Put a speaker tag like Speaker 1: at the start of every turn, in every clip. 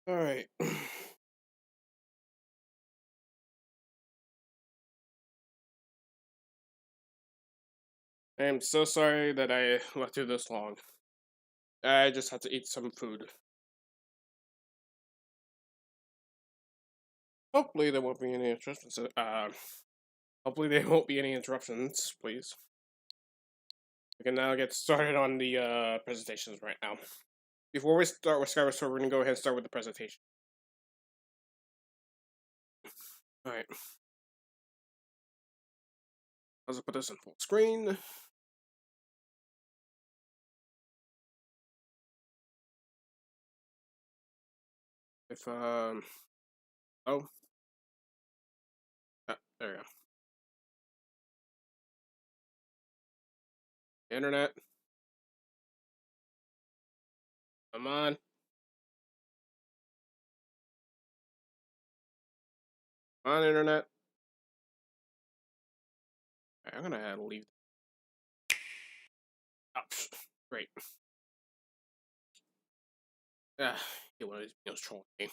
Speaker 1: All right. I am so sorry that I went through this long. I just had to eat some food. Hopefully there won't be any interruptions. Hopefully there won't be any interruptions, please. We can now get started on the presentations right now. Before we start with Skyward Sword, we're gonna go ahead and start with the presentation. All right. Let's put this in full screen. If oh, there we go. Internet. Come on. Come on, internet. Right, I'm gonna leave. Oh, great. Yeah, get one of these videos trolling me.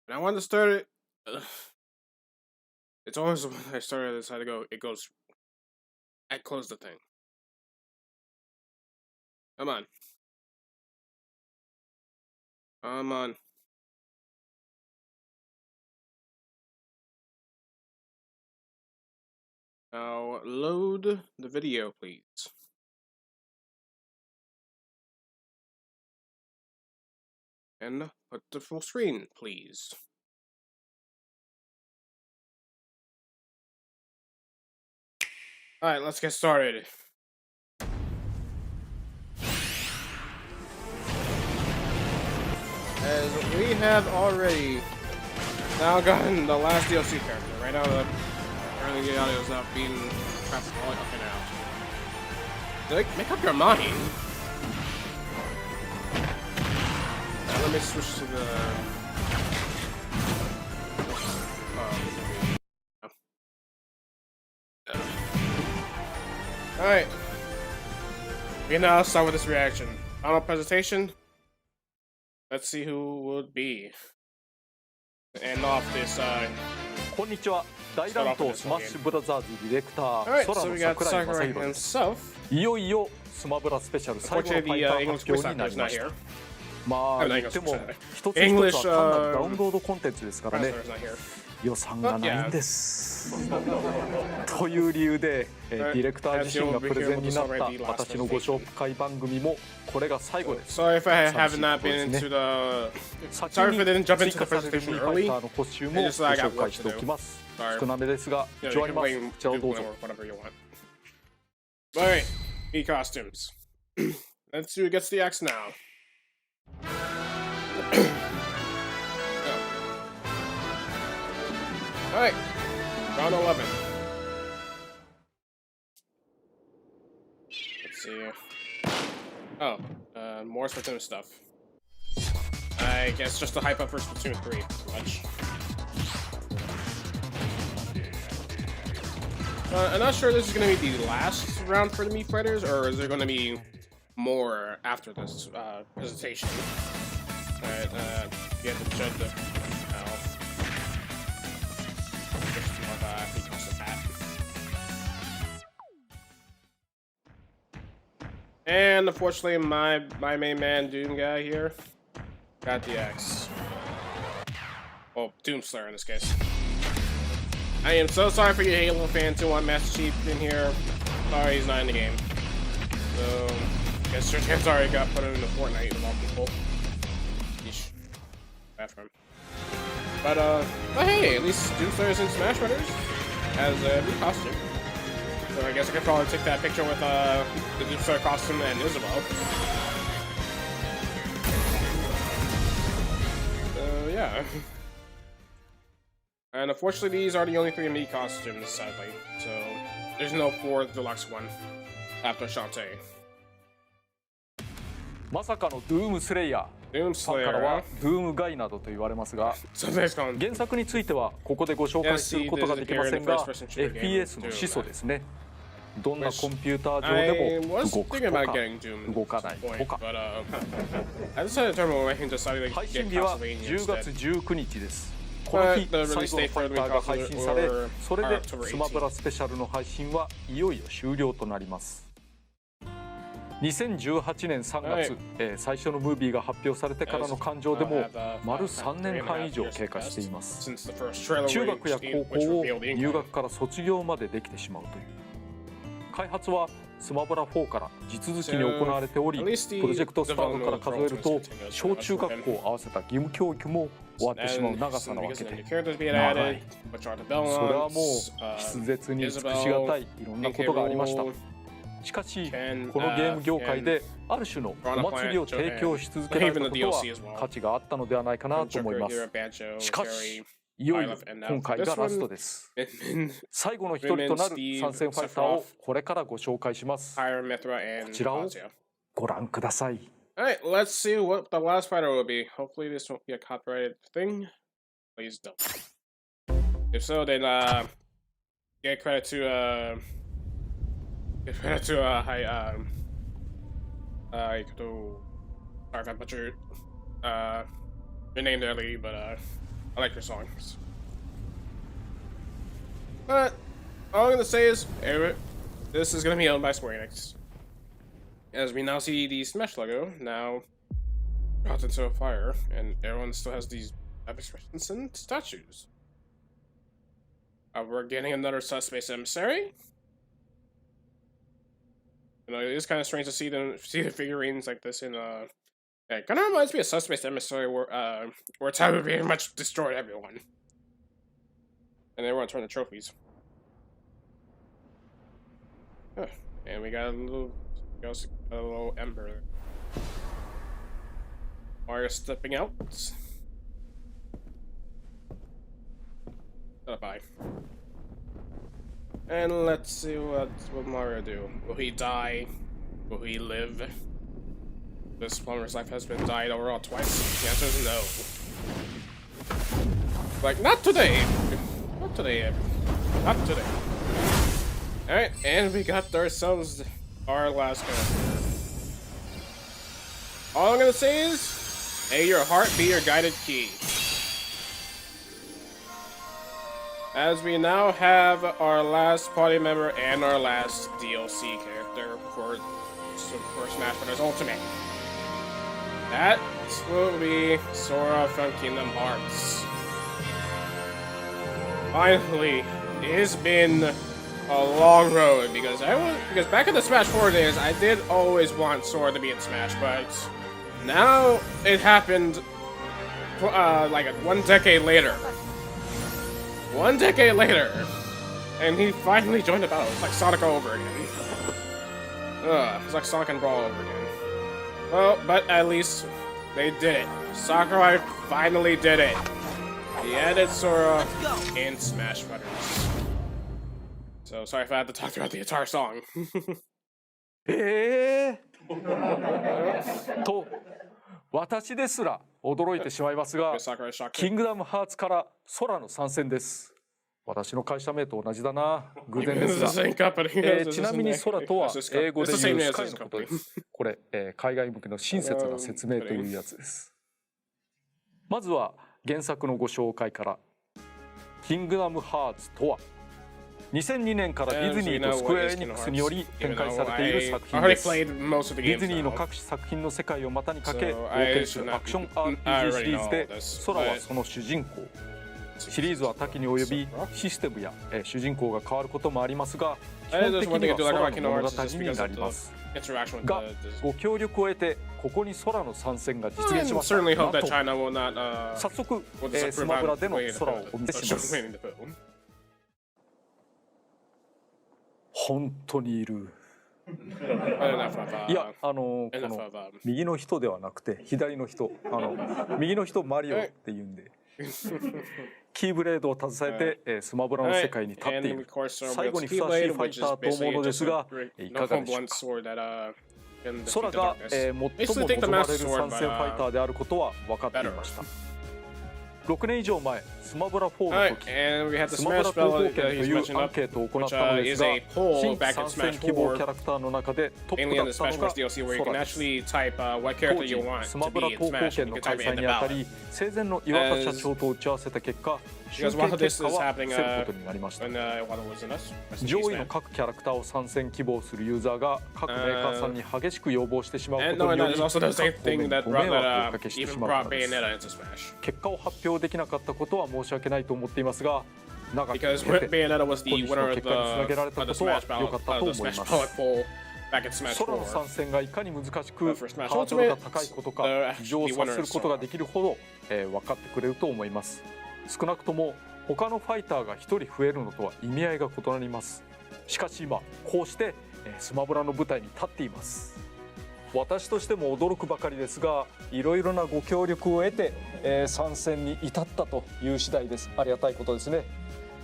Speaker 1: And I wanted to start it. It's always when I started this, I had to go. It goes. I close the thing. Come on. Come on. Now load the video, please. And put the full screen, please. Alright, let's get started. As we have already now gotten the last DLC character. Right now, apparently the audio is not being trapped all up and out. Like, make up your mind. Now, let me switch to the. Alright. We can now start with this reaction. Final presentation. Let's see who would be. End off this,
Speaker 2: こんにちは。大乱闘スマッシュブラザーズディレクター
Speaker 1: Alright,
Speaker 2: 空
Speaker 1: so
Speaker 2: の
Speaker 1: we got
Speaker 2: 桜井
Speaker 1: Sakurai
Speaker 2: 正宏です。
Speaker 1: himself.
Speaker 2: いよいよスマブラスペシャル最後のファイタ
Speaker 1: Unfortunately,
Speaker 2: ー
Speaker 1: English
Speaker 2: 発
Speaker 1: voice
Speaker 2: 表にな
Speaker 1: actor
Speaker 2: り
Speaker 1: is
Speaker 2: ま
Speaker 1: not
Speaker 2: した
Speaker 1: here.
Speaker 2: まあ
Speaker 1: not
Speaker 2: 言っても
Speaker 1: English,
Speaker 2: 一つ一つ
Speaker 1: English,
Speaker 2: は単なるダウンロードコンテンツですからね
Speaker 1: Professor is not here.
Speaker 2: 予算がないんですという理由でディレクター自身がプレゼンになった私のご紹介番組もこれが最後です
Speaker 1: Sorry if I have not been into the. Sorry if I didn't jump into the
Speaker 2: 追加される
Speaker 1: presentation
Speaker 2: ミーファ
Speaker 1: early.
Speaker 2: イターのコスチュームをご紹介しておきます少なめですが一
Speaker 1: You
Speaker 2: 応あ
Speaker 1: can
Speaker 2: ります
Speaker 1: blame,
Speaker 2: こちらをどうぞ
Speaker 1: whatever you want. Alright, me costumes. Let's see who gets the axe now. Alright, round 11. Let's see. Oh, more Splatoon stuff. I guess just to hype up for Splatoon 3, pretty much. I'm not sure this is going to be the last round for the Meat Fighters, or is there going to be more after this presentation? Alright, you have to judge the. Just more of a custom hat. And unfortunately, my main man, Doom guy here, got the axe. Well, Doomslayer in this case. I am so sorry for you Halo fans who want Master Chief in here. Sorry, he's not in the game. So, I guess your chance already got put into Fortnite of all people. Yeesh. Bad for him. But hey, at least Doomslayer's in Smash Brothers as a new costume. So I guess I could probably take that picture with the Doomslayer costume and Isabel. So yeah. And unfortunately, these are the only 3 me costumes, sadly. So there's no 4th deluxe one after Shantae.
Speaker 2: まさかのドゥームスレイヤーファンからはドゥームガイなどと言われますが原作についてはここでご紹介することができませんが FPS の始祖ですねどんなコンピューター上でも
Speaker 1: I was
Speaker 2: 動く
Speaker 1: thinking
Speaker 2: と
Speaker 1: about
Speaker 2: か
Speaker 1: getting Doom
Speaker 2: 動かない
Speaker 1: at
Speaker 2: と
Speaker 1: some
Speaker 2: か
Speaker 1: point, but I decided to turn away and decided to
Speaker 2: 配
Speaker 1: get
Speaker 2: 信日は
Speaker 1: Castlevania
Speaker 2: 10月
Speaker 1: instead.
Speaker 2: 19日です。この日
Speaker 1: But the
Speaker 2: 最
Speaker 1: release
Speaker 2: 後の
Speaker 1: date
Speaker 2: ファ
Speaker 1: for
Speaker 2: イターが配
Speaker 1: the
Speaker 2: 信され
Speaker 1: or
Speaker 2: それで
Speaker 1: October
Speaker 2: スマブラスペシャルの配信はいよいよ終了となります。2018年3月、最初のムービーが発表されてからの感情でも丸3年半以上経過しています。中学や高校を入学から卒業までできてしまうという。開発はスマブラ4から地続きに行われており、プロジェクトスタートから数えると小中学校を合わせた義務教育も終わってしまう長さなわけで長い。それはもう筆舌に尽くしがたいいろんなことがありました。しかしこのゲーム業界である種のお祭りを提供し続けられたことは価値があったのではないかなと思います。しかしいよいよ今回がラストです。最後の一人となる参戦ファイターをこれからご紹介します。こちらをご覧ください。
Speaker 1: Alright, let's see what the last fighter will be. Hopefully this won't be a copyrighted thing. Please don't. If so, then get credit to sorry if I butchered your name there, Lee, but I like your songs. But all I'm gonna say is this is gonna be owned by Square Enix. As we now see the Smash logo now brought into a fire, and everyone still has these expressions and statues. We're getting another Subspace Emissary. You know, it is kind of strange to see the figurines like this in it kind of reminds me of Subspace Emissary where Tabu pretty much destroyed everyone. And everyone turned the trophies. Huh. And we got a little ember. Mario stepping out. Bye. And let's see what will Mario do. Will he die? Will he live? This plumber's life has been died overall twice. The answer is no. Like, not today. Not today. Not today. Alright, and we got ourselves our last character. All I'm gonna say is, may your heart be your guided key. As we now have our last party member and our last DLC character for Smash Bros. Ultimate. That will be Sora from Kingdom Hearts. Finally, it's been a long road because back in the Smash 4 days, I did always want Sora to be in Smash, but now it happened like 1 decade later. 1 decade later, and he finally joined the battle. It's like Sonic all over again. It's like Sonic and Brawl over again. Well, but at least they did it. Sakurai finally did it. He added Sora in Smash Bros. So sorry if I had to talk throughout the entire song.
Speaker 2: と私ですら驚いてしまいますが、キングダムハーツから空の参戦です。私の会社名と同じだな。偶然ですが、ちなみに空とは英語で言うスカイのことです。これ、海外向けの親切な説明というやつです。まずは原作のご紹介から。キングダムハーツとは2002年からディズニーとスクエアエニックスにより展開されている作品です。ディズニーの各種作品の世界を股にかけ冒険するアクション RPG シリーズで空はその主人公。シリーズは多岐に及びシステムや主人公が変わることもありますが、基本的には空の物語になります。が、ご協力を得てここに空の参戦が実現しました。なんと早速、スマブラでの空をお見せします。本当にいる。いや、この右の人ではなくて左の人、右の人マリオっていうんで、キーブレードを携えてスマブラの世界に立っている最後にふさわしいファイターと思うのですが、いかがでしょうか。空が最も望まれる参戦ファイターであることは分かっていました。6年以上前、スマブラ4の
Speaker 1: Alright,
Speaker 2: 時、
Speaker 1: and we had the
Speaker 2: スマブラ
Speaker 1: Smash
Speaker 2: 東
Speaker 1: Bell
Speaker 2: 方圏と
Speaker 1: he's
Speaker 2: いう
Speaker 1: mentioned
Speaker 2: アン
Speaker 1: up,
Speaker 2: ケートを行っ
Speaker 1: which
Speaker 2: たので
Speaker 1: is
Speaker 2: すが、
Speaker 1: a poll
Speaker 2: 新
Speaker 1: back in
Speaker 2: 参戦
Speaker 1: Smash
Speaker 2: 希望キャ
Speaker 1: 4,
Speaker 2: ラクターの中でトッ
Speaker 1: mainly
Speaker 2: プ
Speaker 1: in
Speaker 2: だ
Speaker 1: the
Speaker 2: ったの
Speaker 1: Smash
Speaker 2: が
Speaker 1: Bros. DLC, where you
Speaker 2: ソ
Speaker 1: can
Speaker 2: ラです。
Speaker 1: actually type what
Speaker 2: 当
Speaker 1: character
Speaker 2: 時
Speaker 1: you want
Speaker 2: ス
Speaker 1: to
Speaker 2: マブラ
Speaker 1: be in
Speaker 2: 東方
Speaker 1: Smash,
Speaker 2: 圏
Speaker 1: and you
Speaker 2: の
Speaker 1: can
Speaker 2: 開
Speaker 1: type it
Speaker 2: 催
Speaker 1: in the
Speaker 2: にあたり
Speaker 1: ballot.
Speaker 2: 生前の岩田社長と打ち合わせた結果、集
Speaker 1: Because
Speaker 2: 計
Speaker 1: while
Speaker 2: 結
Speaker 1: this
Speaker 2: 果
Speaker 1: is
Speaker 2: は
Speaker 1: happening
Speaker 2: 伏せることになりました。
Speaker 1: when while it was in us, rest in
Speaker 2: 上
Speaker 1: peace,
Speaker 2: 位の
Speaker 1: man.
Speaker 2: 各キャラクターを参戦希望するユーザーが各メーカーさんに激しく要望してしまうこ
Speaker 1: And
Speaker 2: と
Speaker 1: knowing
Speaker 2: によ
Speaker 1: that
Speaker 2: り
Speaker 1: is also the
Speaker 2: 各
Speaker 1: same
Speaker 2: 方
Speaker 1: thing
Speaker 2: 面に
Speaker 1: that
Speaker 2: ご
Speaker 1: brought
Speaker 2: 迷惑を
Speaker 1: that
Speaker 2: おかけして
Speaker 1: even
Speaker 2: しまう
Speaker 1: brought
Speaker 2: からです。
Speaker 1: Bayonetta into Smash.
Speaker 2: 結果を発表できなかったことは申し訳ないと思っていますが、長く
Speaker 1: Because
Speaker 2: 経て
Speaker 1: Bayonetta was the
Speaker 2: 今日
Speaker 1: winner
Speaker 2: の
Speaker 1: of
Speaker 2: 結果につなげられた
Speaker 1: the
Speaker 2: ことは
Speaker 1: Smash
Speaker 2: 良か
Speaker 1: ballot
Speaker 2: ったと思い
Speaker 1: Smash
Speaker 2: ます。
Speaker 1: ballot poll back in Smash
Speaker 2: 空の
Speaker 1: 4.
Speaker 2: 参戦がいかに難しく
Speaker 1: But for Smash
Speaker 2: ハードルが
Speaker 1: Ultimate,
Speaker 2: 高いことか
Speaker 1: the
Speaker 2: 事情を察することができるほど、分かってくれると思います。少なくとも他のファイターが1人増えるのとは意味合いが異なります。しかし今こうしてスマブラの舞台に立っています。私としても驚くばかりですが、いろいろなご協力を得て、参戦に至ったという次第です。ありがたいことですね。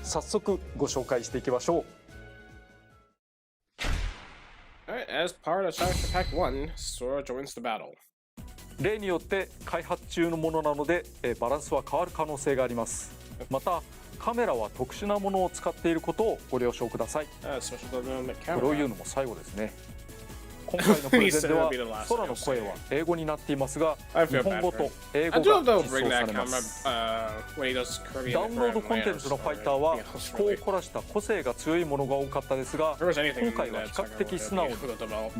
Speaker 2: 早速ご紹介していきましょう。
Speaker 1: Alright, as part of Character Pack 1, Sora joins the battle.
Speaker 2: 例によって開発中のものなので、バランスは変わる可能性があります。またカメラは特殊なものを使っていることをご了承ください。これを言うのも最後ですね。今回のプレゼンでは空の声は英語になっていますが、日本語と英語が実装されます。ダウンロードコンテンツのファイターは思考を凝らした個性が強いものが多かったですが、今回は比較的素直に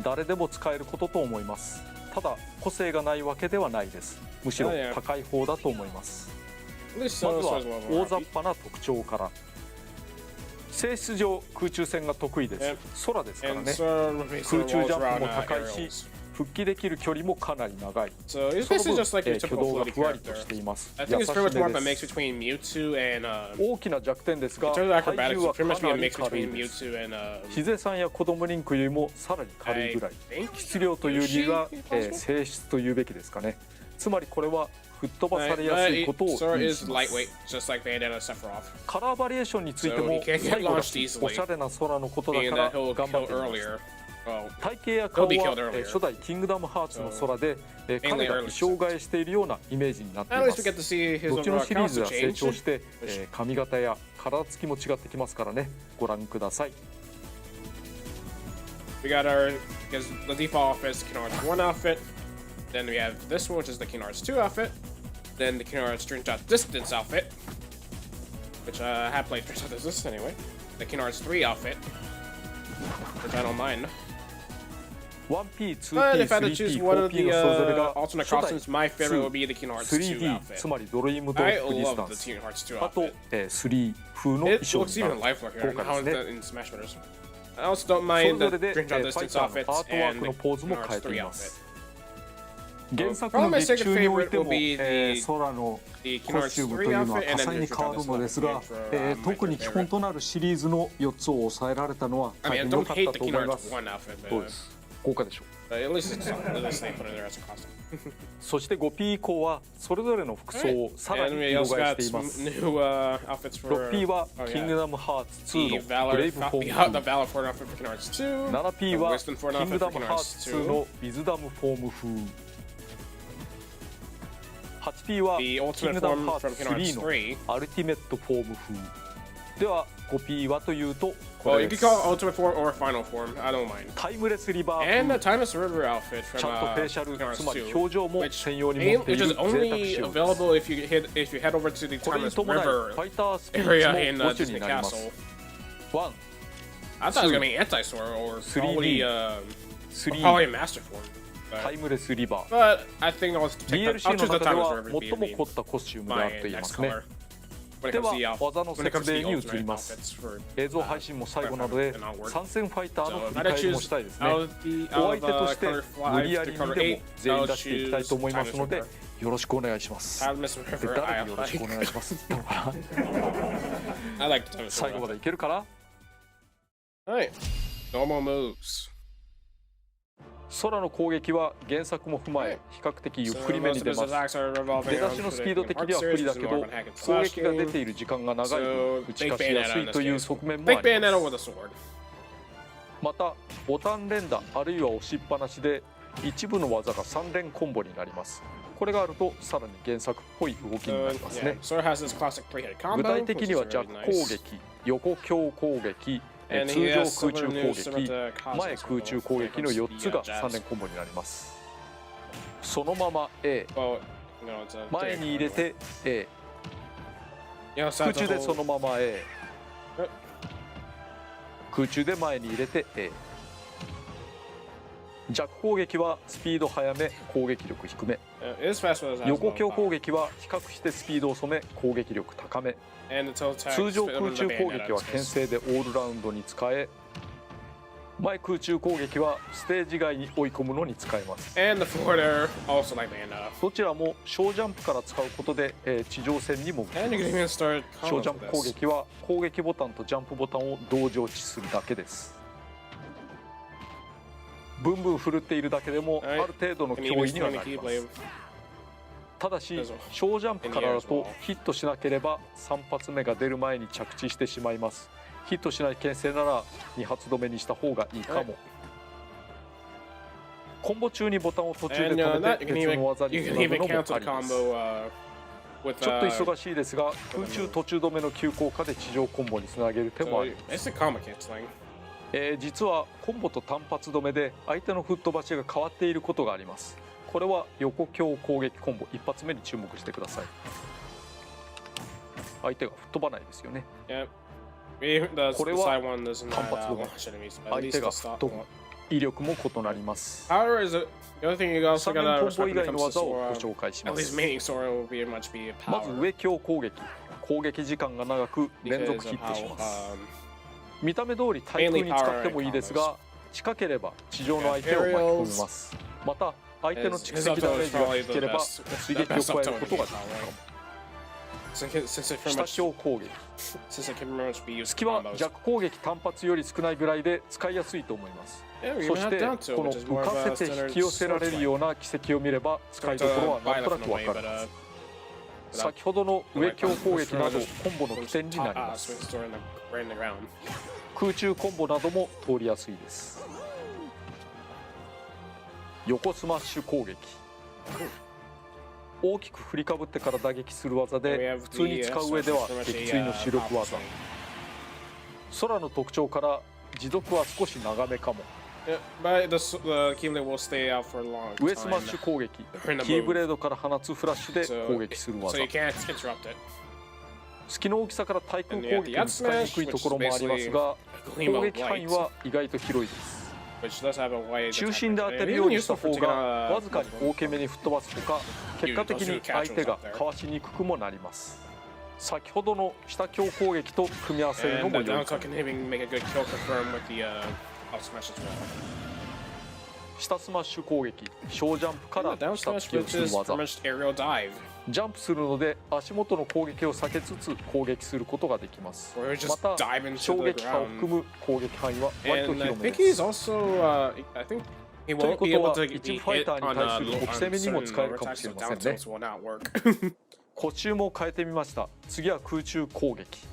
Speaker 2: 誰でも使えることと思います。ただ個性がないわけではないです。むしろ高い方だと思います。まずは大雑把な特徴から。性質上空中戦が得意です。空ですからね。空中ジャンプも高いし、復帰できる距離もかなり長い。その分挙動がふわりとしています。優しめです。大きな弱点ですが、体重はかなり軽いです。ヒゼさんや子供リンクよりもさらに軽いぐらい。質量という理由は、性質というべきですかね。つまりこれは吹っ飛ばされやすいことを意味します。カラーバリエーションについても最後だし、おしゃれな空のことだから頑張っています。体型や顔は初代キングダムハーツの空で彼が衣装替えしているようなイメージになっています。どっちのシリーズが成長して髪型や体つきも違ってきますからね。ご覧ください。
Speaker 1: We got our the default outfit is the Kingdom Hearts 1 outfit. Then we have this one, which is the Kingdom Hearts 2 outfit. Then the Kingdom Hearts Dream Shot Distance outfit, which I have played Dream Shot Distance anyway. The Kingdom Hearts 3 outfit, which I don't mind.
Speaker 2: 1P、2P、But
Speaker 1: if I had to choose one of
Speaker 2: the
Speaker 1: alternate costumes, my favorite would be the Kingdom Hearts 2 outfit.
Speaker 2: つまりドリームドロップディスタンス。あと3風の衣装になる。豪華ですね。
Speaker 1: I also don't mind the
Speaker 2: それぞれでファイタ
Speaker 1: Dream Shot Distance
Speaker 2: ーのア
Speaker 1: outfits
Speaker 2: ートワー
Speaker 1: and
Speaker 2: ク
Speaker 1: the
Speaker 2: のポーズも
Speaker 1: Kingdom
Speaker 2: 変え
Speaker 1: Hearts
Speaker 2: て
Speaker 1: 3
Speaker 2: います。
Speaker 1: outfit.
Speaker 2: 原作の劇中においても、空のコスチュームというのは多彩に変わるのですが、特に基本となるシリーズの4つを抑えられたのは大変良かったと思います。そうです。豪華でしょう。そして 5P 以降はそれぞれの服装をさらに色替えしています。6P はキングダムハーツ2のブレイブフォーム風。7P はキングダムハーツ2のウィズダムフォーム風。8P はキングダムハーツ3のアルティメットフォーム風。では 5P はというとこれです。タイムレスリバー風。ちゃんとフェイシャル、つまり表情も専用に持っている贅沢仕様です。これに伴いファイタースピーチも5種になります。1、3、タイムレスリバー。DLC の中では最も凝ったコスチュームであると言いますね。では技の説明に移ります。映像配信も最後なので参戦ファイターの振り返りもしたいですね。お相手として無理やりにでも全員出していきたいと思いますのでよろしくお願いします。誰によろしくお願いしますって言ったのかな。最後までいけるかな。空の攻撃は原作も踏まえ比較的ゆっくりめに出ます。出だしのスピード的には不利だけど攻撃が出ている時間が長い分打ち勝ちやすいという側面もあります。またボタン連打あるいは押しっぱなしで一部の技が3連コンボになります。これがあるとさらに原作っぽい動きになりますね。
Speaker 1: Sora has this classic three-hit combo,
Speaker 2: 具体的には
Speaker 1: which is
Speaker 2: ジャッ
Speaker 1: really
Speaker 2: ク攻
Speaker 1: nice.
Speaker 2: 撃、横強攻撃、
Speaker 1: And
Speaker 2: 通
Speaker 1: he
Speaker 2: 常
Speaker 1: has
Speaker 2: 空中
Speaker 1: similar
Speaker 2: 攻
Speaker 1: moves similar
Speaker 2: 撃、
Speaker 1: to Cosmos
Speaker 2: 前空中攻撃の4つが3連コンボになります。そのまま A、
Speaker 1: Well, no, it's a
Speaker 2: 前に入れ
Speaker 1: dick,
Speaker 2: て A、
Speaker 1: you know, so
Speaker 2: 空
Speaker 1: that's
Speaker 2: 中
Speaker 1: a
Speaker 2: で
Speaker 1: whole-
Speaker 2: そのまま A、
Speaker 1: え
Speaker 2: 空中で前に入れて A。 弱攻撃はスピード速め、攻撃力低め。
Speaker 1: it is fast, but it has
Speaker 2: 横
Speaker 1: low
Speaker 2: 強
Speaker 1: power.
Speaker 2: 攻撃は比較してスピードを染め、攻撃力高め。
Speaker 1: And the tilt attack
Speaker 2: 通常
Speaker 1: is
Speaker 2: 空中
Speaker 1: the
Speaker 2: 攻
Speaker 1: Bayonetta
Speaker 2: 撃は
Speaker 1: in this
Speaker 2: 牽
Speaker 1: case.
Speaker 2: 制でオールラウンドに使え、前空中攻撃はステージ外に追い込むのに使えます。
Speaker 1: And the forward air, also like Bayonetta.
Speaker 2: どちらも小ジャンプから使うことで、地上戦にも
Speaker 1: And you can even start
Speaker 2: 小
Speaker 1: combos
Speaker 2: ジャン
Speaker 1: with
Speaker 2: プ攻
Speaker 1: this.
Speaker 2: 撃は攻撃ボタンとジャンプボタンを同時落ちするだけです。ブンブン振るっているだけでもあ
Speaker 1: はい
Speaker 2: る程度の
Speaker 1: And
Speaker 2: 脅
Speaker 1: even
Speaker 2: 威には
Speaker 1: throwing
Speaker 2: な
Speaker 1: the
Speaker 2: りま
Speaker 1: Keyblade.
Speaker 2: す。ただし
Speaker 1: There's a-
Speaker 2: 小ジャンプからだ
Speaker 1: in the air
Speaker 2: と
Speaker 1: as well.
Speaker 2: ヒットしなければ3発目が出る前に着地してしまいます。ヒットしない牽制なら2発止めにした方がいいかも。コンボ中にボタンを途中で
Speaker 1: And
Speaker 2: 止め
Speaker 1: that
Speaker 2: て
Speaker 1: you can
Speaker 2: 別
Speaker 1: even
Speaker 2: の技に
Speaker 1: you
Speaker 2: つ
Speaker 1: can
Speaker 2: なぐ
Speaker 1: even
Speaker 2: のも
Speaker 1: cancel
Speaker 2: あ
Speaker 1: the
Speaker 2: ります。
Speaker 1: combo with
Speaker 2: ちょっと忙しいですが空中途中止めの急降下で地上コンボにつなげる手もあります。
Speaker 1: it's a combo canceling.
Speaker 2: 実はコンボと単発止めで相手の吹っ飛ばしが変わっていることがあります。これは横強攻撃コンボ一発目に注目してください。相手が吹っ飛ばないですよね。
Speaker 1: Yeah. The
Speaker 2: これ
Speaker 1: side
Speaker 2: は
Speaker 1: one does not
Speaker 2: 単発止め。
Speaker 1: launch enemies, but at
Speaker 2: 相
Speaker 1: least
Speaker 2: 手が
Speaker 1: to
Speaker 2: 吹っ
Speaker 1: stop
Speaker 2: 飛ぶ
Speaker 1: one.
Speaker 2: 威力も異なります。
Speaker 1: However, is it the other thing you also
Speaker 2: 3連
Speaker 1: gotta
Speaker 2: コンボ
Speaker 1: respect
Speaker 2: 以
Speaker 1: when
Speaker 2: 外
Speaker 1: it
Speaker 2: の
Speaker 1: comes to
Speaker 2: 技をご
Speaker 1: Sora,
Speaker 2: 紹介し
Speaker 1: at
Speaker 2: ま
Speaker 1: least
Speaker 2: す。
Speaker 1: main Sora will be much be a
Speaker 2: まず
Speaker 1: power.
Speaker 2: 上強攻撃、攻撃時間が長く連
Speaker 1: Because
Speaker 2: 続
Speaker 1: of
Speaker 2: ヒットし
Speaker 1: how
Speaker 2: ます。見た目通り対空に使ってもいいですが、近ければ地上の相手を巻き込みます。また相手の蓄積ダメージが低ければ追撃を加えることができるかも。
Speaker 1: Since it pretty
Speaker 2: 下
Speaker 1: much
Speaker 2: 強攻撃、
Speaker 1: since it can pretty much be used
Speaker 2: 隙
Speaker 1: for
Speaker 2: は
Speaker 1: combos.
Speaker 2: 弱攻撃単発より少ないぐらいで使いやすいと思います。
Speaker 1: Yeah, we
Speaker 2: そ
Speaker 1: even
Speaker 2: し
Speaker 1: have
Speaker 2: て
Speaker 1: down to,
Speaker 2: この
Speaker 1: which is more
Speaker 2: 浮
Speaker 1: of
Speaker 2: か
Speaker 1: a
Speaker 2: せて
Speaker 1: standard
Speaker 2: 引き寄せられるような軌跡を見れば使いどころはなんとなくわかるはず。先ほどの上強攻撃などコンボの起点になります。
Speaker 1: right in the ground.
Speaker 2: 空中コンボなども通りやすいです。横スマッシュ攻撃、大きく振りかぶってから打撃する技で普通に使う上では撃墜の主力技。空の特徴から持続は少し長めかも。
Speaker 1: Yeah, but the Keyblade will stay out for a long
Speaker 2: 上スマッ
Speaker 1: time.
Speaker 2: シュ攻撃、
Speaker 1: During the
Speaker 2: キーブ
Speaker 1: move.
Speaker 2: レードから放つフラッシュで
Speaker 1: So,
Speaker 2: 攻撃する
Speaker 1: so
Speaker 2: 技。
Speaker 1: you can't interrupt it.
Speaker 2: 隙の大きさから対空攻撃に使いにくいところもありますが、
Speaker 1: Galeem
Speaker 2: 攻
Speaker 1: of
Speaker 2: 撃範囲
Speaker 1: light,
Speaker 2: は意外と広いです。
Speaker 1: which does have a wide
Speaker 2: 中心で当
Speaker 1: attack
Speaker 2: て
Speaker 1: range.
Speaker 2: るよう
Speaker 1: Even
Speaker 2: にした
Speaker 1: useful
Speaker 2: 方
Speaker 1: for
Speaker 2: が
Speaker 1: taking
Speaker 2: わずかに大きめに吹っ飛ばすほか、結果的に相手がかわしにくくもなります。先ほどの下強攻撃と組み合わせるの
Speaker 1: And
Speaker 2: も
Speaker 1: the
Speaker 2: 良
Speaker 1: down
Speaker 2: いか
Speaker 1: tuck
Speaker 2: も。
Speaker 1: can even make a good kill confirm with the up smash as well.
Speaker 2: 下スマッシュ攻撃、小ジャンプか
Speaker 1: And
Speaker 2: ら
Speaker 1: the down
Speaker 2: 下
Speaker 1: smash
Speaker 2: 突きを
Speaker 1: which
Speaker 2: する
Speaker 1: is
Speaker 2: 技。
Speaker 1: pretty much aerial dive.
Speaker 2: ジャンプするので足元の攻撃を避けつつ攻撃することができます。
Speaker 1: Or just
Speaker 2: また
Speaker 1: dive into
Speaker 2: 衝
Speaker 1: the
Speaker 2: 撃波を
Speaker 1: ground.
Speaker 2: 含む攻撃範囲は割と
Speaker 1: And I
Speaker 2: 広め
Speaker 1: think
Speaker 2: で
Speaker 1: he's
Speaker 2: す。
Speaker 1: also, I think he
Speaker 2: という
Speaker 1: won't
Speaker 2: こ
Speaker 1: be
Speaker 2: と
Speaker 1: able
Speaker 2: は
Speaker 1: to
Speaker 2: 一
Speaker 1: be
Speaker 2: 部ファイ
Speaker 1: hit
Speaker 2: ターに
Speaker 1: on
Speaker 2: 対する
Speaker 1: on
Speaker 2: 置き攻めにも
Speaker 1: certain
Speaker 2: 使えるか
Speaker 1: lower
Speaker 2: もし
Speaker 1: attacks,
Speaker 2: れ
Speaker 1: so
Speaker 2: ま
Speaker 1: down
Speaker 2: せんね。
Speaker 1: tilts will not work.
Speaker 2: コチュームを変えてみました。次は空中攻撃。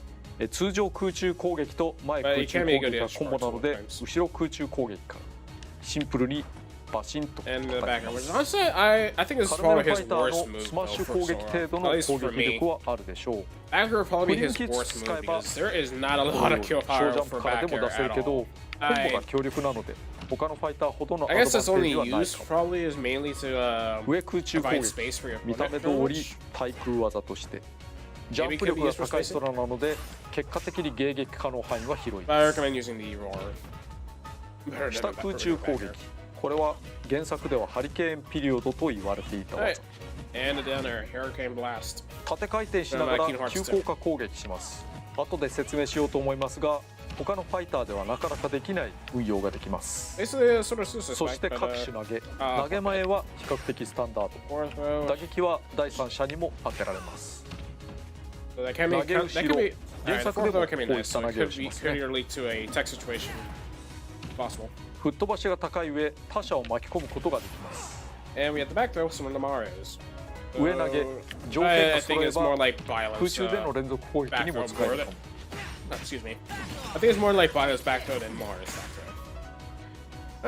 Speaker 2: 通常空中攻撃と前空中攻撃がコンボなので、後ろ空中攻撃からシンプルにバシンと
Speaker 1: And the
Speaker 2: 叩
Speaker 1: back
Speaker 2: きま
Speaker 1: which
Speaker 2: す。
Speaker 1: honestly, I think this is
Speaker 2: カルメ
Speaker 1: probably
Speaker 2: ンファ
Speaker 1: his
Speaker 2: イター
Speaker 1: worst
Speaker 2: の
Speaker 1: move
Speaker 2: スマッ
Speaker 1: though
Speaker 2: シュ
Speaker 1: for
Speaker 2: 攻撃
Speaker 1: Sora.
Speaker 2: 程度
Speaker 1: At
Speaker 2: の
Speaker 1: least
Speaker 2: 攻
Speaker 1: for
Speaker 2: 撃
Speaker 1: me.
Speaker 2: 力はあるでしょう。
Speaker 1: Backer probably
Speaker 2: 振り
Speaker 1: his
Speaker 2: 抜き
Speaker 1: worst
Speaker 2: 使
Speaker 1: move
Speaker 2: えば
Speaker 1: because there is not a lot of
Speaker 2: 小
Speaker 1: kill
Speaker 2: ジ
Speaker 1: power
Speaker 2: ャン
Speaker 1: for
Speaker 2: プからで
Speaker 1: backer
Speaker 2: も出せる
Speaker 1: at
Speaker 2: けど、
Speaker 1: all.
Speaker 2: コンボが強力なので、他のファイターほどのアド
Speaker 1: I
Speaker 2: バン
Speaker 1: guess
Speaker 2: テ
Speaker 1: its
Speaker 2: ー
Speaker 1: only
Speaker 2: ジはない
Speaker 1: use
Speaker 2: かも。
Speaker 1: probably is mainly to
Speaker 2: 上空中攻
Speaker 1: provide
Speaker 2: 撃、
Speaker 1: space for your
Speaker 2: 見た目
Speaker 1: opponent.
Speaker 2: 通り対空技として、ジャンプ力が高い空なので、結果的に迎撃可能範囲は広い
Speaker 1: But I
Speaker 2: です。
Speaker 1: recommend using the roar. Better than
Speaker 2: 下
Speaker 1: the
Speaker 2: 空中攻
Speaker 1: backer.
Speaker 2: 撃、これは原作ではハリケーンピリオドと言われていた
Speaker 1: Alright.
Speaker 2: 技。
Speaker 1: And the down air, Hurricane Blast.
Speaker 2: 縦回転しながら急降下攻撃します。後で説明しようと思いますが、他のファイターではなかなかできない運用ができます。
Speaker 1: Basically, sort of suicide
Speaker 2: そして
Speaker 1: spike,
Speaker 2: 各
Speaker 1: but
Speaker 2: 種投げ、
Speaker 1: あ
Speaker 2: 投げ前は比較的スタンダード。
Speaker 1: fourth row.
Speaker 2: 打撃は第三者にも当てられます。
Speaker 1: So that can be,
Speaker 2: 投げ
Speaker 1: that
Speaker 2: 後
Speaker 1: could
Speaker 2: ろ、
Speaker 1: be.
Speaker 2: 原
Speaker 1: Alright, the
Speaker 2: 作
Speaker 1: fourth
Speaker 2: で
Speaker 1: row
Speaker 2: も
Speaker 1: can be
Speaker 2: こうい
Speaker 1: nice.
Speaker 2: った
Speaker 1: So
Speaker 2: 投
Speaker 1: it
Speaker 2: げを
Speaker 1: could
Speaker 2: し
Speaker 1: be
Speaker 2: ます
Speaker 1: could
Speaker 2: ね。
Speaker 1: lead to a tech situation. Possible.
Speaker 2: 吹っ飛ばしが高い上、他者を巻き込むことができます。
Speaker 1: And we have the back throw, similar to Mario's.
Speaker 2: 上投げ、条
Speaker 1: I
Speaker 2: 件が
Speaker 1: think
Speaker 2: 揃え
Speaker 1: it's more
Speaker 2: ば
Speaker 1: like violence.
Speaker 2: 空中での連続攻撃にも使えるかも。
Speaker 1: Excuse me. I think it's more like Bio's back throw than Mars back throw.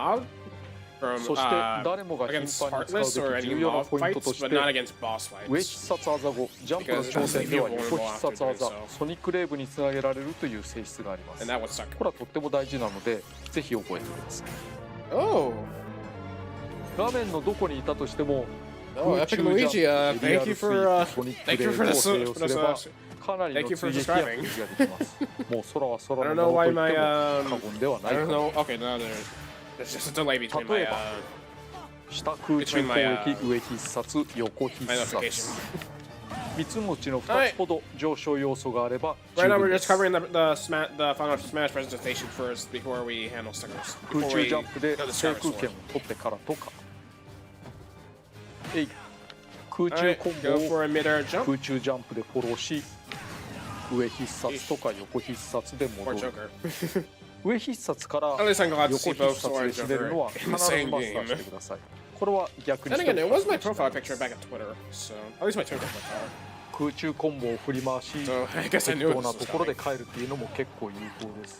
Speaker 1: I'll
Speaker 2: そして誰もが頻繁に使うべき重要なポイントとして上必殺技後ジャンプの頂点では横必殺技ソニックレーブにつなげられるという性質があります。これはとっても大事なのでぜひ覚えてください。画面のどこにいたとしても空中ジャンプ、エリアルスイープ、ソニックレーブを制御すればかなりの追撃や攻撃ができます。もう空は空のものと言っても過言ではないかな。例えば、下空中攻撃、上必殺、横必殺。3つのうちの2つほど上昇要素があれば十分です。空中ジャンプで制空権を取ってからとか。空中コンボを空中ジャンプでフォローし、上必殺とか横必殺で戻る。上必殺から横必殺で死ねるのは必ずマスターしてください。これは逆にしても空中コンボを振り回し、適当なところで帰るっていうのも結構有効です。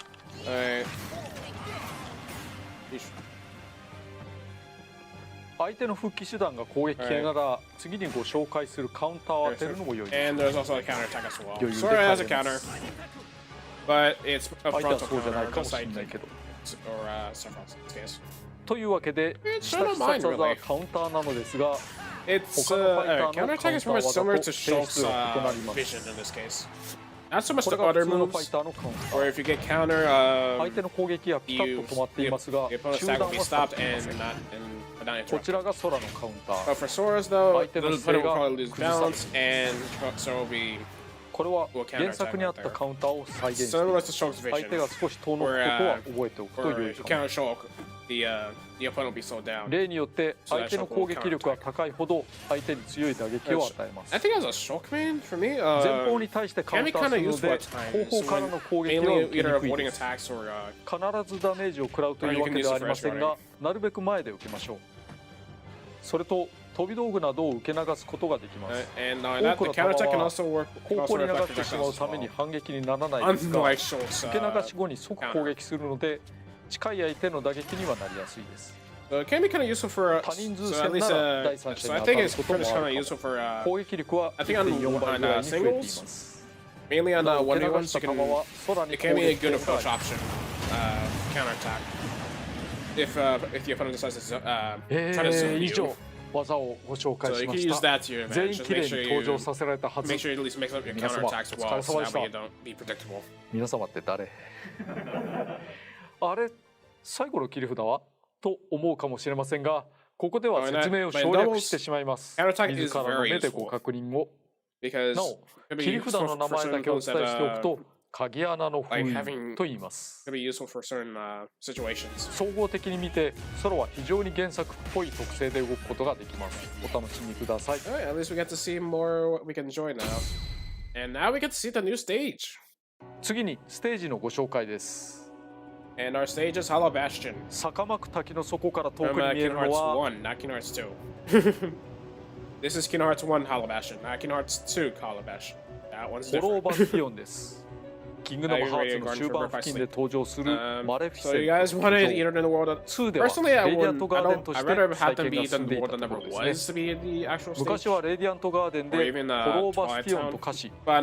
Speaker 2: 相手の復帰手段が攻撃系なら次にご紹介するカウンターを当てるのも良いです。余裕で帰れます。相手はそうじゃないかもしれないけど。というわけで、下必殺技はカウンターなのですが、他のファイターのカウンター技と性質が異なります。これが普通のファイターのカウンター。相手の攻撃はピタッと止まっていますが、中断はされていません。こちらが空のカウンター。相手の姿勢が崩される。これは原作にあったカウンターを再現しています。相手が少し遠のくことは覚えておくと良いかも。例によって相手の攻撃力が高いほど相手に強い打撃を与えます。前方に対してカウンターするので後方からの攻撃は受けにくいです。必ずダメージを食らうというわけではありませんが、なるべく前で受けましょう。それと飛び道具などを受け流すことができます。多くの弾は後方に流してしまうために反撃にならないですが、受け流し後に即攻撃するので近い相手の打撃にはなりやすいです。多人数戦なら第三者に当たることもあるかも。攻撃力は 1.4 倍ぐらいに増えています。受け流した弾は空に攻撃を使い以上技をご紹介しました。全員きれいに登場させられたはず。皆様お疲れ様でした。皆様って誰？あれ最後の切り札はと思うかもしれませんが、ここでは説明を省略してしまいます。自らの目でご確認を。なお、切り札の名前だけお伝えしておくと、鍵穴の封印と言います。総合的に見て、ソロは非常に原作っぽい特性で動くことができます。お楽しみください。次にステージのご紹介です。坂巻滝の底から遠くに見えるのは
Speaker 1: This is Kingdom Hearts 1 Hollow Bastion, not Kingdom Hearts 2 Hollow Bastion. That one's
Speaker 2: ホロー
Speaker 1: different.
Speaker 2: バスティオンです。キングダムハーツの終盤付近で登場するマレフィセント
Speaker 1: So you guys want to eat it in the world?
Speaker 2: 2では
Speaker 1: Personally, I
Speaker 2: レディアン
Speaker 1: wouldn't.
Speaker 2: トガーデンとして
Speaker 1: I'd rather have
Speaker 2: 再
Speaker 1: them
Speaker 2: 建
Speaker 1: be
Speaker 2: が
Speaker 1: eaten
Speaker 2: 進
Speaker 1: in
Speaker 2: ん
Speaker 1: the
Speaker 2: でいた
Speaker 1: world
Speaker 2: と
Speaker 1: that
Speaker 2: こ
Speaker 1: never
Speaker 2: ろです
Speaker 1: was to be in the actual
Speaker 2: ね。
Speaker 1: stage.
Speaker 2: 昔はレディアントガーデンでホローバスティオンと化し、また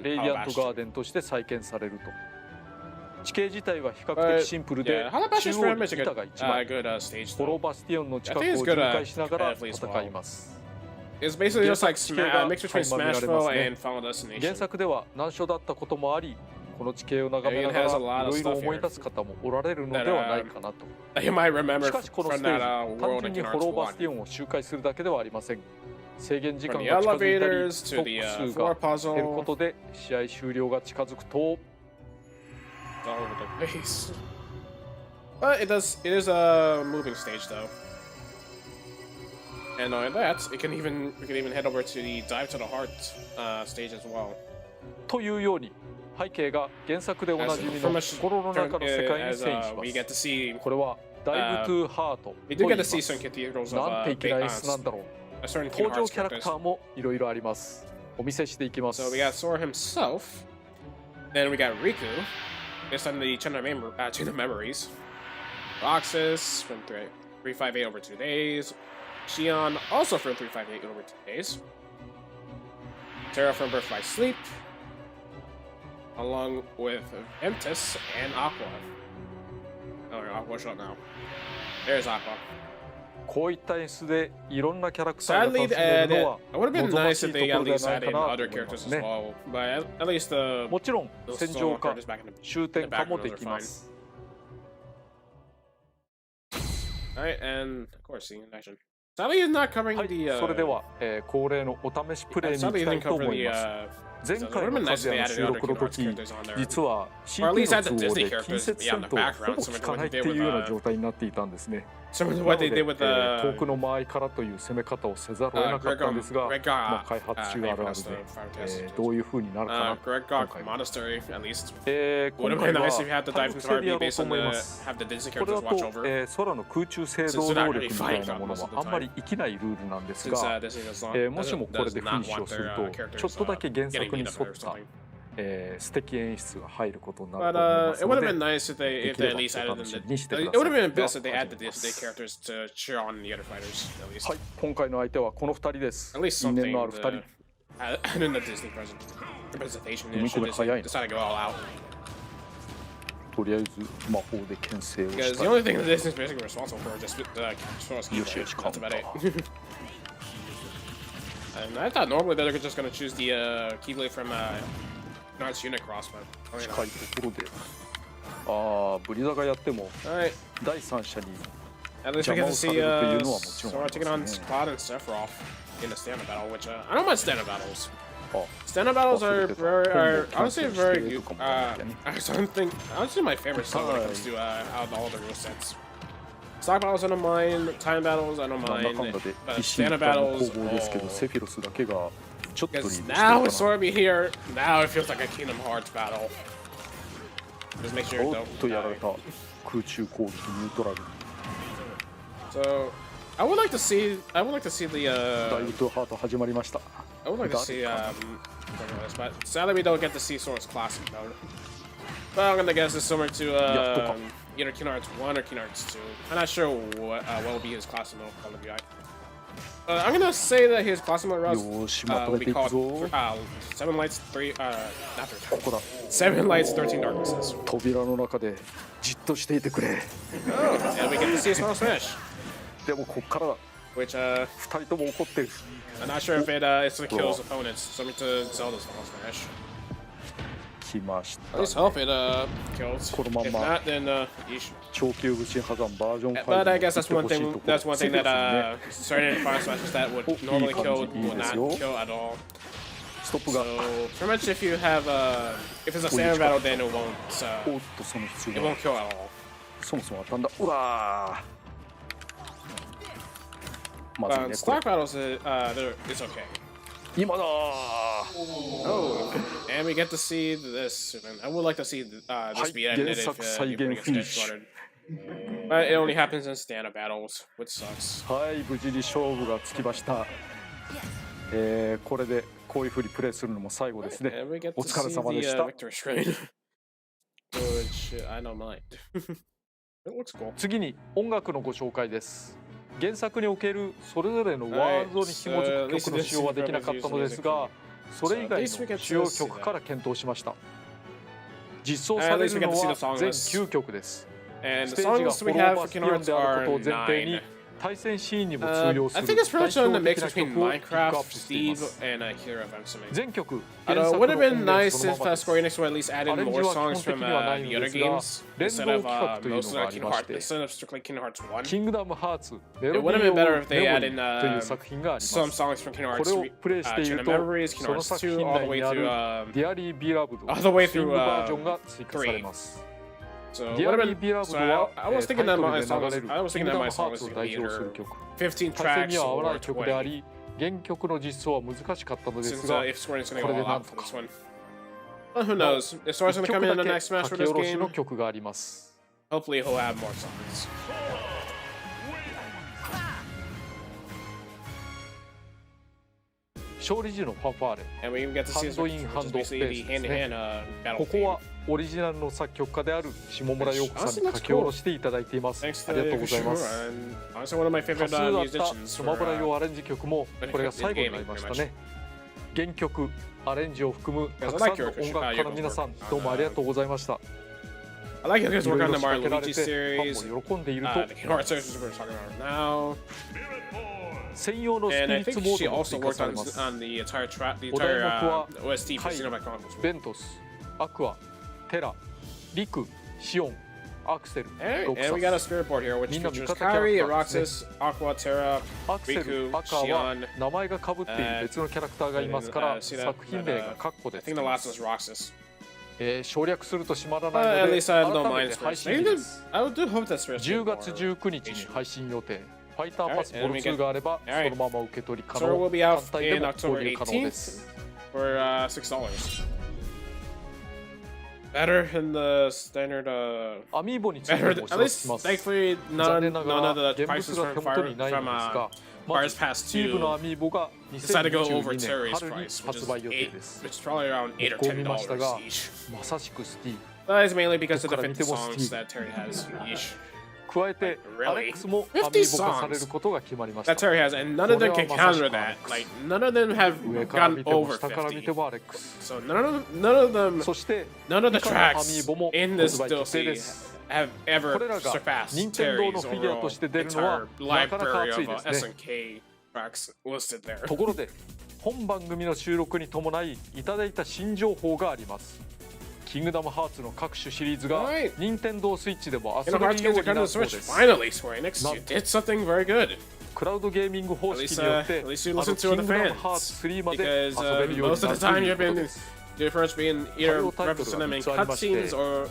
Speaker 2: レディアントガーデンとして再建されると。地形自体は比較的シンプルで、中央に板が1枚。ホローバスティオンの近くを巡回しながら戦います。
Speaker 1: It's basically just like mix between Smashville and Final
Speaker 2: 原
Speaker 1: Destination.
Speaker 2: 作では難所だったこともあり、この地形を眺めながらいろいろ思い出す方もおられるのではないかなと。
Speaker 1: You might remember
Speaker 2: しかしこのス
Speaker 1: from
Speaker 2: テー
Speaker 1: that
Speaker 2: ジ、単
Speaker 1: world
Speaker 2: 純
Speaker 1: in
Speaker 2: に
Speaker 1: Kingdom
Speaker 2: ホロー
Speaker 1: Hearts
Speaker 2: バスティ
Speaker 1: 1.
Speaker 2: オンを周回するだけではありません。制限時間
Speaker 1: From
Speaker 2: が
Speaker 1: the
Speaker 2: 近づいたり、
Speaker 1: elevators
Speaker 2: ト
Speaker 1: to the
Speaker 2: ップ数
Speaker 1: floor
Speaker 2: が減るこ
Speaker 1: puzzle.
Speaker 2: とで試合終了が近づくと、
Speaker 1: All over the place. But it is a moving stage though. And on that, we can even head over to the Dive to the Heart stage as well.
Speaker 2: というように背景が原作でおなじみの心の中の世界に遷移します。これはダイブトゥーハートと言います。なんて粋な演出なんだろう。登場キャラクターもいろいろあります。お見せしていきます。
Speaker 1: So we got Sora himself. Then we got Riku. This time the Channel Memories. Roxas from 3. 358 over 2 days. Xion also from 358 over 2 days. Terra from Birth by Sleep. Along with Ventus and Aqua. Oh, Aqua shot now. There's Aqua.
Speaker 2: こういった演出でいろんなキャラクターが
Speaker 1: Sadly,
Speaker 2: 楽しめるのは
Speaker 1: it would have been
Speaker 2: 望ま
Speaker 1: nice
Speaker 2: しい
Speaker 1: if
Speaker 2: と
Speaker 1: they
Speaker 2: こ
Speaker 1: at
Speaker 2: ろでは
Speaker 1: least
Speaker 2: ない
Speaker 1: added
Speaker 2: かなと
Speaker 1: other
Speaker 2: 思いま
Speaker 1: characters
Speaker 2: す
Speaker 1: as
Speaker 2: ね。
Speaker 1: well. But at least the
Speaker 2: もちろん
Speaker 1: those
Speaker 2: 戦
Speaker 1: solo
Speaker 2: 場化
Speaker 1: characters back in the
Speaker 2: 終点化もできます
Speaker 1: Alright, and of course, seeing in action. Sadly, he's not covering
Speaker 2: はい
Speaker 1: the.
Speaker 2: それでは、恒例のお試しプレイに行
Speaker 1: Sadly,
Speaker 2: き
Speaker 1: he
Speaker 2: たい
Speaker 1: didn't
Speaker 2: と
Speaker 1: cover
Speaker 2: 思い
Speaker 1: the.
Speaker 2: ます前
Speaker 1: It would
Speaker 2: 回
Speaker 1: have
Speaker 2: の
Speaker 1: been
Speaker 2: カ
Speaker 1: nice
Speaker 2: ズ
Speaker 1: if
Speaker 2: ヤ
Speaker 1: they
Speaker 2: の
Speaker 1: added
Speaker 2: 収
Speaker 1: other
Speaker 2: 録の
Speaker 1: Kingdom Hearts
Speaker 2: 時
Speaker 1: characters on there.
Speaker 2: 実は
Speaker 1: Or at least
Speaker 2: CPU
Speaker 1: add the
Speaker 2: の都合
Speaker 1: Disney
Speaker 2: で
Speaker 1: characters
Speaker 2: 近接
Speaker 1: yeah,
Speaker 2: 戦
Speaker 1: in the
Speaker 2: 闘が
Speaker 1: background,
Speaker 2: ほぼ
Speaker 1: similar
Speaker 2: 効
Speaker 1: to
Speaker 2: か
Speaker 1: what
Speaker 2: ない
Speaker 1: they
Speaker 2: って
Speaker 1: did
Speaker 2: いう
Speaker 1: with
Speaker 2: ような状態になっていたんですね
Speaker 1: similar to
Speaker 2: な
Speaker 1: what
Speaker 2: の
Speaker 1: they
Speaker 2: で、
Speaker 1: did with
Speaker 2: 遠く
Speaker 1: the.
Speaker 2: の間合いからという攻め方をせざるを得なかったんですが、まあ、開発中あるあるで、どういう風になるかなと
Speaker 1: Greg
Speaker 2: 今
Speaker 1: Gok
Speaker 2: 回は
Speaker 1: Monastery, at least.
Speaker 2: 今
Speaker 1: Would have
Speaker 2: 回
Speaker 1: been
Speaker 2: は
Speaker 1: nice if you had the
Speaker 2: タイ
Speaker 1: dive
Speaker 2: ム
Speaker 1: through
Speaker 2: 制でや
Speaker 1: RB
Speaker 2: ろう
Speaker 1: based
Speaker 2: と
Speaker 1: on
Speaker 2: 思いま
Speaker 1: the
Speaker 2: す
Speaker 1: have the Disney
Speaker 2: これ
Speaker 1: characters
Speaker 2: だ
Speaker 1: watch
Speaker 2: と、
Speaker 1: over.
Speaker 2: 空の空中制動能力みたいなものはあんまり生きないルールなんです
Speaker 1: Since
Speaker 2: が、
Speaker 1: Disney does not,
Speaker 2: もしもこれ
Speaker 1: does
Speaker 2: でフィ
Speaker 1: not
Speaker 2: ニッシュ
Speaker 1: want
Speaker 2: をする
Speaker 1: their
Speaker 2: とちょっ
Speaker 1: characters
Speaker 2: とだけ原
Speaker 1: getting
Speaker 2: 作に
Speaker 1: beat
Speaker 2: 沿
Speaker 1: up or
Speaker 2: った、
Speaker 1: something.
Speaker 2: 素敵演出が入ることになる
Speaker 1: But
Speaker 2: と思いま
Speaker 1: it
Speaker 2: す
Speaker 1: would
Speaker 2: の
Speaker 1: have
Speaker 2: で
Speaker 1: been nice if they
Speaker 2: で
Speaker 1: if
Speaker 2: き
Speaker 1: they
Speaker 2: れ
Speaker 1: at
Speaker 2: ば
Speaker 1: least
Speaker 2: お
Speaker 1: added
Speaker 2: 楽し
Speaker 1: the.
Speaker 2: みにしてく
Speaker 1: It
Speaker 2: ださ
Speaker 1: would
Speaker 2: い
Speaker 1: have been
Speaker 2: では
Speaker 1: best if they
Speaker 2: 始
Speaker 1: added
Speaker 2: め
Speaker 1: the
Speaker 2: ま
Speaker 1: Disney
Speaker 2: す
Speaker 1: characters to cheer on the other fighters at least.
Speaker 2: はい今回の相手はこの2人です
Speaker 1: At least
Speaker 2: 因縁
Speaker 1: something
Speaker 2: のある2
Speaker 1: to
Speaker 2: 人
Speaker 1: add in the Disney representation.
Speaker 2: 踏み込み早いな
Speaker 1: Decide to go all out.
Speaker 2: とりあえず魔法で牽制を
Speaker 1: Because
Speaker 2: し
Speaker 1: the
Speaker 2: たい
Speaker 1: only thing that Disney's basically responsible for is just
Speaker 2: Yes, yes,
Speaker 1: That's about it.
Speaker 2: counter.
Speaker 1: And I thought normally they're just gonna choose the Keyblade from Nards Unicross, but oh,
Speaker 2: 近いところでああブリザがやっても
Speaker 1: Alright,
Speaker 2: 第三者に
Speaker 1: at least we get to see
Speaker 2: 邪魔をされるというのはもちろんあ
Speaker 1: Sora
Speaker 2: り
Speaker 1: taking
Speaker 2: ます
Speaker 1: on
Speaker 2: ね
Speaker 1: Spot and Sephiroth in the stand-up battle, which I don't mind stand-up battles.
Speaker 2: あ
Speaker 1: Stand-up battles are
Speaker 2: 忘れてた
Speaker 1: very, are
Speaker 2: コンボ
Speaker 1: honestly
Speaker 2: キャンセル
Speaker 1: very
Speaker 2: してる
Speaker 1: good.
Speaker 2: とかもあるんだよね
Speaker 1: Honestly my favorite stuff when it comes to out of all the rule sets. Stock battles I don't mind, time battles I don't
Speaker 2: なんだ
Speaker 1: mind,
Speaker 2: かんだで
Speaker 1: but
Speaker 2: 一進一
Speaker 1: stand-up
Speaker 2: 退の
Speaker 1: battles,
Speaker 2: 攻防ですけど
Speaker 1: oh.
Speaker 2: セフィロスだけがちょっとリード
Speaker 1: Because
Speaker 2: してる
Speaker 1: now
Speaker 2: か
Speaker 1: with
Speaker 2: な
Speaker 1: Sorby here, now it feels like a Kingdom Hearts battle. Just make sure you
Speaker 2: おっ
Speaker 1: don't
Speaker 2: とやられ
Speaker 1: die.
Speaker 2: た空中攻撃ニュートラル
Speaker 1: So, I would like to see the
Speaker 2: ダイブトゥハート始まりました
Speaker 1: I would like to see but sadly we don't get to see Sora's classic mode. But I'm gonna guess it's similar to either Kingdom Hearts 1 or Kingdom Hearts 2. I'm not sure what will be his classic mode called to be. I'm gonna say that his classic mode route
Speaker 2: よーしまと
Speaker 1: will
Speaker 2: め
Speaker 1: be
Speaker 2: ていく
Speaker 1: called
Speaker 2: ぞ
Speaker 1: Seven Lights 3 not 3
Speaker 2: ここだ
Speaker 1: Seven Lights 13 Darknesses.
Speaker 2: 扉の中でじっとしていてくれ
Speaker 1: Oh, and we get to see his final finish.
Speaker 2: でもこっからだ
Speaker 1: Which
Speaker 2: 2人とも怒ってる
Speaker 1: I'm not sure if it's gonna kill his opponents. Similar to Zelda's final finish.
Speaker 2: 来まし
Speaker 1: At
Speaker 2: た
Speaker 1: least hope it kills.
Speaker 2: このまん
Speaker 1: If
Speaker 2: ま
Speaker 1: not, then yeesh.
Speaker 2: 長級口破山バージョン5
Speaker 1: But I guess that's
Speaker 2: も
Speaker 1: one
Speaker 2: 来て
Speaker 1: thing.
Speaker 2: ほしいところ
Speaker 1: That's one thing
Speaker 2: セフィロ
Speaker 1: that
Speaker 2: スにね
Speaker 1: certain final smashes that would
Speaker 2: Oh,
Speaker 1: normally
Speaker 2: いい
Speaker 1: kill
Speaker 2: 感じ、いい
Speaker 1: will
Speaker 2: で
Speaker 1: not
Speaker 2: すよ。
Speaker 1: kill at all.
Speaker 2: ストップ
Speaker 1: So
Speaker 2: が
Speaker 1: pretty much if you have if it's a standard battle, then it won't
Speaker 2: おっとその必
Speaker 1: it
Speaker 2: 要が
Speaker 1: won't kill at all.
Speaker 2: そもそも当たんだうわーまずい
Speaker 1: But
Speaker 2: ねこれ
Speaker 1: stock battles, it's okay.
Speaker 2: 今だー
Speaker 1: Oh, and we get to see this. And I would like to see this be edited if everybody gets dead slaughtered. But it only happens in stand-up battles, which sucks.
Speaker 2: はい無事に勝負がつきましたこれでこういう風にプレイするのも最後ですね
Speaker 1: And we get
Speaker 2: お
Speaker 1: to
Speaker 2: 疲れ
Speaker 1: see
Speaker 2: 様で
Speaker 1: the
Speaker 2: した
Speaker 1: victory screen, which I don't mind. It looks cool.
Speaker 2: 次に音楽のご紹介です原作におけるそれぞれのワールドに紐づく曲の使用はできなかったのですがそれ以外の主要曲から検討しました実装されるのは全9曲です
Speaker 1: And
Speaker 2: ス
Speaker 1: the
Speaker 2: テージが
Speaker 1: songs
Speaker 2: フ
Speaker 1: we
Speaker 2: ォロー
Speaker 1: have
Speaker 2: バ
Speaker 1: for
Speaker 2: スピ
Speaker 1: Kingdom
Speaker 2: オン
Speaker 1: Hearts
Speaker 2: であること
Speaker 1: are
Speaker 2: を前提に
Speaker 1: 9.
Speaker 2: 対戦シーンにも通用す
Speaker 1: I
Speaker 2: る
Speaker 1: think it's pretty
Speaker 2: 代
Speaker 1: much in the
Speaker 2: 表
Speaker 1: mix
Speaker 2: 的な
Speaker 1: between
Speaker 2: 曲をピックアッ
Speaker 1: Minecraft,
Speaker 2: プしていま
Speaker 1: Steve,
Speaker 2: す
Speaker 1: and Hero of Insomnia.
Speaker 2: 全曲
Speaker 1: It
Speaker 2: 原作
Speaker 1: would
Speaker 2: の
Speaker 1: have
Speaker 2: 音
Speaker 1: been
Speaker 2: 源
Speaker 1: nice
Speaker 2: その
Speaker 1: if
Speaker 2: ままで
Speaker 1: Square
Speaker 2: す
Speaker 1: Enix would at least add
Speaker 2: ア
Speaker 1: in
Speaker 2: レンジ
Speaker 1: more
Speaker 2: は基本
Speaker 1: songs
Speaker 2: 的
Speaker 1: from
Speaker 2: にはない
Speaker 1: the
Speaker 2: の
Speaker 1: other
Speaker 2: ですが
Speaker 1: games
Speaker 2: 連
Speaker 1: instead
Speaker 2: 動
Speaker 1: of
Speaker 2: 企画というの
Speaker 1: mostly
Speaker 2: があ
Speaker 1: like
Speaker 2: り
Speaker 1: Kingdom
Speaker 2: まし
Speaker 1: Hearts,
Speaker 2: て
Speaker 1: instead of strictly Kingdom Hearts 1.
Speaker 2: キングダムハーツメ
Speaker 1: It
Speaker 2: ロデ
Speaker 1: would have
Speaker 2: ィ
Speaker 1: been better
Speaker 2: ー
Speaker 1: if
Speaker 2: オ
Speaker 1: they
Speaker 2: メモ
Speaker 1: added
Speaker 2: リーという作品がありま
Speaker 1: some
Speaker 2: す
Speaker 1: songs from Kingdom
Speaker 2: こ
Speaker 1: Hearts
Speaker 2: れを
Speaker 1: 3,
Speaker 2: プレイしてい
Speaker 1: Chain
Speaker 2: る
Speaker 1: of
Speaker 2: と
Speaker 1: Memories,
Speaker 2: そ
Speaker 1: Kingdom
Speaker 2: の
Speaker 1: Hearts
Speaker 2: 作
Speaker 1: 2,
Speaker 2: 品
Speaker 1: all the
Speaker 2: 内
Speaker 1: way
Speaker 2: にある
Speaker 1: through
Speaker 2: ディアリー・ビラブド
Speaker 1: all the way
Speaker 2: スイン
Speaker 1: through
Speaker 2: グバージョンが追加されます
Speaker 1: so it
Speaker 2: ディ
Speaker 1: would
Speaker 2: ア
Speaker 1: have
Speaker 2: リー・
Speaker 1: been
Speaker 2: ビラブ
Speaker 1: so
Speaker 2: ドは
Speaker 1: I was
Speaker 2: タイ
Speaker 1: thinking
Speaker 2: ト
Speaker 1: that
Speaker 2: ル
Speaker 1: my
Speaker 2: で
Speaker 1: song
Speaker 2: 流
Speaker 1: was
Speaker 2: れる
Speaker 1: I was
Speaker 2: キン
Speaker 1: thinking
Speaker 2: グ
Speaker 1: that
Speaker 2: ダム
Speaker 1: my
Speaker 2: ハ
Speaker 1: song
Speaker 2: ー
Speaker 1: was
Speaker 2: ツを
Speaker 1: going to
Speaker 2: 代
Speaker 1: be
Speaker 2: 表する
Speaker 1: either
Speaker 2: 曲
Speaker 1: 15
Speaker 2: 対戦に
Speaker 1: tracks
Speaker 2: は合わな
Speaker 1: or
Speaker 2: い曲であ
Speaker 1: 20.
Speaker 2: り原曲の実装は難しかったのです
Speaker 1: Since
Speaker 2: が
Speaker 1: if Square Enix is going to
Speaker 2: これ
Speaker 1: go
Speaker 2: で
Speaker 1: all
Speaker 2: なん
Speaker 1: out
Speaker 2: と
Speaker 1: for
Speaker 2: か
Speaker 1: this one. Well, who knows? If Sora's going to
Speaker 2: 1
Speaker 1: come
Speaker 2: 曲
Speaker 1: in
Speaker 2: だ
Speaker 1: the
Speaker 2: け
Speaker 1: next Smash
Speaker 2: 書
Speaker 1: for
Speaker 2: き
Speaker 1: this
Speaker 2: 下ろしの
Speaker 1: game,
Speaker 2: 曲があります
Speaker 1: hopefully he'll add more songs.
Speaker 2: 勝利時のファンファーレ、
Speaker 1: And we even get to see
Speaker 2: ハンドインハンドベース
Speaker 1: basically
Speaker 2: で
Speaker 1: the
Speaker 2: す
Speaker 1: hand-to-hand
Speaker 2: ね。
Speaker 1: battle
Speaker 2: ここはオリジナルの作曲家である下村陽子さんに書き下ろしていただいています。あ
Speaker 1: Thanks
Speaker 2: り
Speaker 1: to
Speaker 2: がとうございます。
Speaker 1: Kushimura, and honestly one of my
Speaker 2: 多
Speaker 1: favorite
Speaker 2: 数あった
Speaker 1: musicians
Speaker 2: ス
Speaker 1: for
Speaker 2: マブラ用アレンジ曲もこれが最後になりましたね。原曲、アレンジを含むたくさんの音楽家の皆さん、どうもありがとうございました。
Speaker 1: I like his
Speaker 2: いろ
Speaker 1: work
Speaker 2: い
Speaker 1: on
Speaker 2: ろ
Speaker 1: the
Speaker 2: 仕掛
Speaker 1: Mario
Speaker 2: けられ
Speaker 1: Luigi
Speaker 2: てフ
Speaker 1: series,
Speaker 2: ァンも喜んでいると
Speaker 1: the Kingdom Hearts series we're talking about now,
Speaker 2: 専用のスピ
Speaker 1: and I
Speaker 2: リッツ
Speaker 1: think
Speaker 2: モー
Speaker 1: she
Speaker 2: ドも
Speaker 1: also
Speaker 2: 追加
Speaker 1: worked
Speaker 2: さ
Speaker 1: on
Speaker 2: れます。
Speaker 1: on the entire the
Speaker 2: お題
Speaker 1: entire
Speaker 2: 目は
Speaker 1: OST for
Speaker 2: カイ、
Speaker 1: Xenoblade Chronicles.
Speaker 2: ベントス、アクア、テラ、リク、シオン、アクセル、ロク
Speaker 1: And we got a
Speaker 2: サス。
Speaker 1: spirit board here, which
Speaker 2: みんな
Speaker 1: features
Speaker 2: 味方キャラク
Speaker 1: Kairi,
Speaker 2: ターですね。
Speaker 1: Roxas, Aqua, Terra,
Speaker 2: アクセル、
Speaker 1: Riku,
Speaker 2: アカは
Speaker 1: Xion.
Speaker 2: 名前が被っている別のキャラクターがいますから
Speaker 1: See that?
Speaker 2: 作品名がカッコ
Speaker 1: I
Speaker 2: で
Speaker 1: think the last one was Roxas.
Speaker 2: 省略すると閉まらない
Speaker 1: At
Speaker 2: ので
Speaker 1: least I don't
Speaker 2: 改
Speaker 1: mind
Speaker 2: めて
Speaker 1: Spirit.
Speaker 2: 配信日です。
Speaker 1: I do hope that Spirit
Speaker 2: 10月19日に配信予定。ファイターパスボ
Speaker 1: Alright,
Speaker 2: ル
Speaker 1: and we
Speaker 2: 2
Speaker 1: get-
Speaker 2: があれば
Speaker 1: Alright.
Speaker 2: そのまま受け取り可
Speaker 1: So
Speaker 2: 能。
Speaker 1: we'll be
Speaker 2: 単
Speaker 1: out
Speaker 2: 体で
Speaker 1: in
Speaker 2: も
Speaker 1: October
Speaker 2: 購入可能で
Speaker 1: 18th
Speaker 2: す。
Speaker 1: for $6. Better than the standard
Speaker 2: アミーボについて
Speaker 1: better
Speaker 2: もお
Speaker 1: at
Speaker 2: 知らせ
Speaker 1: least
Speaker 2: します。
Speaker 1: thankfully
Speaker 2: 残
Speaker 1: none
Speaker 2: 念な
Speaker 1: of
Speaker 2: がら
Speaker 1: the
Speaker 2: 現
Speaker 1: prices
Speaker 2: 物が
Speaker 1: from
Speaker 2: 手元にないの
Speaker 1: from
Speaker 2: ですが、
Speaker 1: Fires
Speaker 2: まず
Speaker 1: Pass
Speaker 2: スティーブのアミーボが
Speaker 1: decided to go over
Speaker 2: 2022年
Speaker 1: Terry's
Speaker 2: 春に
Speaker 1: price, which
Speaker 2: 発
Speaker 1: is
Speaker 2: 売予定
Speaker 1: eight,
Speaker 2: です。
Speaker 1: which is probably around $8 or
Speaker 2: 僕を見ました
Speaker 1: $10
Speaker 2: が
Speaker 1: each.
Speaker 2: まさしくスティーブ。
Speaker 1: That is mainly because of the
Speaker 2: どこから見て
Speaker 1: 50
Speaker 2: も
Speaker 1: songs
Speaker 2: Steve.
Speaker 1: that Terry has. Yeesh.
Speaker 2: 加えて
Speaker 1: Really?
Speaker 2: アレックスもアミーボ化されることが決まりまし
Speaker 1: That
Speaker 2: た。
Speaker 1: Terry has, and none of them can counter that. Like none of them have
Speaker 2: 上から見
Speaker 1: gotten
Speaker 2: ても
Speaker 1: over
Speaker 2: 下から見
Speaker 1: 50.
Speaker 2: てもアレックス。
Speaker 1: So none of them,
Speaker 2: そして
Speaker 1: none of the
Speaker 2: 以下のアミ
Speaker 1: tracks
Speaker 2: ーボも
Speaker 1: in
Speaker 2: 発
Speaker 1: this
Speaker 2: 売決定で
Speaker 1: DLC
Speaker 2: す。
Speaker 1: have
Speaker 2: こ
Speaker 1: ever
Speaker 2: れらが
Speaker 1: surpassed
Speaker 2: 任天堂の
Speaker 1: Terry's
Speaker 2: フィギュア
Speaker 1: overall
Speaker 2: として出るのは
Speaker 1: entire
Speaker 2: なかなか
Speaker 1: library
Speaker 2: 熱い
Speaker 1: of
Speaker 2: ですね。
Speaker 1: SNK tracks listed there.
Speaker 2: ところで本番組の収録に伴いいただいた新情報があります。キングダムハーツの各種シリーズが
Speaker 1: Right.
Speaker 2: 任天堂スイッチでも遊
Speaker 1: You
Speaker 2: べ
Speaker 1: know,
Speaker 2: る
Speaker 1: Hearts
Speaker 2: よう
Speaker 1: games are
Speaker 2: に
Speaker 1: coming
Speaker 2: な
Speaker 1: to
Speaker 2: るそう
Speaker 1: Switch.
Speaker 2: です。
Speaker 1: Finally, Square Enix, you
Speaker 2: Not-
Speaker 1: did something very good.
Speaker 2: クラウドゲーミング方
Speaker 1: At
Speaker 2: 式
Speaker 1: least,
Speaker 2: によって
Speaker 1: at least you
Speaker 2: あの
Speaker 1: listen
Speaker 2: キ
Speaker 1: to
Speaker 2: ン
Speaker 1: the
Speaker 2: グダムハー
Speaker 1: fans.
Speaker 2: ツ3まで
Speaker 1: Because
Speaker 2: 遊べるように
Speaker 1: most
Speaker 2: な
Speaker 1: of
Speaker 2: る
Speaker 1: the
Speaker 2: とい
Speaker 1: time
Speaker 2: う
Speaker 1: you've
Speaker 2: こと
Speaker 1: been
Speaker 2: です。
Speaker 1: difference being either referencing them in cutscenes or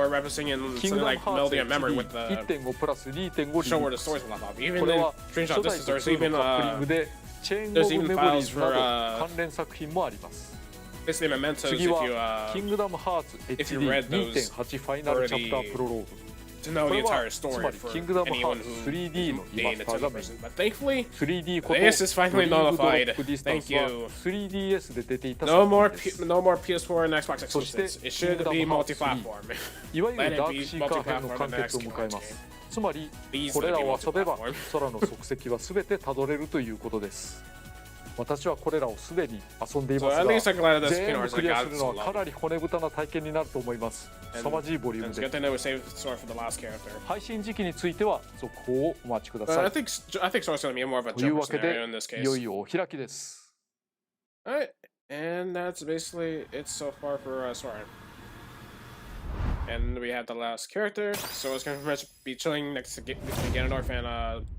Speaker 1: referencing in
Speaker 2: キング
Speaker 1: something
Speaker 2: ダム
Speaker 1: like
Speaker 2: ハーツ
Speaker 1: melody and memory with the
Speaker 2: 1.5プラス2.5リ
Speaker 1: show
Speaker 2: ミ
Speaker 1: where
Speaker 2: ッ
Speaker 1: the
Speaker 2: クス。
Speaker 1: stories will pop up. Even
Speaker 2: これ
Speaker 1: in
Speaker 2: は
Speaker 1: screenshot,
Speaker 2: 初代
Speaker 1: this is
Speaker 2: と
Speaker 1: there's
Speaker 2: 2
Speaker 1: even
Speaker 2: のカップリングでチェーン
Speaker 1: there's
Speaker 2: オブ
Speaker 1: even
Speaker 2: メモリ
Speaker 1: files
Speaker 2: ーズ
Speaker 1: for
Speaker 2: など関連作品もあります。
Speaker 1: basically mementos
Speaker 2: 次
Speaker 1: if
Speaker 2: は
Speaker 1: you
Speaker 2: キングダムハーツ
Speaker 1: if you read those
Speaker 2: HD2.8 ファイナルチャプタープロローグ。
Speaker 1: to know
Speaker 2: こ
Speaker 1: the
Speaker 2: れは
Speaker 1: entire
Speaker 2: つま
Speaker 1: story
Speaker 2: り
Speaker 1: for
Speaker 2: キングダムハ
Speaker 1: anyone
Speaker 2: ーツ
Speaker 1: who
Speaker 2: 3D のリマ
Speaker 1: gained
Speaker 2: ス
Speaker 1: it
Speaker 2: タ
Speaker 1: to
Speaker 2: ー
Speaker 1: the
Speaker 2: がメイン。
Speaker 1: person. But thankfully,
Speaker 2: 3D こと
Speaker 1: this is finally
Speaker 2: ドリームドロッ
Speaker 1: nullified.
Speaker 2: プディスタン
Speaker 1: Thank
Speaker 2: スは
Speaker 1: you.
Speaker 2: 3DS で出ていた
Speaker 1: No
Speaker 2: 作
Speaker 1: more
Speaker 2: 品です
Speaker 1: no more PS4 and Xbox
Speaker 2: そして
Speaker 1: exclusives. It should
Speaker 2: Kingdom
Speaker 1: be
Speaker 2: Hearts
Speaker 1: multi-platform.
Speaker 2: いわゆ
Speaker 1: Let
Speaker 2: る
Speaker 1: it
Speaker 2: ダー
Speaker 1: be
Speaker 2: クシーカー編の
Speaker 1: multi-platform
Speaker 2: 完
Speaker 1: in the
Speaker 2: 結を
Speaker 1: next
Speaker 2: 迎えま
Speaker 1: game.
Speaker 2: す。つまり
Speaker 1: Please
Speaker 2: これ
Speaker 1: let
Speaker 2: ら
Speaker 1: it be
Speaker 2: を遊べば
Speaker 1: multi-platform.
Speaker 2: 空の足跡は全てたどれるということです。私はこれらをすでに遊んでい
Speaker 1: So
Speaker 2: ます
Speaker 1: at
Speaker 2: が
Speaker 1: least I'm glad that this
Speaker 2: 全
Speaker 1: Kingdom
Speaker 2: 部
Speaker 1: Hearts
Speaker 2: クリア
Speaker 1: got
Speaker 2: する
Speaker 1: it
Speaker 2: の
Speaker 1: so
Speaker 2: はか
Speaker 1: long.
Speaker 2: なり骨太な体験になると思います。凄まじいボリュー
Speaker 1: And
Speaker 2: ム
Speaker 1: it's
Speaker 2: で
Speaker 1: good to know we saved Sora for the last character.
Speaker 2: 配信時期については続報をお待ちくだ
Speaker 1: But
Speaker 2: さ
Speaker 1: I
Speaker 2: い。
Speaker 1: think Sora's going to be more of a
Speaker 2: という
Speaker 1: Joker
Speaker 2: わけで
Speaker 1: scenario in this
Speaker 2: いよ
Speaker 1: case.
Speaker 2: いよお開きです。
Speaker 1: Alright, and that's basically it so far for Sora. And we have the last character, so it's going to be chilling next to between Ganondorf and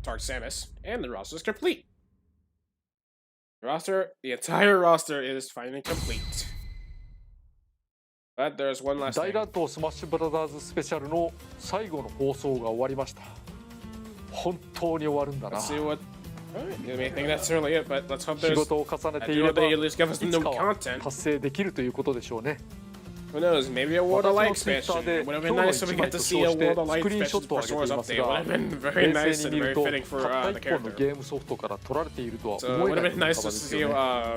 Speaker 1: Dark Samus, and the roster is complete. The entire roster is finally complete. But there's one last
Speaker 2: 大
Speaker 1: thing.
Speaker 2: 乱闘スマッシュブラザーズスペシャルの最後の放送が終わりました。本当に終わるんだな。
Speaker 1: Let's see what. Alright, you may think that's really it, but let's hope
Speaker 2: 仕
Speaker 1: there's.
Speaker 2: 事を重ね
Speaker 1: I
Speaker 2: てい
Speaker 1: do
Speaker 2: れ
Speaker 1: hope
Speaker 2: ば
Speaker 1: they
Speaker 2: い
Speaker 1: at least give us
Speaker 2: つ
Speaker 1: new
Speaker 2: かは
Speaker 1: content.
Speaker 2: 達成できるということでしょうね。
Speaker 1: Who knows? Maybe a World of
Speaker 2: 私
Speaker 1: Light
Speaker 2: のツイッタ
Speaker 1: expansion.
Speaker 2: ーで
Speaker 1: It would have
Speaker 2: 今
Speaker 1: been
Speaker 2: 日の
Speaker 1: nice
Speaker 2: 一
Speaker 1: if we
Speaker 2: 枚
Speaker 1: get
Speaker 2: と
Speaker 1: to
Speaker 2: 称
Speaker 1: see a
Speaker 2: して
Speaker 1: World of
Speaker 2: ス
Speaker 1: Light
Speaker 2: クリーンショ
Speaker 1: expansion
Speaker 2: ットを
Speaker 1: for
Speaker 2: 上げ
Speaker 1: Sora's
Speaker 2: てい
Speaker 1: update.
Speaker 2: ます
Speaker 1: It
Speaker 2: が
Speaker 1: would have been
Speaker 2: 冷
Speaker 1: very
Speaker 2: 静
Speaker 1: nice
Speaker 2: に
Speaker 1: and
Speaker 2: 見る
Speaker 1: very
Speaker 2: と
Speaker 1: fitting for
Speaker 2: たった
Speaker 1: the
Speaker 2: 一本の
Speaker 1: character.
Speaker 2: ゲームソフトから取られているとは
Speaker 1: So
Speaker 2: 思
Speaker 1: it
Speaker 2: え
Speaker 1: would
Speaker 2: ない
Speaker 1: have been
Speaker 2: 半ば
Speaker 1: nice
Speaker 2: で
Speaker 1: to
Speaker 2: す
Speaker 1: see
Speaker 2: よ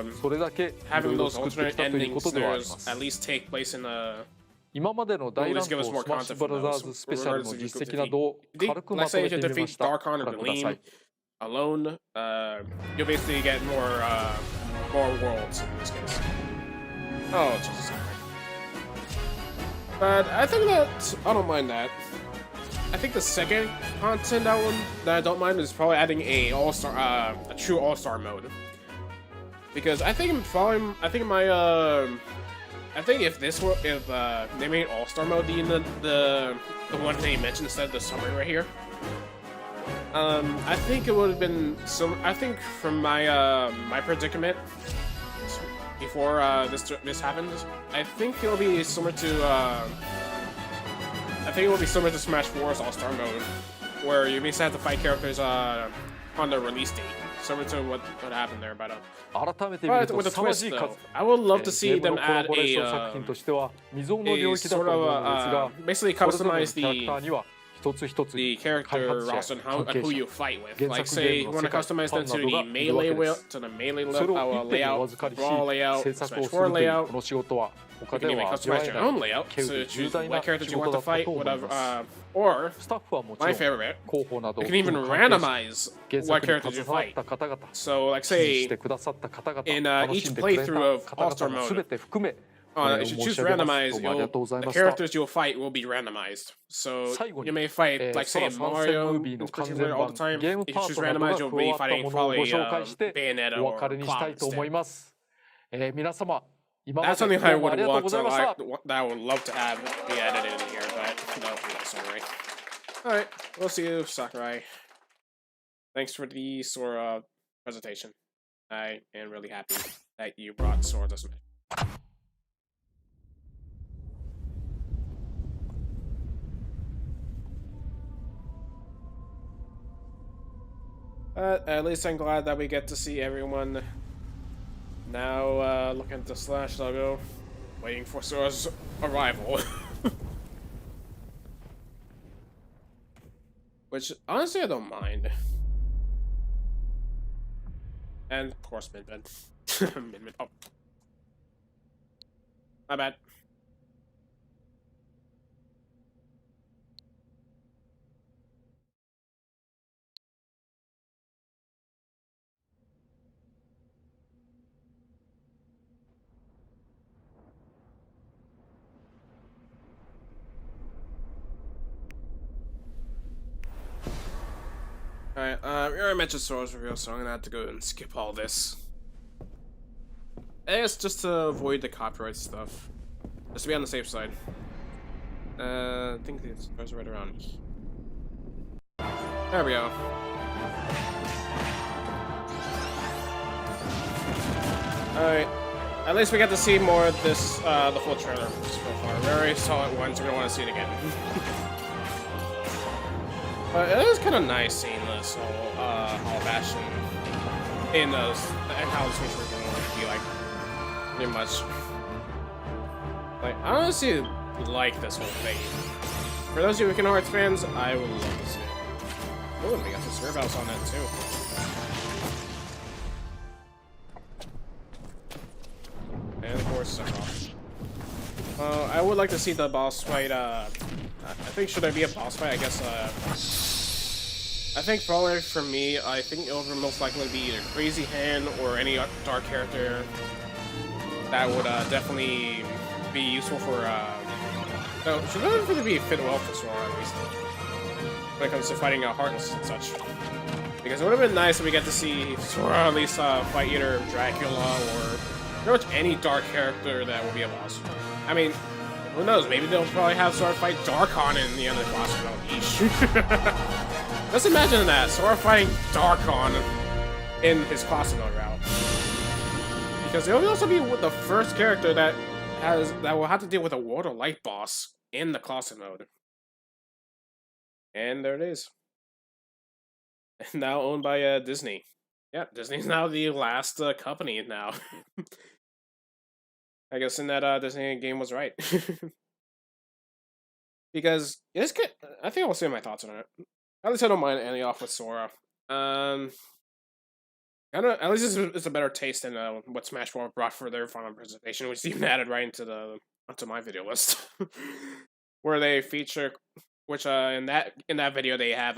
Speaker 2: ね。それだけいろ
Speaker 1: having
Speaker 2: いろ
Speaker 1: those
Speaker 2: 作ってき
Speaker 1: alternate
Speaker 2: たという
Speaker 1: ending
Speaker 2: ことではあり
Speaker 1: scenarios
Speaker 2: ます。
Speaker 1: at least take place in the.
Speaker 2: 今までの大乱
Speaker 1: Always give
Speaker 2: 闘
Speaker 1: us
Speaker 2: ス
Speaker 1: more
Speaker 2: マッシ
Speaker 1: content
Speaker 2: ュブ
Speaker 1: from
Speaker 2: ラザー
Speaker 1: those.
Speaker 2: ズスペシャルの
Speaker 1: Regardless if you
Speaker 2: 実
Speaker 1: could
Speaker 2: 績などを
Speaker 1: defeat.
Speaker 2: 軽くま
Speaker 1: Let's
Speaker 2: と
Speaker 1: say
Speaker 2: め
Speaker 1: you
Speaker 2: て
Speaker 1: could
Speaker 2: みま
Speaker 1: defeat
Speaker 2: した。
Speaker 1: Dharkon
Speaker 2: ご
Speaker 1: or
Speaker 2: 覧ください。
Speaker 1: Galeem alone. You'll basically get more worlds in this case. Oh, Jesus. But I think that I don't mind that. I think the second content that I don't mind is probably adding a true all-star mode. Because I think I think if they made all-star mode the one that you mentioned instead of the summary right here, I think it would have been I think from my predicament before this happened, I think it'll be similar to Smash 4's All-Star mode, where you basically have to fight characters on the release date, similar to what happened there. But
Speaker 2: 改めて見る
Speaker 1: but
Speaker 2: と
Speaker 1: with a
Speaker 2: 凄ま
Speaker 1: twist
Speaker 2: じい
Speaker 1: though,
Speaker 2: 数。
Speaker 1: I would love to
Speaker 2: ゲ
Speaker 1: see
Speaker 2: ーム
Speaker 1: them
Speaker 2: のコラ
Speaker 1: add
Speaker 2: ボレーション作品としては未曾有の領域だと
Speaker 1: sort
Speaker 2: 思う
Speaker 1: of
Speaker 2: のですが、
Speaker 1: basically
Speaker 2: それぞれの
Speaker 1: customize
Speaker 2: キャラクター
Speaker 1: the
Speaker 2: には
Speaker 1: the character roster and who you fight with. Like, say you want to customize them to the melee layout, brawl layout, Smash 4 layout. You can even customize your own layout to choose what characters you want to fight, whatever. Or, my favorite, you can even randomize what characters you fight. So, like, say, in each playthrough of All-Star Mode, if you choose randomize, the characters you'll fight will be randomized. So you may fight, like, say, Mario all the time. If you choose randomize, you'll be fighting probably Bayonetta or Cloud instead. That's something I would want to, like, that I would love to have be added in here, but no, sorry. Alright, we'll see you, Sakurai. Thanks for the Sora presentation. I am really happy that you brought Sora to Smash. At least I'm glad that we get to see everyone now looking at the Slash logo, waiting for Sora's arrival. Which, honestly, I don't mind. And, of course, Min-Min. Min-Min. Oh. My bad. Alright, we already mentioned Sora's reveal, so I'm gonna have to go and skip all this. I guess just to avoid the copyright stuff. Just to be on the safe side. I think the stars are right around here. There we go. Alright. At least we got to see more of this, the full trailer so far. We already saw it once, we don't want to see it again. But it is kind of nice seeing this whole fashion in those, and how the Switch version will be like, pretty much. Like, I honestly like this whole thing. For those of you Kingdom Hearts fans, I would love to see it. Oh, and we got the Serve House on that too. And of course, Sephiroth. I would like to see the boss fight, I think, should there be a boss fight? I guess, I think probably for me, I think it will most likely be either Crazy Hand or any dark character that would definitely be useful for, no, should definitely be fit well for Sora, at least, when it comes to fighting Heartless and such. Because it would have been nice if we get to see Sora at least fight either Dracula or pretty much any dark character that will be a boss. I mean, who knows? Maybe they'll probably have Sora fight Dharkon in the end of the boss battle. Just imagine that, Sora fighting Dharkon in his classic mode route. Because he'll also be the first character that will have to deal with a Water Light boss in the classic mode. And there it is. Now owned by Disney. Yeah, Disney's now the last company now. I guess in that Disney game was right. Because this could, I think I'll say my thoughts on it. At least I don't mind ending off with Sora. I don't, at least it's a better taste than what Smash 4 brought for their final presentation, which even added right onto my video list, where they feature, which in that video they have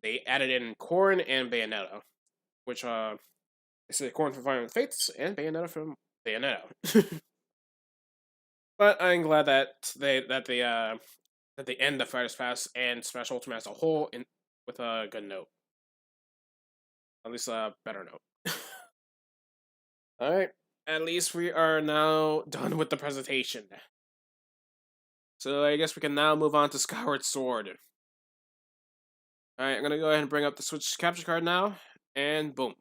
Speaker 1: they added in Corrin and Bayonetta, which they say Corrin from Final Fates and Bayonetta from Bayonetta. But I'm glad that they end the Fighters Pass and Smash Ultimate as a whole with a good note. At least a better note. Alright, at least we are now done with the presentation. So I guess we can now move on to Skyward Sword. Alright, I'm gonna go ahead and bring up the Switch capture card now, and boom.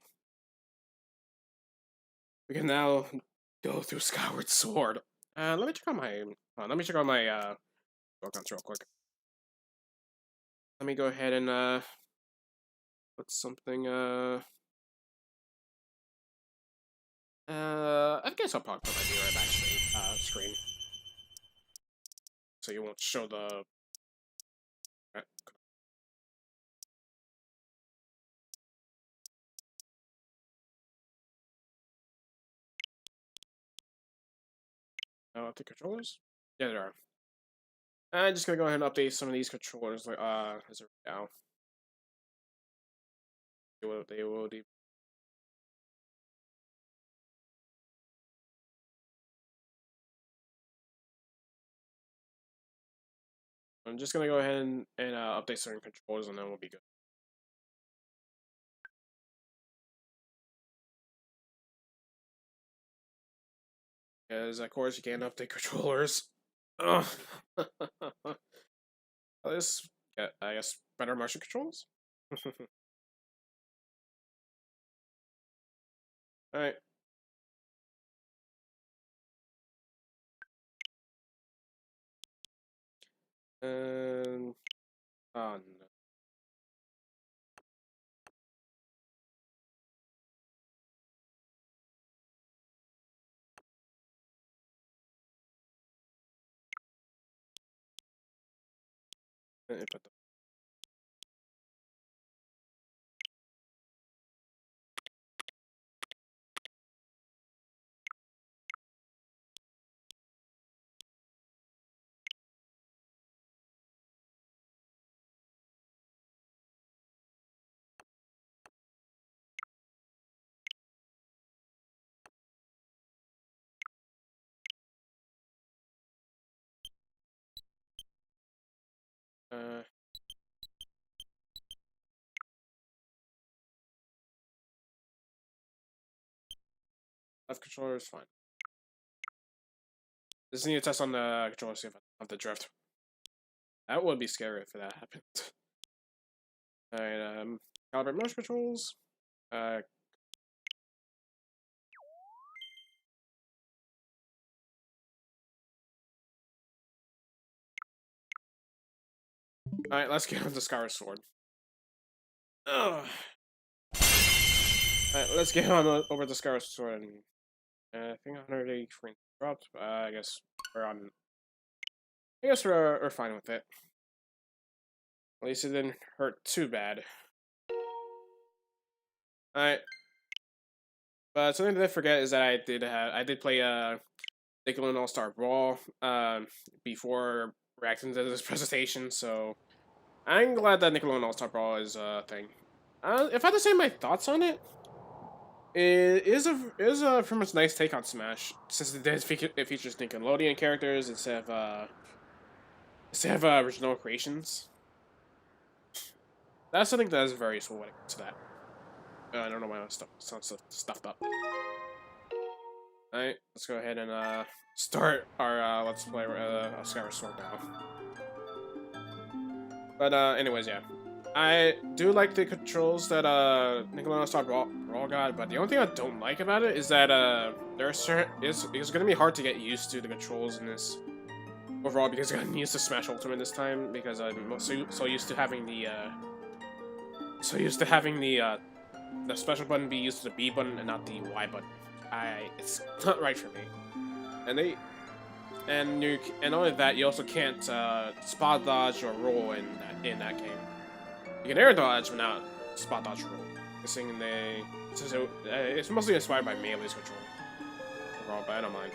Speaker 1: We can now go through Skyward Sword. Let me check out my Dharkons real quick. Let me go ahead and put something I guess I'll probably put my VR back screen. So you won't show the The controllers? Yeah, there are. I'm just gonna go ahead and update some of these controllers, like as of now. They will be. I'm just gonna go ahead and update certain controllers, and then we'll be good. Because of course you can't update controllers. Ugh. Let's get, I guess, better motion controls. All right. And oh no. Put the left controller is fine. Just need to test on the controller, see if I have the drift. That would be scary if that happened. Alright, calibrate motion controls. Alright, let's get on the Skyward Sword. Ugh. Alright, let's get on over the Skyward Sword. And, I think 180 frames dropped. I guess we're on. I guess we're fine with it. At least it didn't hurt too bad. Alright. But something to forget is that I did play Nickelodeon All-Star Brawl before reacting to this presentation, so I'm glad that Nickelodeon All-Star Brawl is a thing. If I had to say my thoughts on it, it is a pretty much nice take on Smash, since it features Nickelodeon characters instead of original creations. That's something that is very useful when it comes to that. I don't know why my stuff sounds stuffed up. Alright, let's go ahead and start our Let's Play Skyward Sword now. But anyways, yeah. I do like the controls that Nickelodeon All-Star Brawl got, but the only thing I don't like about it is that there are certain it's gonna be hard to get used to the controls in this overall, because I'm used to Smash Ultimate this time, because I'm so used to having the the special button be used to the B button and not the Y button. It's not right for me. And only that, you also can't spot dodge or roll in that game. You can air dodge, but not spot dodge or roll. It's mostly inspired by Melee's control overall, but I don't mind.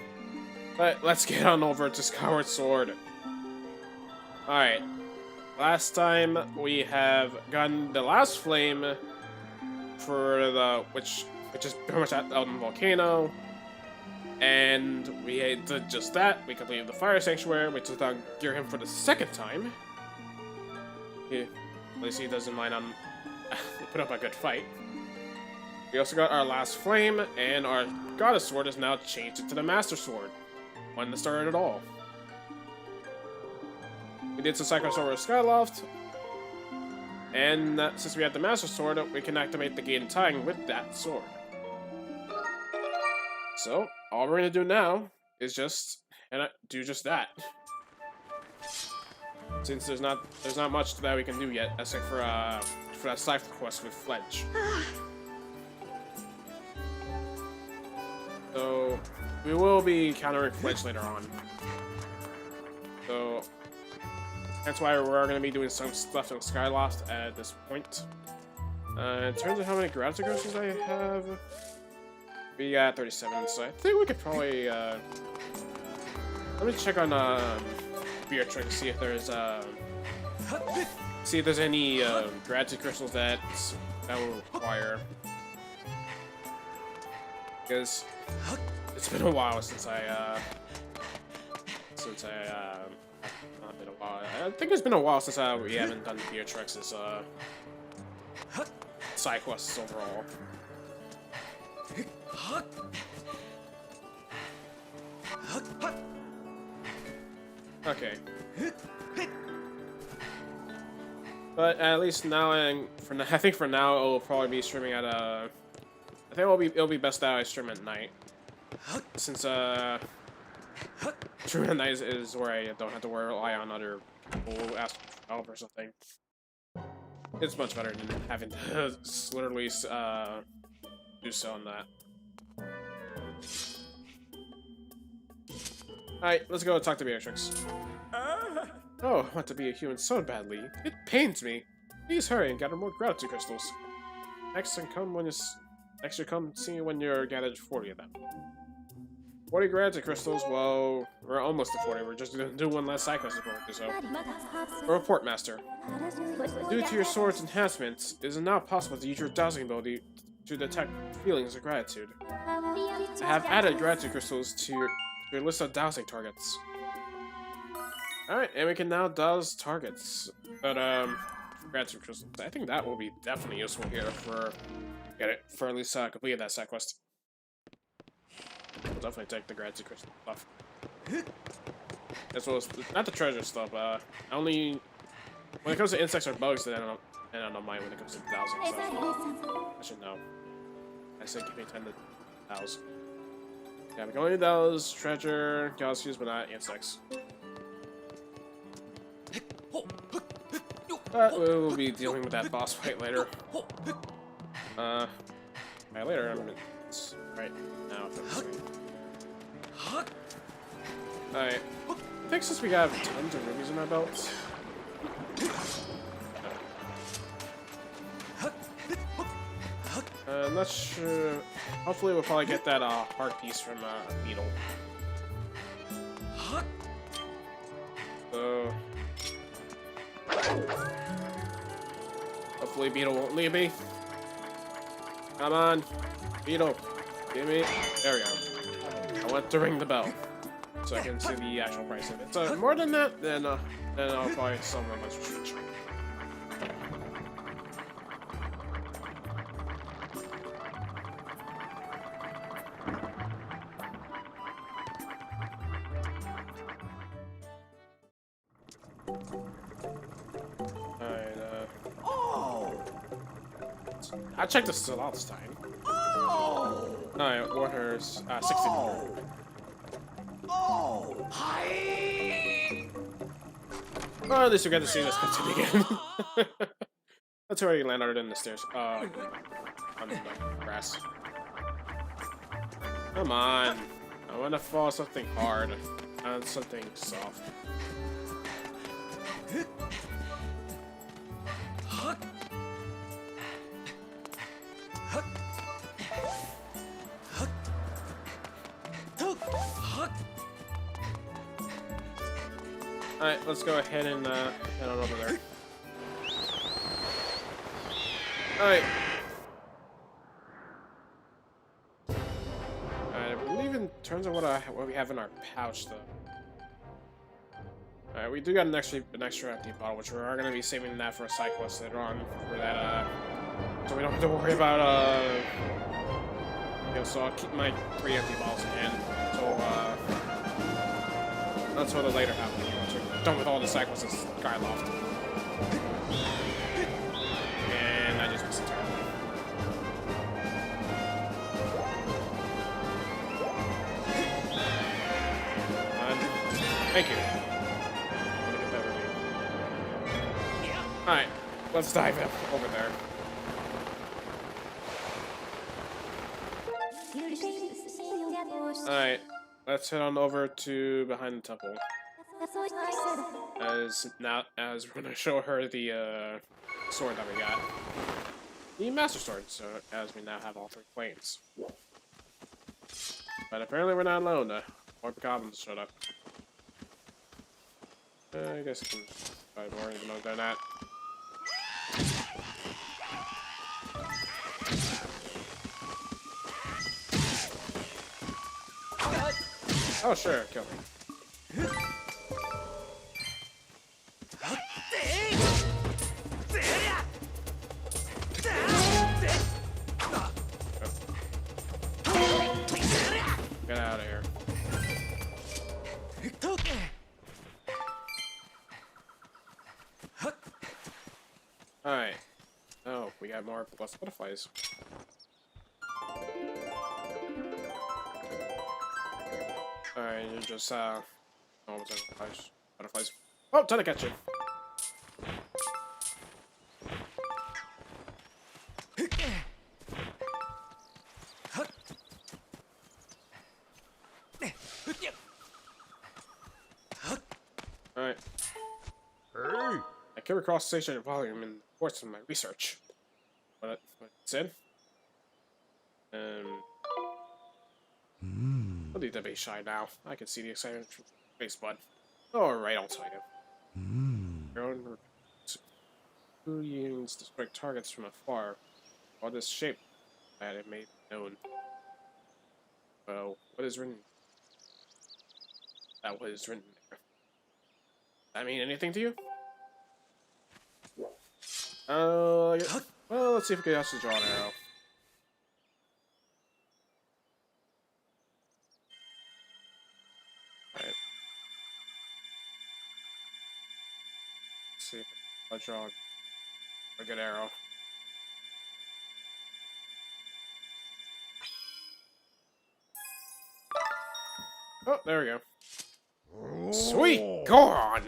Speaker 1: But let's get on over to Skyward Sword. Alright. Last time we have gotten the last flame for the which is pretty much out in the volcano. And we did just that. We completed the Fire Sanctuary, which is on Galeem for the second time. At least he doesn't mind on put up a good fight. We also got our last flame, and our Goddess Sword is now changed into the Master Sword. One that started it all. We did some cycles over Skyloft, and since we have the Master Sword, we can activate the Gate in Time with that sword. So all we're gonna do now is just do just that. Since there's not much that we can do yet, except for that cipher quest with Fledge. So we will be countering Fledge later on. So That's why we're going to be doing some stuff in Skyloft at this point. In terms of how many gravity crystals I have, we got 37, so I think we could probably, let me check on, Beatrix, see if there's, any, gravity crystals that will require. Because it's been a while since I not been a while. I think it's been a while since we haven't done Beatrix's, side quests overall. Okay. But at least now, I think for now it'll probably be streaming at I think it'll be best that I stream at night, since streaming at night is where I don't have to rely on other people ask for help or something. It's much better than having to literally do so on that. Alright, let's go talk to Beatrix. Oh, I want to be a human so badly. It pains me. Please hurry and gather more gratitude crystals. Next you come see when you're gathered 40 of them. 40 gratitude crystals, well, we're almost to 40. We're just gonna do one last side quest before we do so. A report, Master. Due to your sword's enhancements, it is now possible to use your dowsing ability to detect feelings of gratitude. I have added gratitude crystals to your list of dowsing targets. Alright, and we can now douse targets. But, gratitude crystals, I think that will be definitely useful here for at least completing that side quest. We'll definitely take the gratitude crystal stuff. As well as, not the treasure stuff, only, when it comes to insects or bugs, then I don't mind when it comes to dowsing stuff. I should know. I said give me 10 to douse. Yeah, we can only douse treasure, galaxies, but not insects. But we'll be dealing with that boss fight later. By later, I mean, it's right now. Alright. I think since we have tons of rubies in our belts. I'm not sure. Hopefully, we'll probably get that heart piece from Beetle. So. Hopefully, Beetle won't leave me. Come on, Beetle. Give me. There we go. I want to ring the bell so I can see the actual price of it. So more than that, then I'll probably sell my much research. I checked this still out this time. Alright, water's 60. Well, at least we got to see this continue again. That's where you land other than the stairs. On the grass. Come on. I want to fall something hard. On something soft. Alright, let's go ahead and head on over there. Alright. I believe in terms of what we have in our pouch, though. Alright, we do got an extra empty bottle, which we are going to be saving that for a side quest later on. For that, so we don't have to worry about, so I'll keep my 3 empty bottles in hand until the later half of the game. Done with all the side quests in Skyloft. And I just missed a turn. Thank you. Alright, let's dive in over there. Alright, let's head on over to behind the temple. As we're gonna show her the sword that we got. The Master Sword, so as we now have all 3 flames. But apparently we're not alone, more goblins showed up. I guess I can find more even though they're not. Oh sure, kill me. Get out of here. Alright. Oh, we got more plus butterflies. Alright, you just, oh, what's that? Butterflies. Oh, try to catch you. Alright. I came across saturated volume in the course of my research. What it said? I'll leave the base shy now. I can see the excitement from the face bud. Alright, I'll tell you. Your own who use to strike targets from afar, while this shape that it may be known. Well, what is written? That was written there. That mean anything to you? Well, let's see if we can actually draw an arrow. Alright. Let's see if I draw a good arrow. Oh, there we go. Sweet Goron!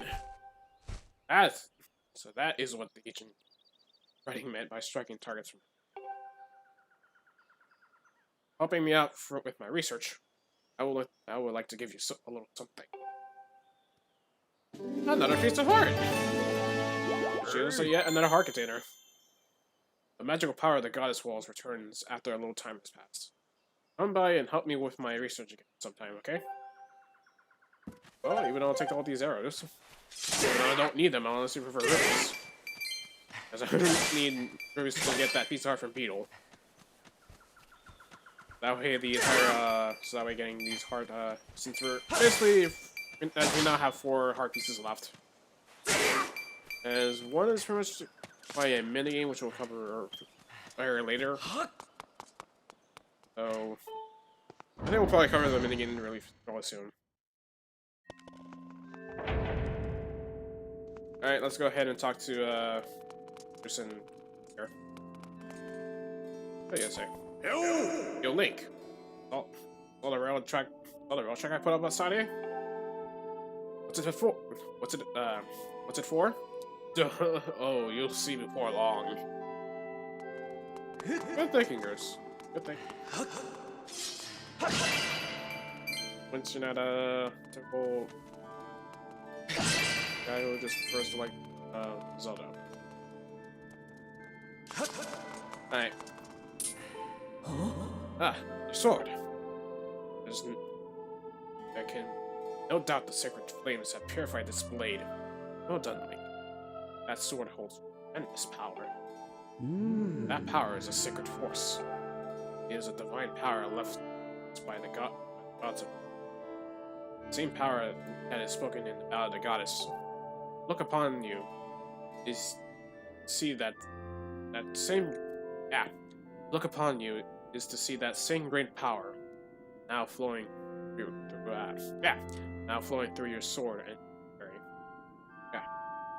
Speaker 1: So that is what the ancient writing meant by striking targets from helping me out with my research. I would like to give you a little something. Another piece of heart! Choose yet another heart container. The magical power of the goddess walls returns after a little time has passed. Come by and help me with my research again sometime, okay? Oh, even though I'll take all these arrows. Even though I don't need them, I honestly prefer rubies. Because I don't need rubies to get that piece of heart from Beetle. That way the entire, so that way getting these heart, since we're basically, as we now have 4 heart pieces left. As one is pretty much by a minigame, which we'll cover later. So, I think we'll probably cover the minigame really soon. Alright, let's go ahead and talk to, Imprisoned here. What do you say? Yo, Link. Oh, the rail track I put up outside here? What's it for? What's it for? Oh, you'll see before long. Good thinking, Gross. Good thinking. Once you're not a typical guy who just prefers to like Zelda. Alright. Ah, your sword. I can no doubt the sacred flames have purified this blade. Well done, Link. That sword holds tremendous power. That power is a sacred force. It is a divine power left by the gods of the same power that is spoken in the Ballad of the Goddess. Look upon you is see that same look upon you is to see that same great power now flowing through now flowing through your sword and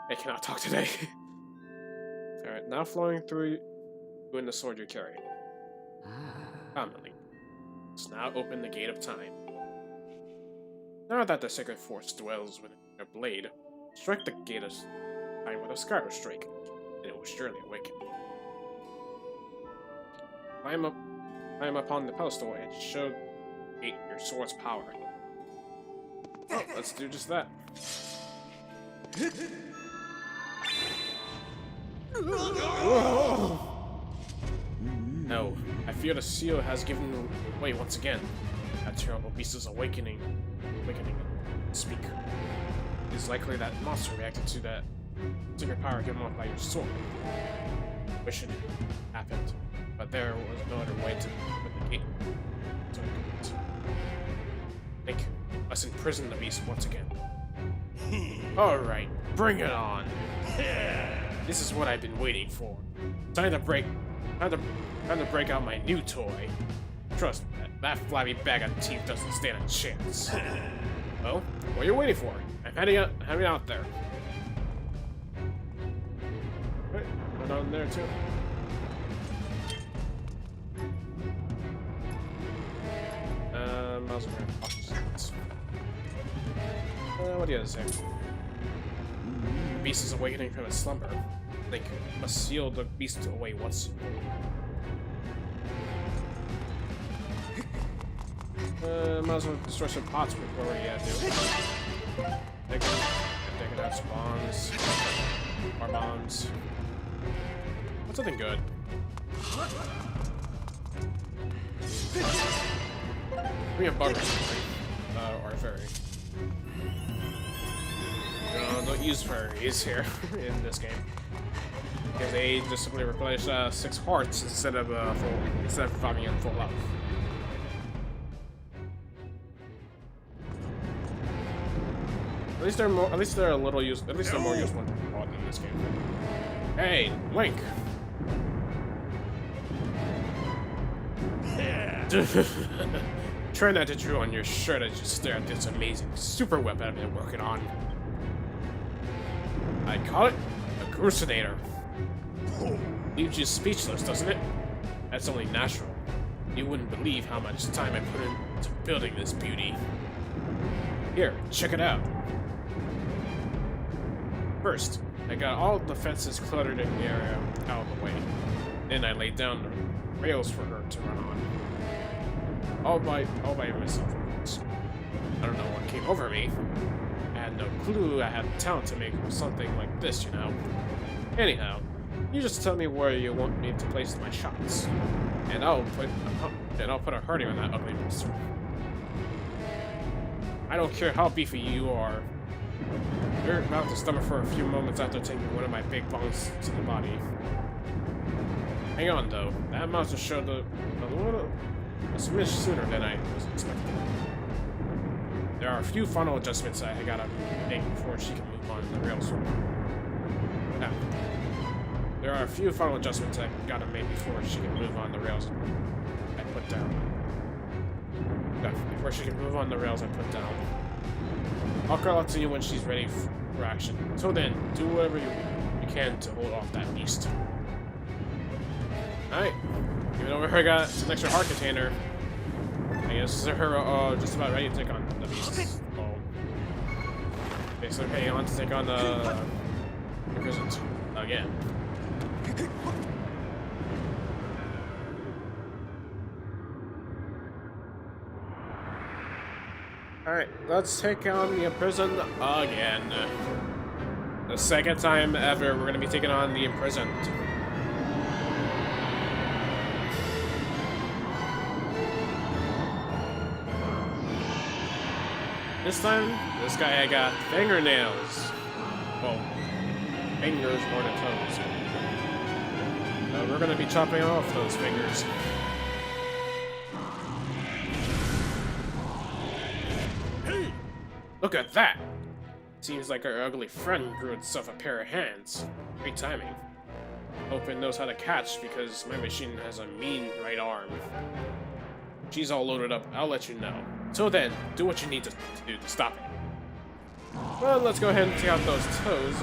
Speaker 1: I cannot talk today. Alright, now flowing through you and the sword you're carrying. Come, Link. Let's now open the gate of time. Now that the sacred force dwells within your blade, strike the gate of time with a Skyward strike, and it will surely awaken. Climb upon the pedestal and show your sword's power. Oh, let's do just that. No, I fear the seal has given way once again. That terrible beast is awakening. Speak. It is likely that monster reacted to that secret power given off by your sword. Wish it happened, but there was no other way to open the gate. So I think let's imprison the beast once again. Alright, bring it on. This is what I've been waiting for. Time to break out my new toy. Trust me, that flabby bag of teeth doesn't stand a chance. Well, what are you waiting for? I'm heading out there. Right, went on there too. Miles over. What do you have to say? The beast is awakening from its slumber. Link must seal the beast away once. Might as well destroy some pots before we do. Taking out spawns. More bombs. What's something good? We have bug or something. Or a fairy. No, don't use fairies here in this game. Because they just simply replace 6 hearts instead of farming in full health. At least they're more. At least they're a little use. At least they're more useful in this game. Hey, Link. Try not to drew on your shirt as you stare at this amazing super weapon I've been working on. I call it a Crusader. Leaves you speechless, doesn't it? That's only natural. You wouldn't believe how much time I put into building this beauty. Here, check it out. First, I got all the fences cluttered in the area out of the way. Then I laid down the rails for her to run on. All by myself, of course. I don't know what came over me. I had no clue I had the talent to make something like this, you know. Anyhow, you just tell me where you want me to place my shots, and I'll put a hurting on that ugly monster. I don't care how beefy you are. You're about to stomach for a few moments after taking one of my big bongs to the body. Hang on, though. That monster showed a smidge sooner than I was expecting. There are a few final adjustments I gotta make before she can move on the rails. Now, there are a few final adjustments I gotta make before she can move on the rails I put down. Before she can move on the rails I put down. I'll call out to you when she's ready for action. Until then, do whatever you can to hold off that beast. Alright. Even over here I got an extra heart container. I guess they're just about ready to take on the beast. Oh. Okay, so they're heading on to take on the Imprisoned again. Alright, let's take on the Imprisoned again. The second time ever we're going to be taking on the Imprisoned. This time, this guy got fingernails. Well, fingers more than toes. We're going to be chopping off those fingers. Look at that! Seems like our ugly friend grew itself a pair of hands. Great timing. Hope it knows how to catch because my machine has a mean right arm. She's all loaded up, I'll let you know. Till then, do what you need to do to stop it. Well, let's go ahead and take out those toes.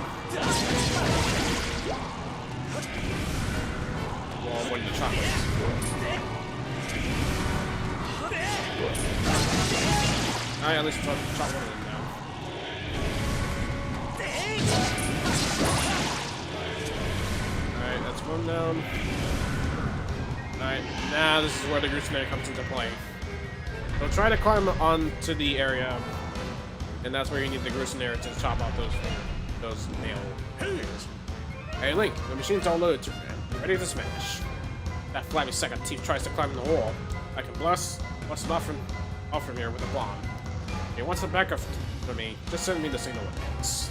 Speaker 1: Well, what are the chocolates? Alright, at least chop one of them down. Alright, that's one down. Alright, now this is where the Gruesome comes into play. So try to climb onto the area, and that's where you need the Gruesome to chop off those fingers. those nail fingers. Hey Link, the machine's all loaded, ready to smash. That flabby sack of teeth tries to climb the wall. I can blast it off from here with a bomb. If he wants a backup for me, just send me the signal once.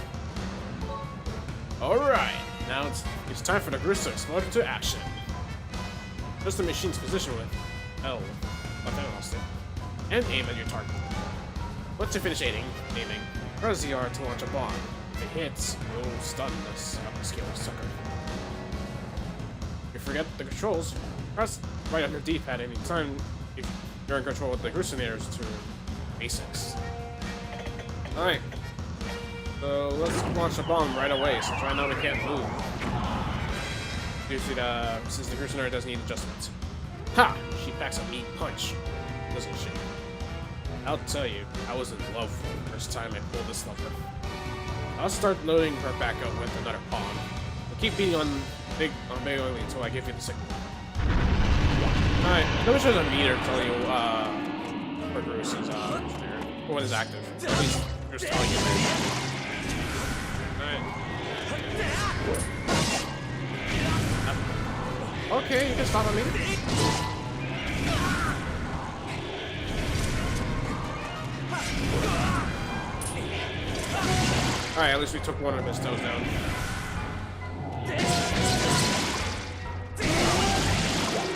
Speaker 1: Alright, now it's time for the Gruus to explode into action. Press the machine's position with L, left analog stick, and aim at your target. Once you finish aiming, press ZR to launch a bomb. If it hits, it will stun this upscaler sucker. If you forget the controls, press right on your D-pad anytime if you're in control with the hallucinators to basics. Alright, so let's launch a bomb right away, since right now we can't move. Since the hallucinator doesn't need adjustments. Ha! She packs a mean punch, doesn't she? I'll tell you, I was in love the first time I pulled this lever. I'll start loading her back up with another pawn. We'll keep beating on big only until I give you the signal. Alright, I know there's a meter telling you where Gruus is or when it's active. At least there's telling you that. Alright. Okay, you can stop on me. Alright, at least we took one of his toes down.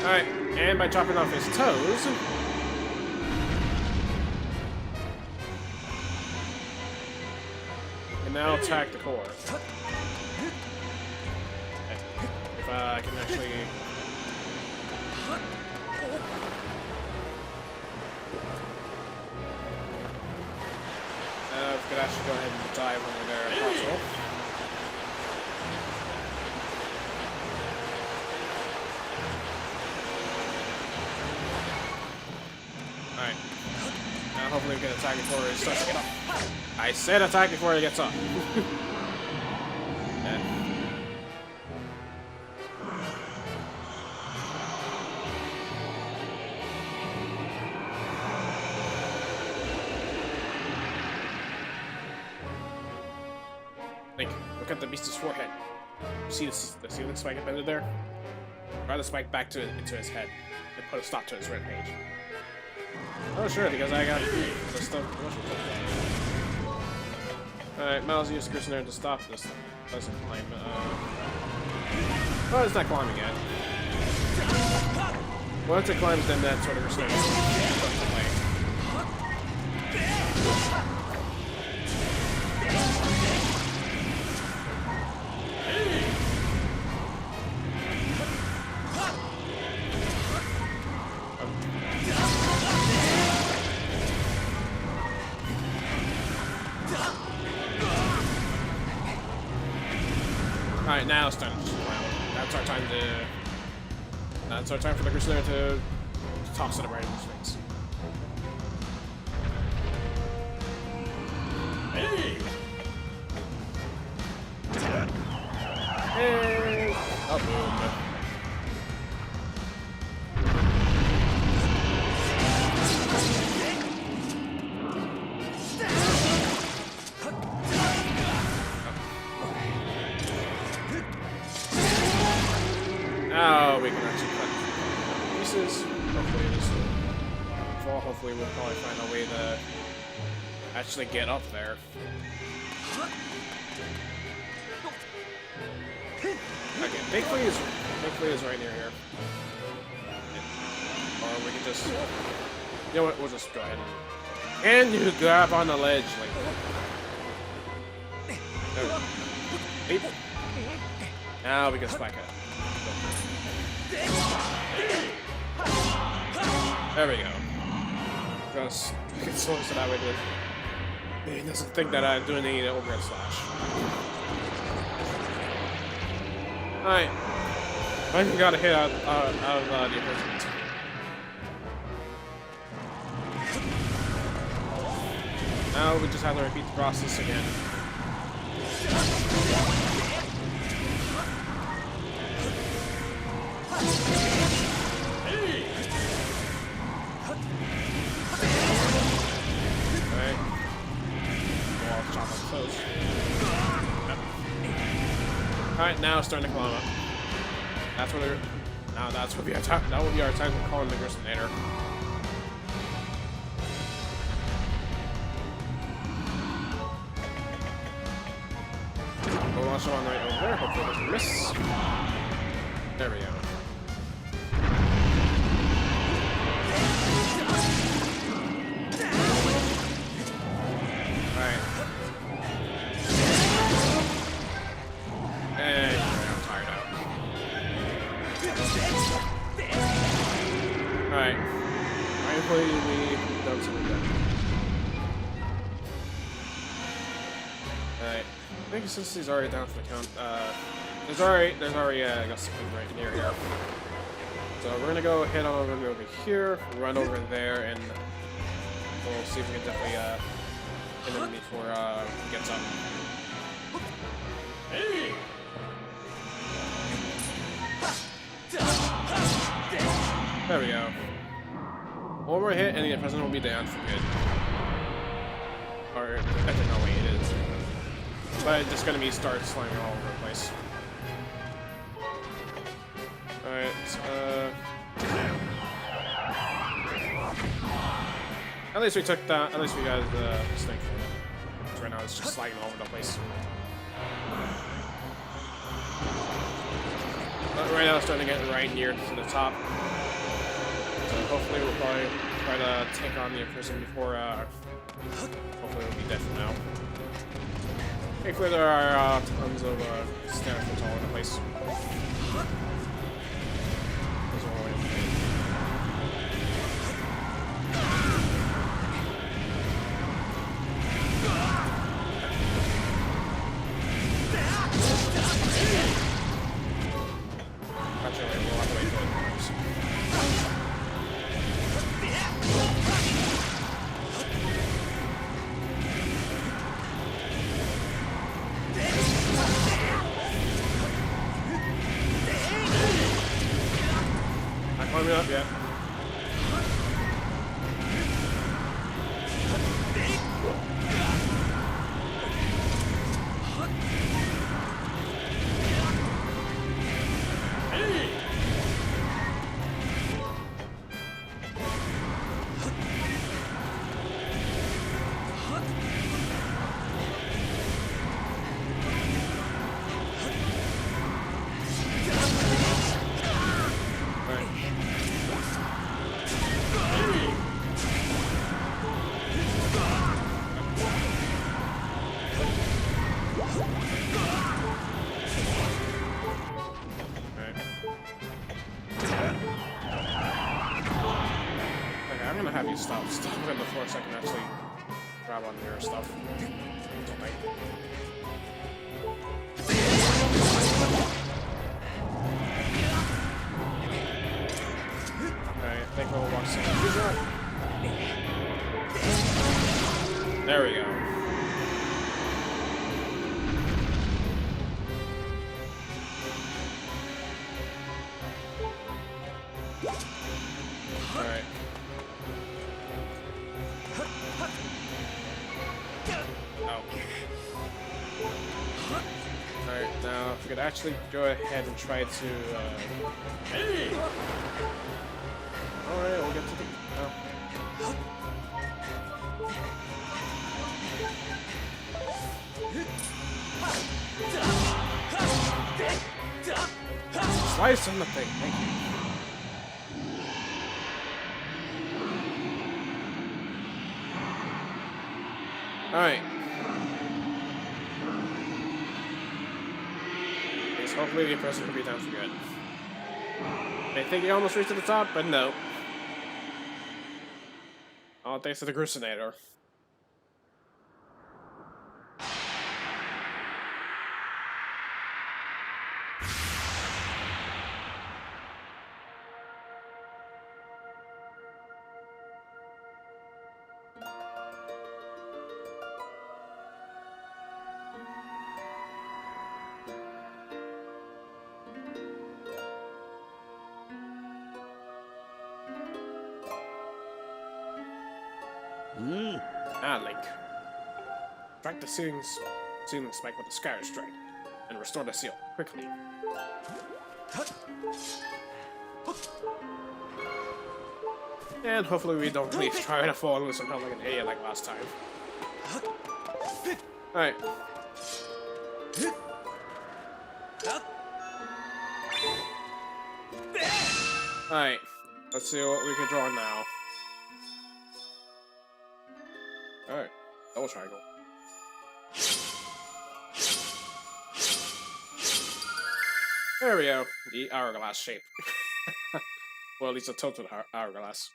Speaker 1: Alright, and by chopping off his toes... and now attack the core. If I can actually... we could actually go ahead and dive over there if possible. Alright. Now hopefully we can attack before it starts to get up. I said attack before it gets up. Yeah. Link, look at the beast's forehead. You see the ceiling spike embedded there? Drive the spike back into his head and put a stop to his rampage. Oh sure, because I got the stuff. Alright, Miles used Hallucinator to stop this. Doesn't climb. Oh, it's not climbing yet. Once it climbs, then that's what Hallucinator starts to play. Alright, now it's time to climb. That's our time to... That's our time for the Crusader to toss it right in his face. Hey! Hey! Oh, boom. Oh, we can actually cut pieces. Hopefully this will fall. Hopefully we'll probably find a way to actually get up there. Okay, thankfully is right near here. Or we can just, you know what? We'll just go ahead and you grab on the ledge like. Leap. Now we can spike it. There we go. Just get slow so that way he doesn't think that I'm doing any overhead slash. Alright. I even got a hit out of the imprisoned. Now we just have to repeat the process again. Alright, now it's starting to climb up. That's what they're... Now that's what the attack... That would be our time to call in the Imprisoned. We'll launch one right over there. Hopefully it doesn't miss. There we go. Alright. And I'm tired out. Alright. Hopefully we've done something good. Alright. I think since he's already down for the count, there's already I guess something right near here. So we're gonna go head on over here, run over there, and we'll see if we can definitely hit him before he gets up. Hey! There we go. One more hit, and the Imprisoned will be down for good. Or, I don't know, wait, it is. But it's just gonna be start slamming all over the place. Alright, at least we took that, at least we got the snake from it. Right now it's just sliding all over the place. But right now it's starting to get right near to the top. So hopefully we'll probably try to take on the Imprisoned before, hopefully we'll be dead for now. Thankfully there are tons of standards all over the place. Climbing up yet. Have you stop him before so I can actually grab on your stuff. Alright, I think we'll walk some. There we go. Alright. Alright, now if we could actually go ahead and try to hey! Alright, we'll get to the slice on the thing, thank you. Alright. Hopefully the Imprisoned will be down for good. I think he almost reached to the top, but no. All thanks to the Crusader. Ah, Link. Strike the ceiling spike with the Sky Strike. and restore the seal quickly. And hopefully we don't leave trying to fall into some hell like an idiot like last time. Alright. Alright. Let's see what we can draw now. Alright. Double triangle. There we go. The hourglass shape. Well, at least a tilted hourglass.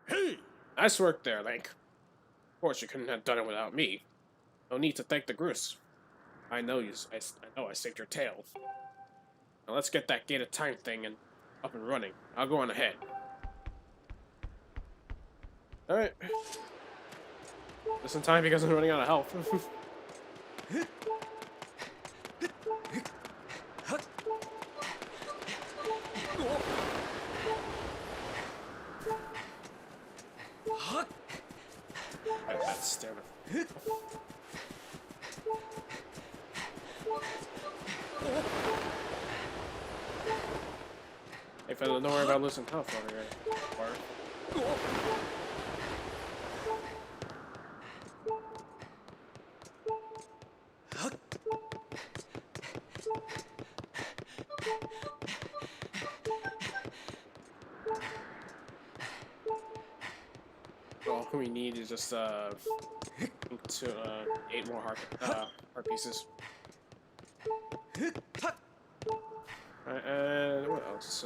Speaker 1: Hey! Nice work there, Link. Of course, you couldn't have done it without me. No need to thank the Groose. I know I saved your tail. Now let's get that gated time thing up and running. I'll go on ahead. Alright. Just in time because I'm running out of health. That's stamina. Hey fella, don't worry about losing health over here. All we need is just 8 more heart pieces. And what else?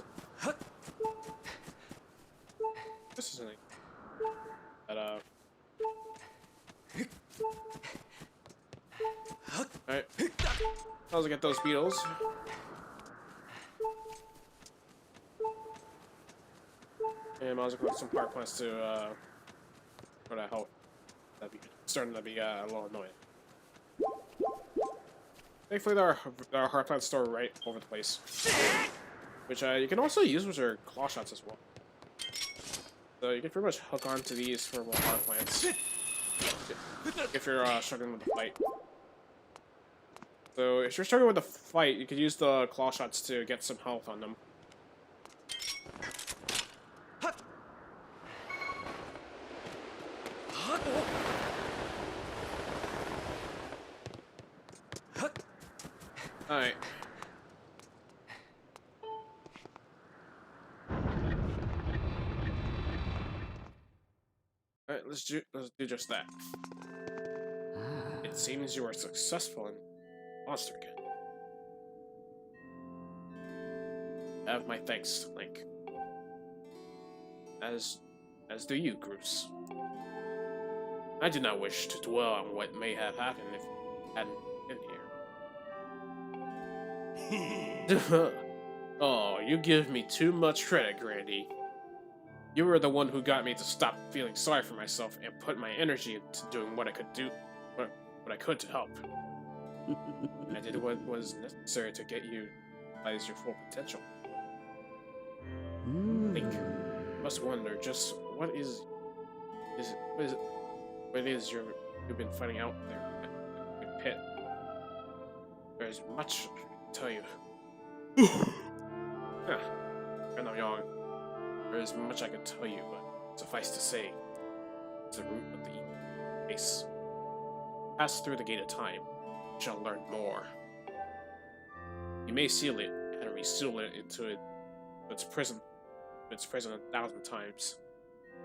Speaker 1: This isn't but alright. I'll get those beetles. And I'll put some power plants to for that help. That'd be starting to be a little annoying. Thankfully, there are hard plants stored right over the place, which you can also use with your claw shots as well. So you can pretty much hook onto these for more hard plants if you're struggling with the fight. So if you're struggling with the fight, you could use the claw shots to get some health on them. Alright. Alright, let's do just that. It seems you were successful in monster again. Have my thanks, Link. As do you, Groose. I do not wish to dwell on what may have happened if you hadn't been here. Oh, you give me too much credit, Grandy. You were the one who got me to stop feeling sorry for myself and put my energy into doing what I could do, what I could to help. I did what was necessary to get you to realize your full potential. Link, you must wonder just what is you've been fighting out there in the pit. There's much to tell you. I know, young. There is much I could tell you, but suffice to say, it's the root of the evil face. Pass through the gate of time, you shall learn more. You may seal it and reseal it into its prison 1,000 times,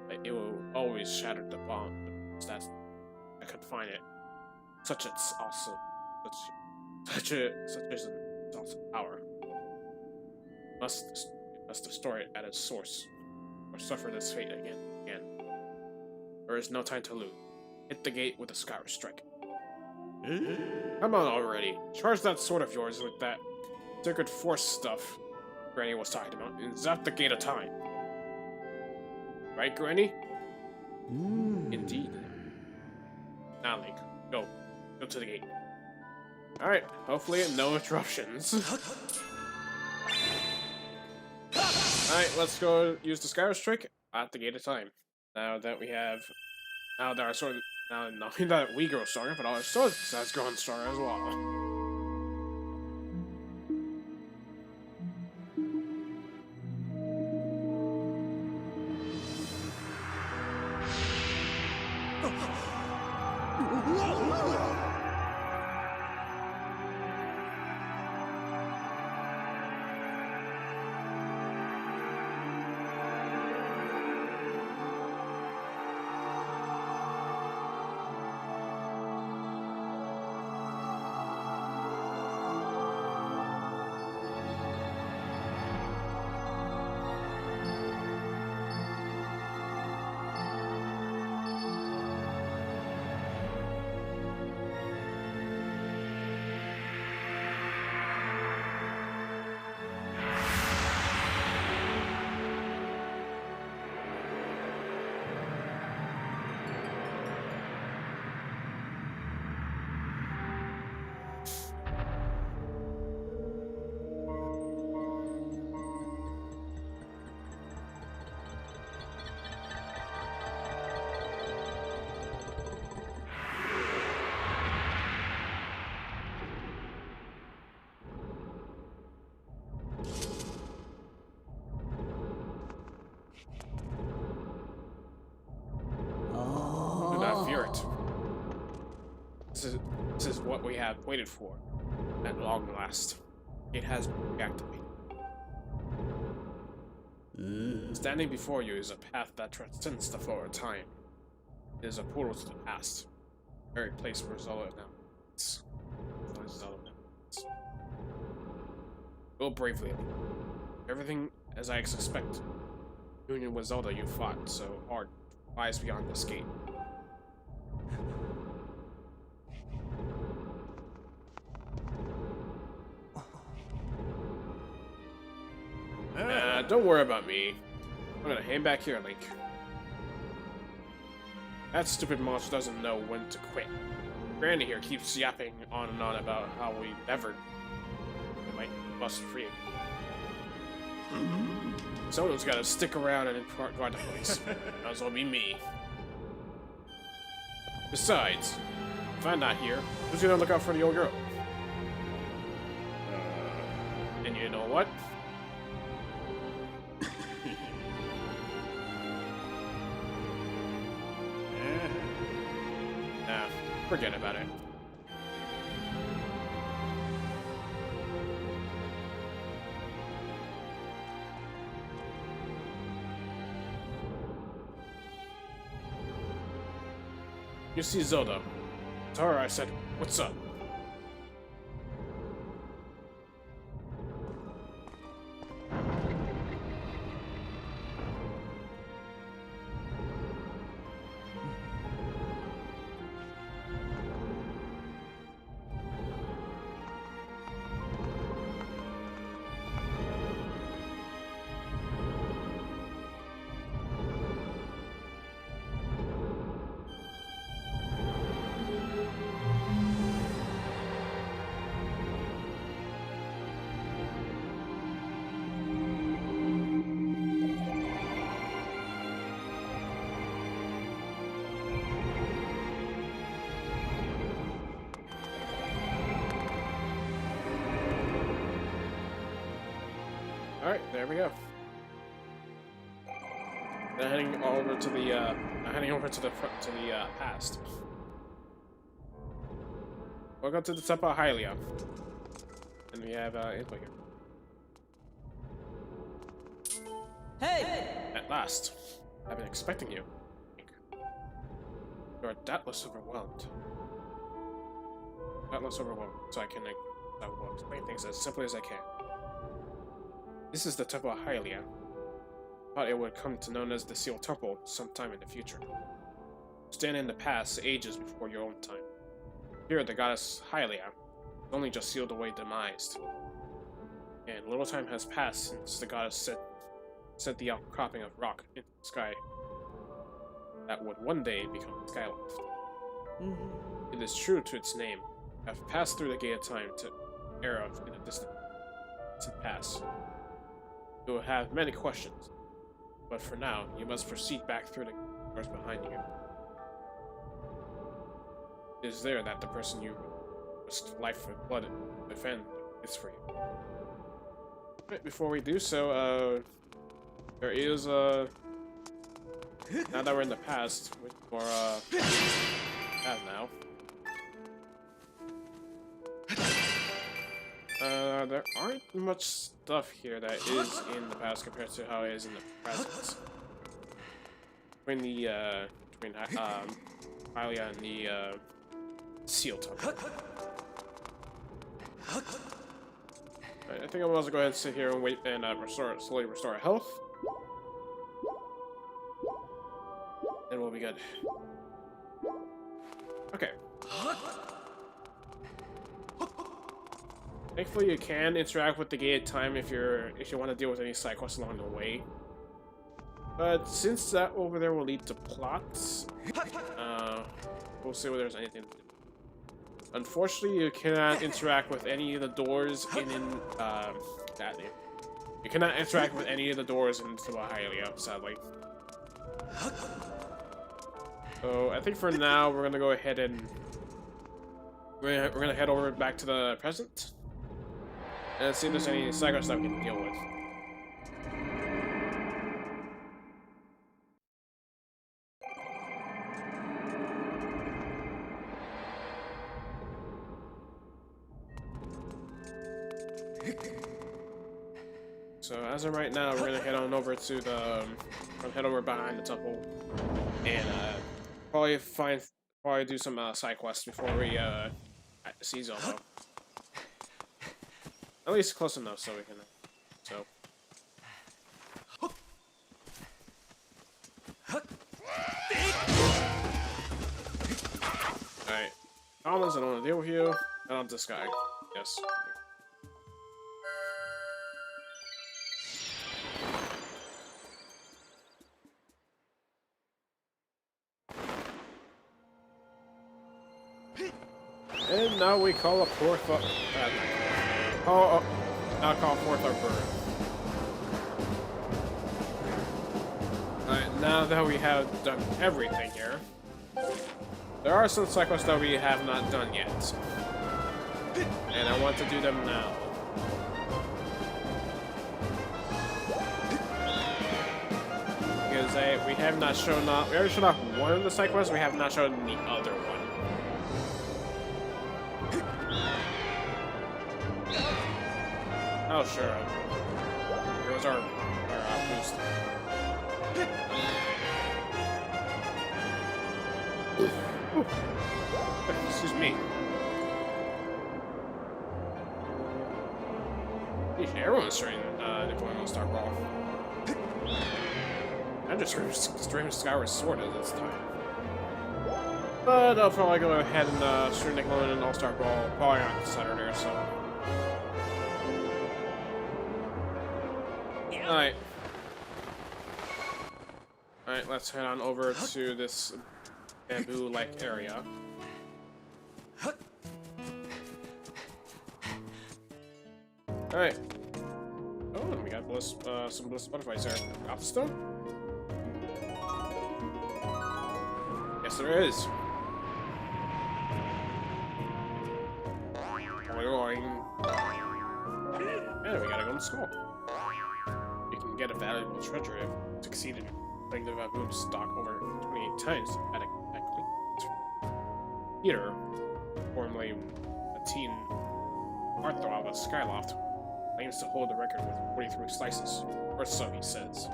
Speaker 1: but it will always shatter the bond that confine it. Such is an awesome power. You must destroy it at its source, or suffer this fate again. There is no time to lose. Hit the gate with a Skyward strike. Come on already. Charge that sword of yours with that sacred force stuff Granny was talking about, and zap the gate of time. Right, Granny? Indeed. Now, Link, go. Go to the gate. Alright, hopefully no interruptions. Alright, let's go use the Skyward trick at the gate of time. Now that we have... Now that our sword... Now, not that we grow stronger, but our sword has grown stronger as well. This is what we have waited for, at long last. It has been reactivated. Standing before you is a path that transcends the flow of time. It is a portal to the past, the very place where Zelda now is. Go bravely. Everything as I expected. Union with Zelda you fought so hard lies beyond this gate. Don't worry about me. I'm gonna hang back here, Link. That stupid monster doesn't know when to quit. Granny here keeps yapping on and on about how we might bust free. Someone's gotta stick around and guard the place. Might as well be me. Besides, if I'm not here, who's gonna look out for the old girl? And you know what? Forget about it. You see Zelda. To her I said, "What's up?" Alright, there we go. Now heading over to the past. Welcome to the Temple of Hylia. And we have input here.
Speaker 3: Hey!
Speaker 1: At last. I've been expecting you. You are doubtless overwhelmed. So I will explain things as simply as I can. This is the Temple of Hylia. Thought it would come to known as the Sealed Temple sometime in the future. Stand in the past, ages before your own time. Here, the goddess Hylia only just sealed away demised. And little time has passed since the goddess sent the outcropping of rock into the sky that would one day become the skylift. It is true to its name. I have passed through the gate of time to era in the distant past. You will have many questions, but for now, you must proceed back through the doors behind you. It is there that the person you risked life with blood to defend is for you. Right, before we do so, there is now that we're in the past, with more have now. There aren't much stuff here that is in the past compared to how it is in the present. Between Hylia and the seal tunnel. Right, I think I'm also go ahead and sit here and wait and slowly restore our health. And we'll be good. Okay. Thankfully, you can interact with the gated time if you want to deal with any side quests along the way. But since that over there will lead to plots, we'll see whether there's anything to do. Unfortunately, you cannot interact with any of the doors you cannot interact with any of the doors into Hylia, sadly. So I think for now we're gonna go ahead and we're gonna head over back to the present and see if there's any side quests that we can deal with. So as of right now, we're gonna head on over to the head over behind the temple and probably do some side quests before we see Zelda. At least close enough so we can. Alright. Commons, I don't want to deal with you. I don't this guy. Yes. And now we call a fourth up. Now call forth our bird. Alright, now that we have done everything here, there are some side quests that we have not done yet. And I want to do them now. Because we have not shown off. We already showed off one of the side quests, we have not shown the other one. Oh, sure. Here was our boost. Excuse me. Everyone's starting deploying on Star Brawl. I'm just streaming Skyward Sword at this time. But I'll probably go ahead and stream Nickelodeon and All-Star Brawl probably on Saturday or so. Alright. Alright, let's head on over to this bamboo-like area. Alright. Oh, and we got some bliss butterflies there. Copperstone? Yes, there is. And we gotta go to school. You can get a valuable treasure if you succeeded in playing the baboon stock over 28 times at a Peter, formerly a teen heartthrob of Skyloft, claims to hold the record with 43 slices, or so he says.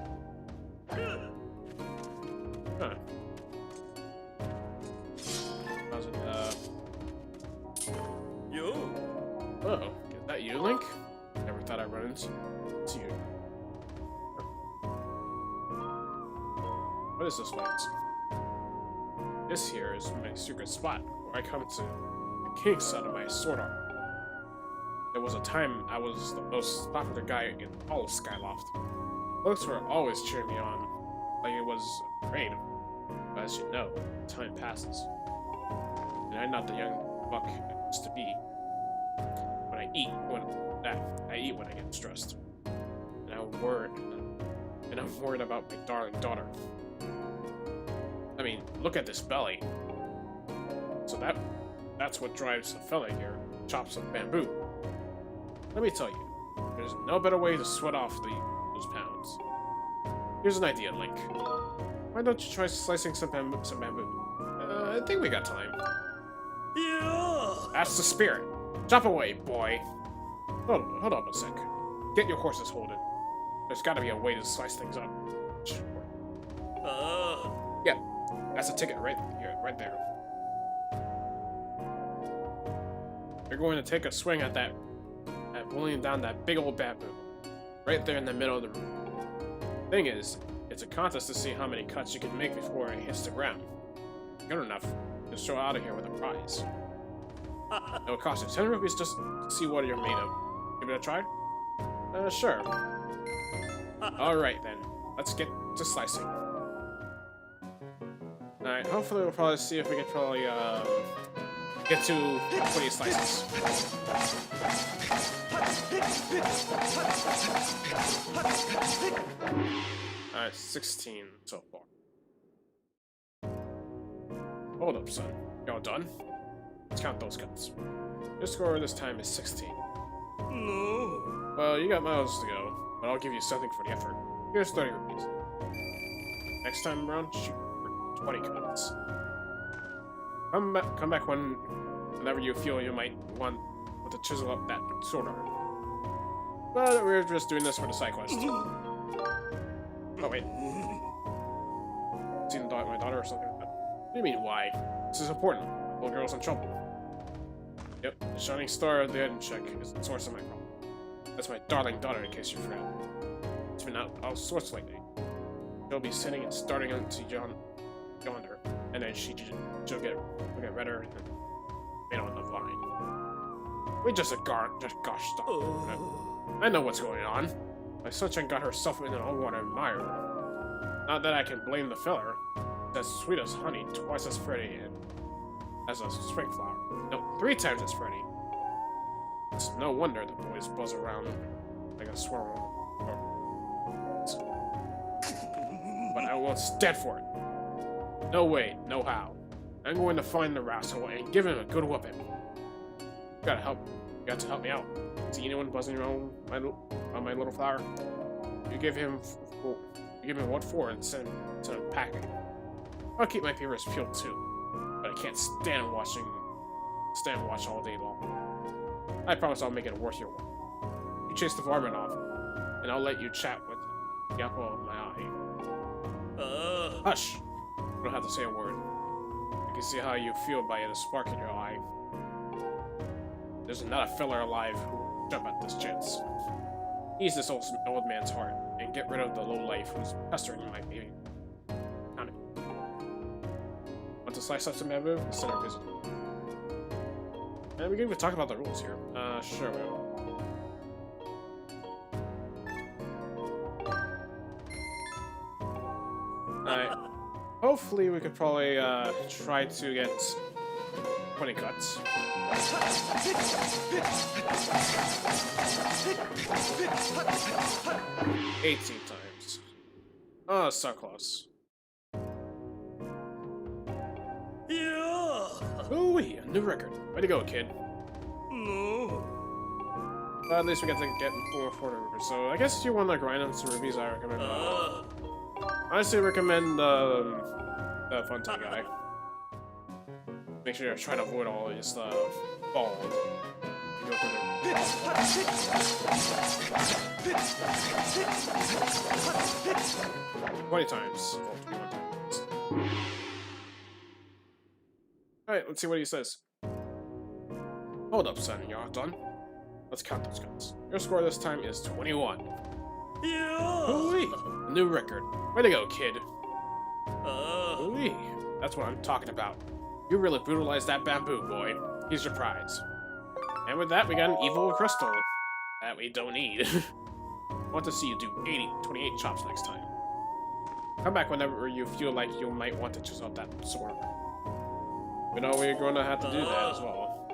Speaker 1: Huh. How's it, Yo! Oh, is that you, Link? Never thought I'd run into you. What is this place? This here is my secret spot, where I come to the king's son of my sword art. There was a time I was the most popular guy in all of Skyloft. Folks were always cheering me on, like it was a parade. But as you know, time passes. And I'm not the young buck I used to be. When I eat when I get stressed. And I'm worried about my darling daughter. I mean, look at this belly. So that's what drives the fella here. Chops of bamboo. Let me tell you, there's no better way to sweat off those pounds. Here's an idea, Link. Why don't you try slicing some bamboo? I think we got time. Yeah. That's the spirit. Chop away, boy. Hold on a sec. Get your horses holding. There's got to be a way to slice things up. Yeah, that's a ticket right here, right there. You're going to take a swing at pulling down that big old bamboo, right there in the middle of the room. Thing is, it's a contest to see how many cuts you can make before it hits the ground. Good enough, just show out of here with a prize. It will cost you 10 rupees just to see what you're made of. Give it a try? Sure. Alright then, let's get to slicing. Alright, hopefully we'll probably see if we can probably, get to 20 slices. 16 so far. Hold up, son. Y'all done? Let's count those cuts. Your score this time is 16. No. Well, you got miles to go, but I'll give you something for the effort. Here's 30 rupees. Next time around, shoot for 20 cuts. Come back whenever you feel you might want to chisel up that sword arm. But we're just doing this for the side quest. Oh wait. Seen my daughter or something like that? What do you mean, why? This is important. Little girl's in trouble. Yep, the shining star of the hidden check is the source of my problem. That's my darling daughter, in case you forgot. It's been out all sorts lately. She'll be sitting and starting to yonder, and then she'll get redder and then made on the vine. We just gosh stop. I know what's going on. My sunshine got herself in an unwanted mire. Not that I can blame the filler. It's as sweet as honey, twice as pretty as a spring flower. No, 3 times as pretty. It's no wonder the boys buzz around like a swarm. But I won't stand for it. No way, no how. I'm going to find the rascal and give him a good whooping. You got to help me out. See anyone buzzing around on my little flower? You give him what for and send him packing. I'll keep my papers peeled too, but I can't stand watch all day long. I promise I'll make it worth your while. You chase the varmint off, and I'll let you chat with the apple of my eye. Hush! You don't have to say a word. I can see how you feel by the spark in your eye. There's not a fella alive who will jump at this chance. Ease this old man's heart and get rid of the lowlife who's pestering my baby. Count it. Want to slice up some bamboo? Instead of visit. And we can even talk about the rules here. Sure we will. Alright. Hopefully we could probably try to get 20 cuts. 18 times. Oh, so close. Yeah. Ooh-wee, a new record. Way to go, kid. No. At least we got to get more 40 rupees. So I guess if you want to grind on some rupees, I recommend. Honestly, recommend the fun time guy. Make sure you're trying to avoid all these balls. You go for the 20 times. Well, 21 times. Alright, let's see what he says. Hold up, son. You're not done? Let's count those guns. Your score this time is 21. Yeah! Ooh-wee! A new record. Way to go, kid. Ooh-wee. That's what I'm talking about. You really brutalized that bamboo, boy. Here's your prize. And with that, we got an evil crystal. That we don't need. I want to see you do 28 chops next time. Come back whenever you feel like you might want to choose out that sword. You know, we're going to have to do that as well.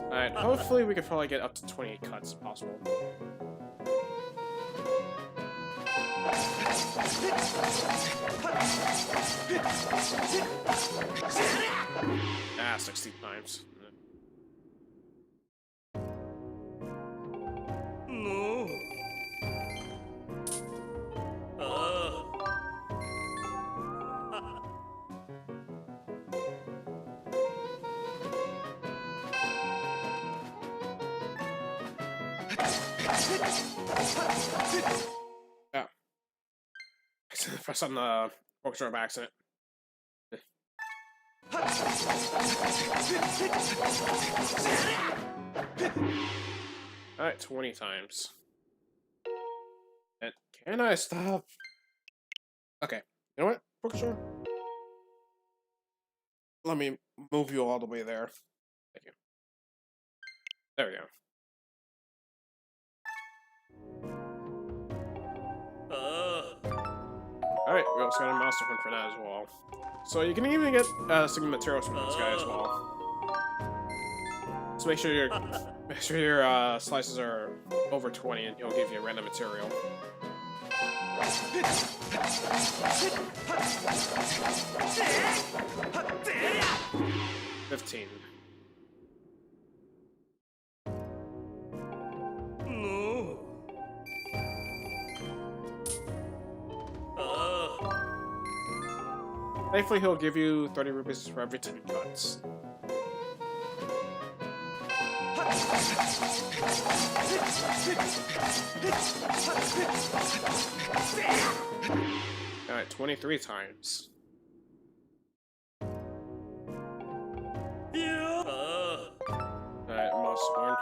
Speaker 1: Alright, hopefully we can probably get up to 28 cuts if possible. Ah, 60 times.
Speaker 3: No.
Speaker 1: Yeah. I pressed on the orchestra by accident. Alright, 20 times. And can I stop? Okay, you know what, orchestra? Let me move you all the way there. Thank you. There we go. Alright, we also got a monster hunt for that as well. So you can even get some materials from this guy as well. So make sure your slices are over 20 and he'll give you random material. 15.
Speaker 3: No.
Speaker 1: Thankfully, he'll give you 30 rupees for every 10 cuts. Alright, 23 times. Alright, most one.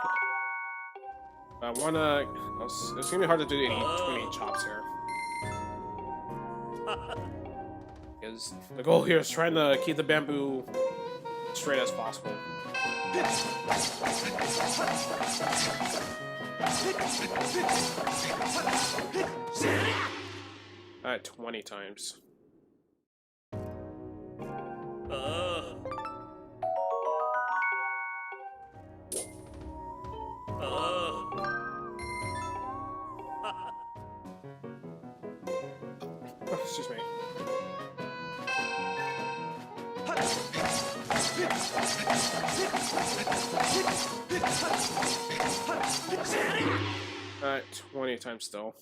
Speaker 1: It's gonna be hard to do 20 chops here. Because the goal here is trying to keep the bamboo straight as possible. Alright, 20 times. Oh, excuse me. Alright, 20 times still.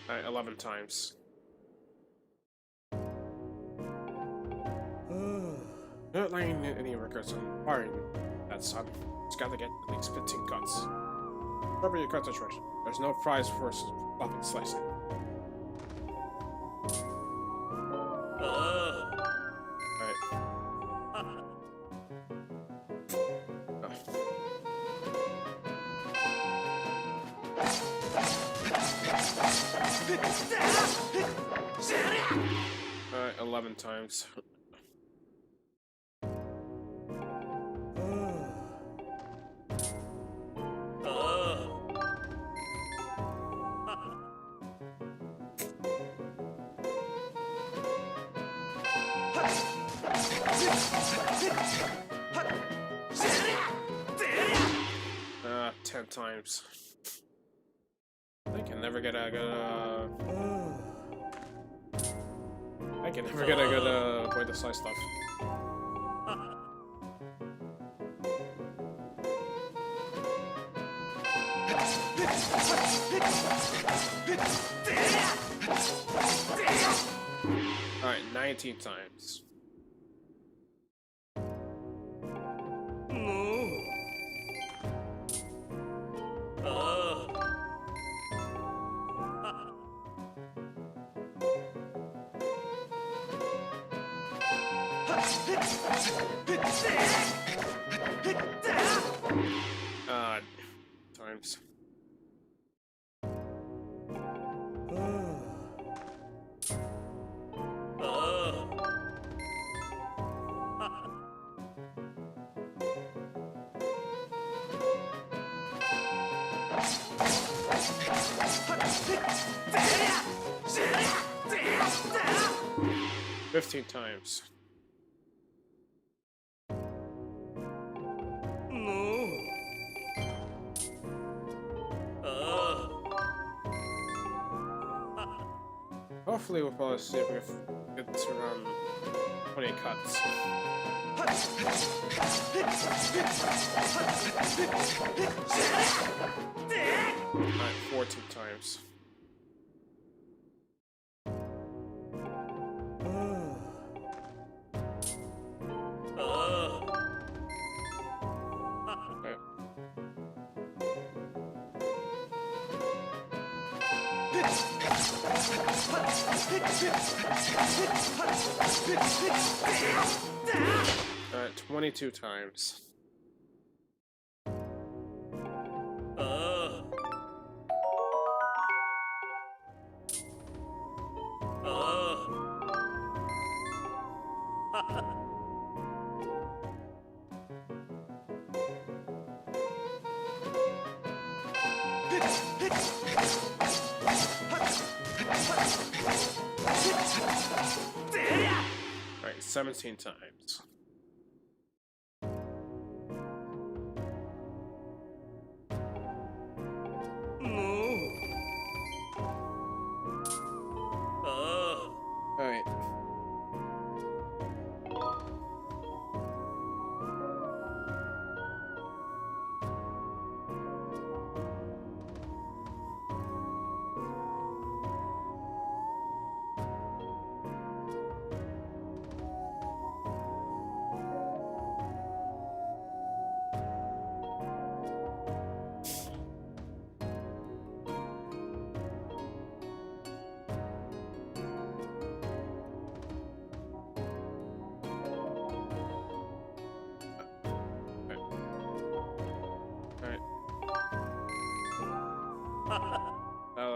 Speaker 1: Alright, 11 times. Not laying any records on firing that son. It's got to get at least 15 cuts. Cover your cuts, Trish. There's no prize for stopping slicing. Alright. Alright, 11 times. Uh, 10 times. I can never get a good, I can never get a good, avoid the slice stuff. Alright, 19 times. Times. 15 times.
Speaker 3: No.
Speaker 1: Hopefully we'll probably see if we get to run 20 cuts. Alright, 14 times. Alright, 22 times. Alright, 17 times. Alright.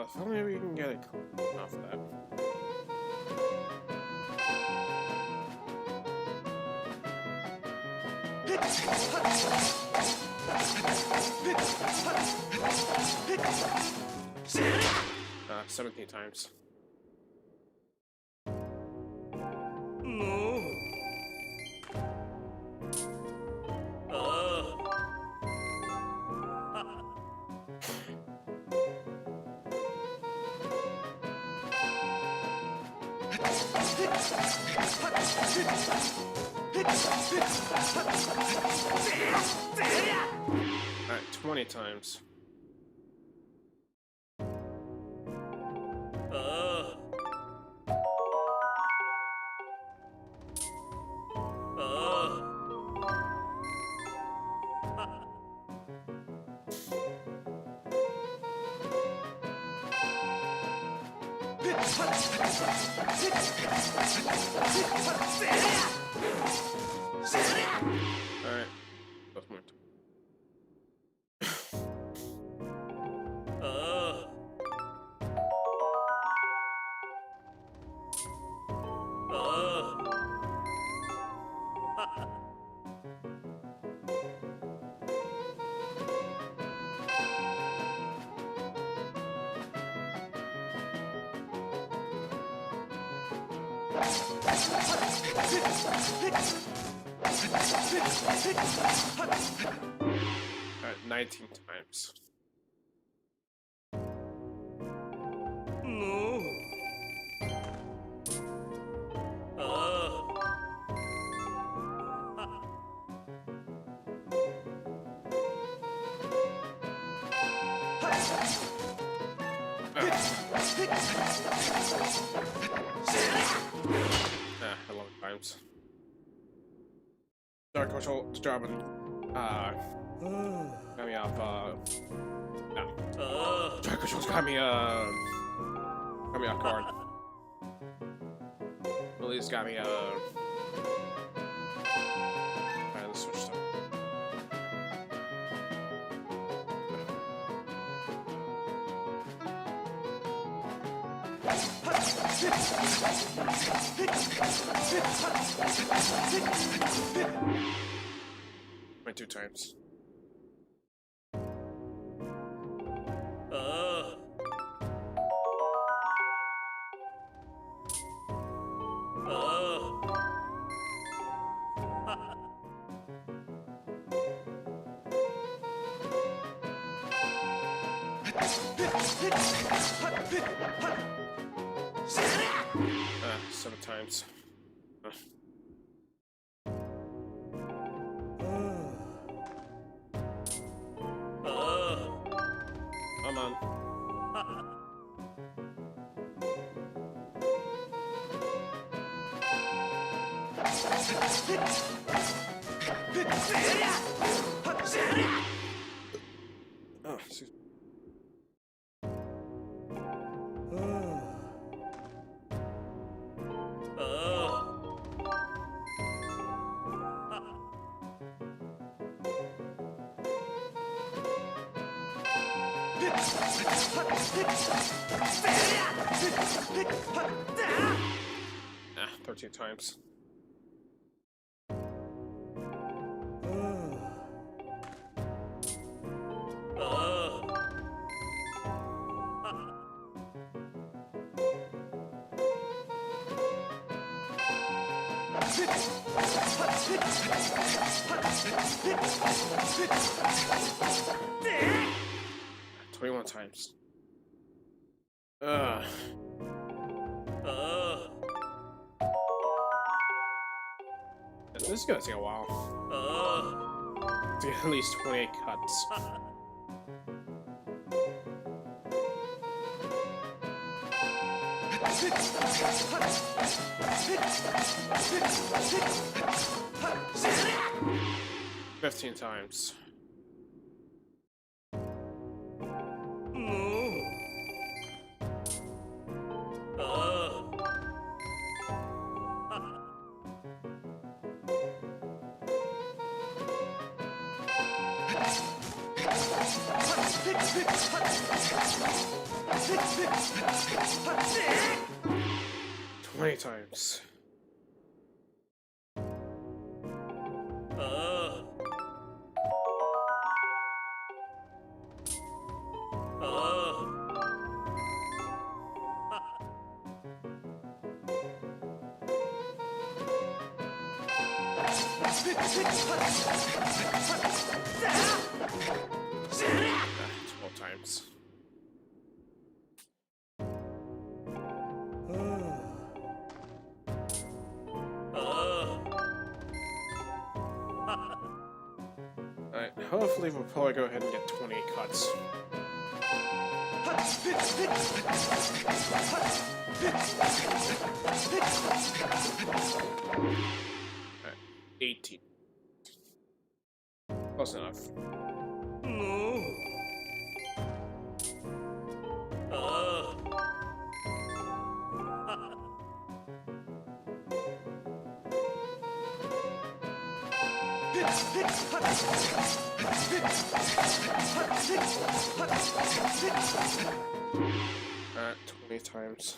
Speaker 1: If only we can get it off that. Uh, 17 times.
Speaker 3: No.
Speaker 1: Alright, 20 times. Alright, that's my turn. Alright, 19 times.
Speaker 3: No.
Speaker 1: Ah, 11 times. Dharkon dropping, got me off, no. Dharkon's got me off guard. At least got me, alright, let's switch to. Went 2 times. 7 times. Come on. Oh, excuse me. Ah, 13 times. Ah, 21 times. This is gonna take a while. To get at least 28 cuts. $15 times. $20 times. $12 times. Alright, hopefully we'll probably go ahead and get 28 cuts. Alright, 18. Close enough. Alright, 20 times.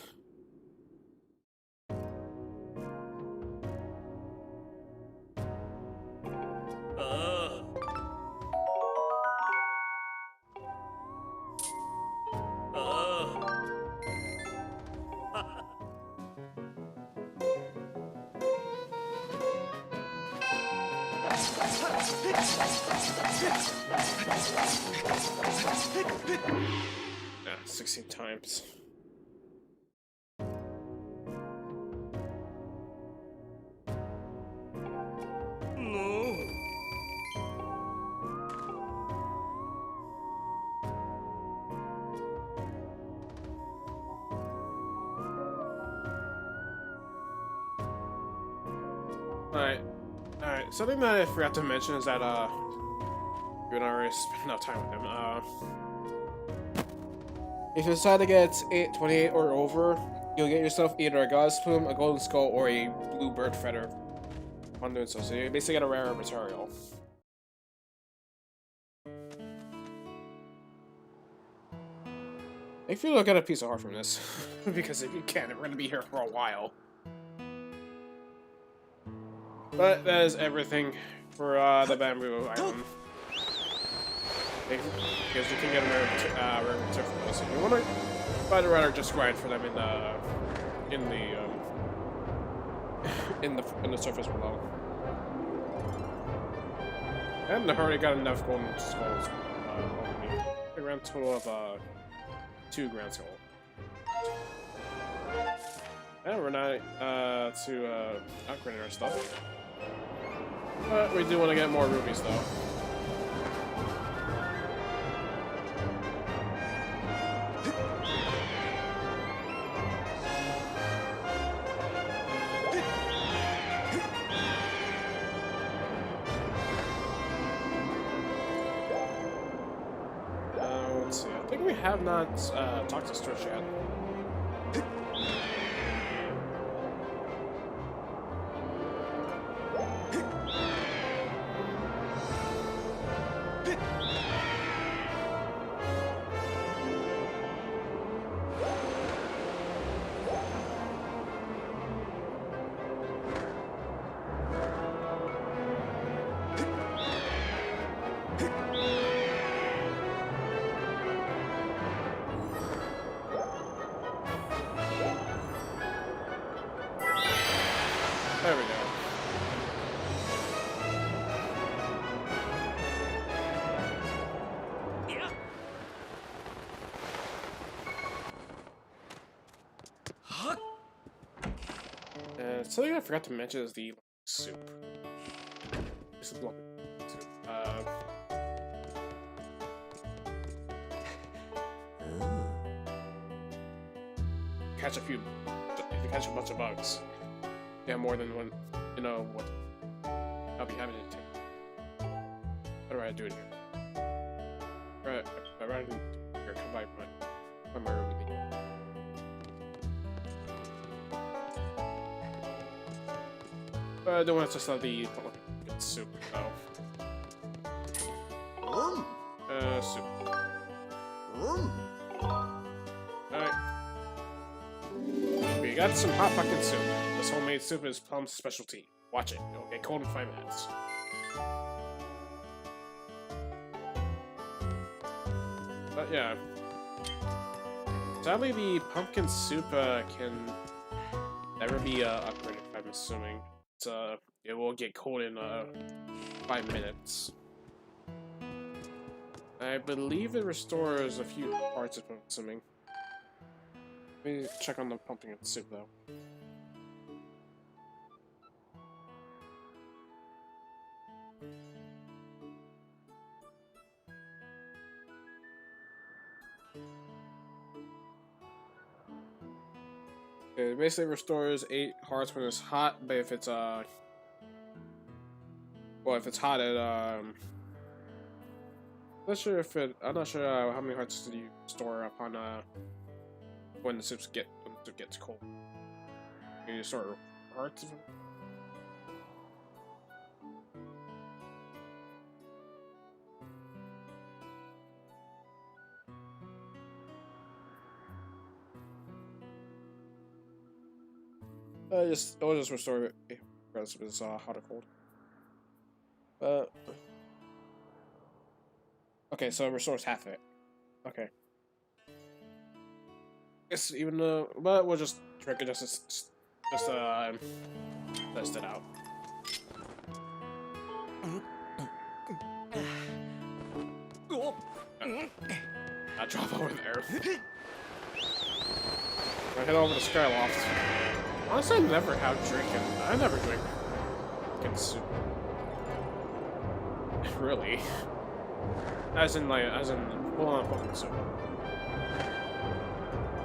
Speaker 1: Yeah, 16 times. Alright, something that I forgot to mention is that, you and I already spent enough time with him, if you decide to get 28 or over, you'll get yourself either a God's Plume, a Golden Skull, or a Blue Bird Feather on doing so. So you basically get a rarer material. If you look at a piece of heart from this, because if you can, we're gonna be here for a while. But that is everything for the bamboo item. Because you can get a rare material from this. If you want to, I'd rather just grind for them in the surface below. And I already got enough golden skulls. grand total of 2 grand total. And we're not to upgrade our stuff. But we do want to get more rubies though. Let's see. I think we have not talked to Sturge yet. There we go. Something I forgot to mention is the soup. This is soup. Catch a few. If you catch a bunch of bugs. Yeah, more than one. You know what? I'll be having to take. What do I do here? Right, I ran here. Come by my ruby. I don't want to start the soup though. Soup. Alright. We got some hot pumpkin soup. This homemade soup is Plum's specialty. Watch it. It'll get cold in 5 minutes. But yeah. Sadly, the pumpkin soup can never be upgraded, I'm assuming. It will get cold in 5 minutes. I believe it restores a few parts of it, I'm assuming. Let me check on the pumpkin soup though. It basically restores 8 hearts when it's hot, but if it's well, if it's hot, it I'm not sure how many hearts do you store upon when the soup gets cold. Can you store hearts? It'll just restore it regardless if it's hot or cold. Okay, so it restores half of it. Okay. It's even but we'll just drink it just test it out. I drop over there. I head over to Skyloft. Honestly, I never have drinking. I never drink soup. Really? As in full-on pumpkin soup.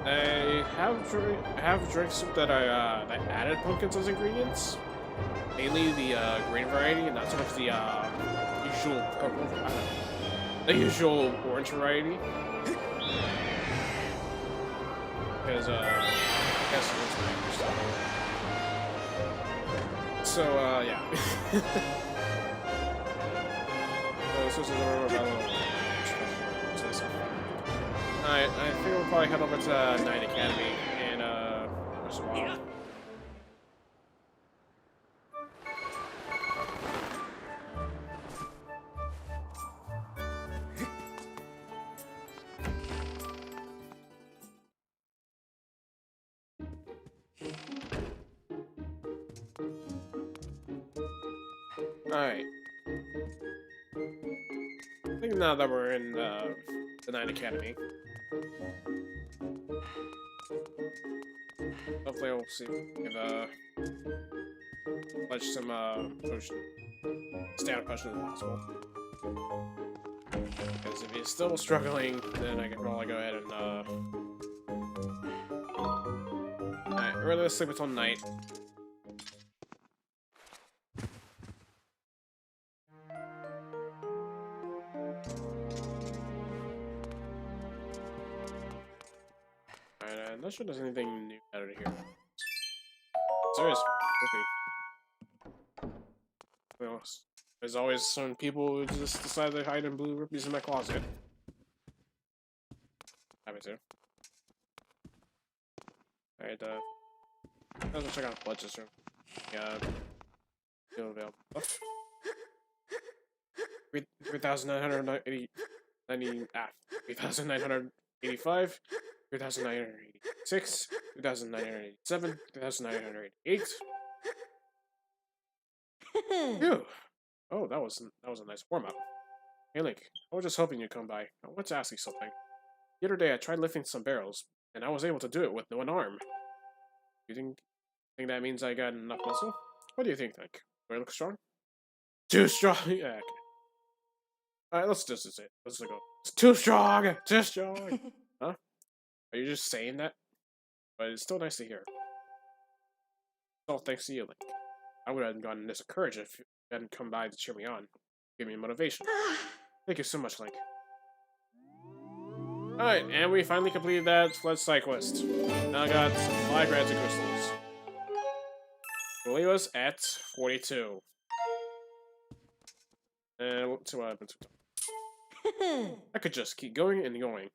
Speaker 1: I have drank soup that that added pumpkins as ingredients. Mainly the green variety, and not so much the usual purple. The usual orange variety. Because I guess it's my understanding. So yeah. Alright, I think we'll probably head over to Night Academy and first of all. Alright. I think now that we're in the the Night Academy. Hopefully we'll see if pledge some potion, standard potion as possible. Because if he's still struggling, then I can probably go ahead and alright, we're gonna sleep until night. Alright, I'm not sure there's anything new out of here. There is. Well, there's always some people who just decide to hide in blue rupees in my closet. Happy to. Alright, let's check out Budget's room. Yeah. Still available. 3,980. 3,985. 3,986. 3,987. 3,988. Phew. Oh, that was a nice warm-up. Hey Link, I was just hoping you'd come by. I want to ask you something. The other day I tried lifting some barrels, and I was able to do it with one arm. You think that means I got enough muscle? What do you think, Link? Do I look strong? Too strong! Yeah, okay. Alright, let's just say it. Let's go. It's too strong! Too strong! Huh? Are you just saying that? But it's still nice to hear. It's all thanks to you, Link. I would have gotten this courage if you hadn't come by to cheer me on. Give me motivation. Thank you so much, Link. Alright, and we finally completed that Flood Side quest. Now I got 5 granted crystals. We'll leave us at 42. And what happens? I could just keep going and going.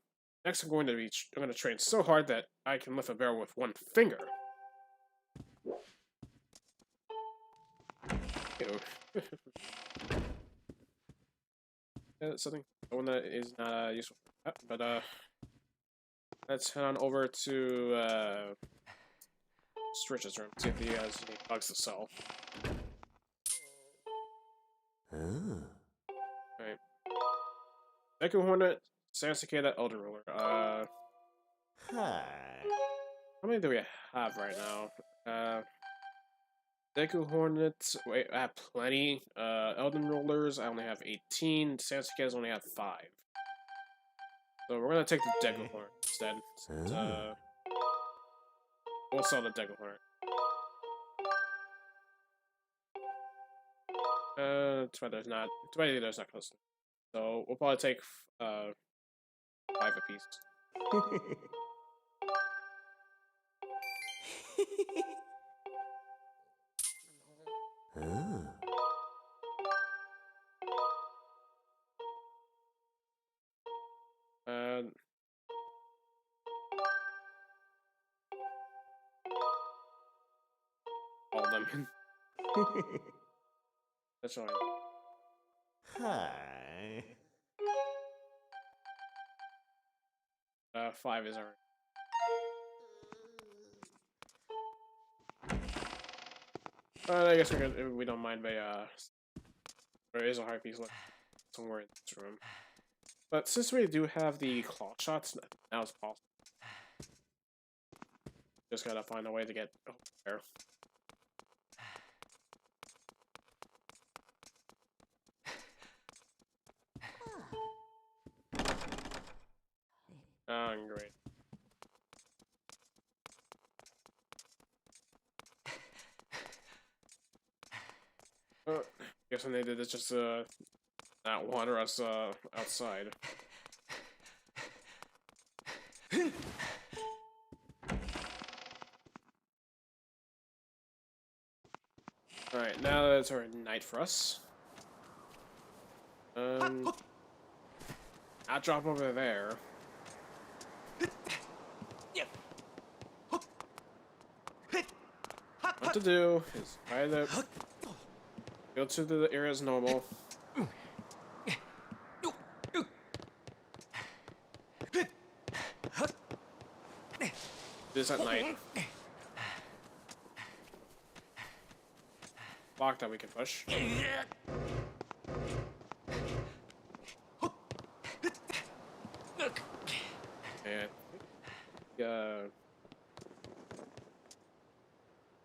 Speaker 1: Next, I'm going to train so hard that I can lift a barrel with one finger. Ew. Something one that is not useful, but let's head on over to Stritch's room. See if he has any bugs to sell. Alright. Deku Hornet, Sansicada, Elder Ruler. How many do we have right now? Deku Hornet, wait, I have plenty. Elden Rollers, I only have 18. Sansicas only have 5. So we're gonna take the Deku Hornet instead. We'll sell the Deku Hornet. Too bad there's not close. So we'll probably take 5 apiece. All of them. That's fine.
Speaker 3: Hi.
Speaker 1: 5 is alright. I guess we don't mind by there is a hard piece left somewhere in this room. But since we do have the claw shots, now it's possible. Just gotta find a way to get over there. Oh, great. Guessing they did it just not water us outside. Alright, now that it's already night for us. I'll drop over there. What to do is try to go to the area as normal. This at night. Block that we can push.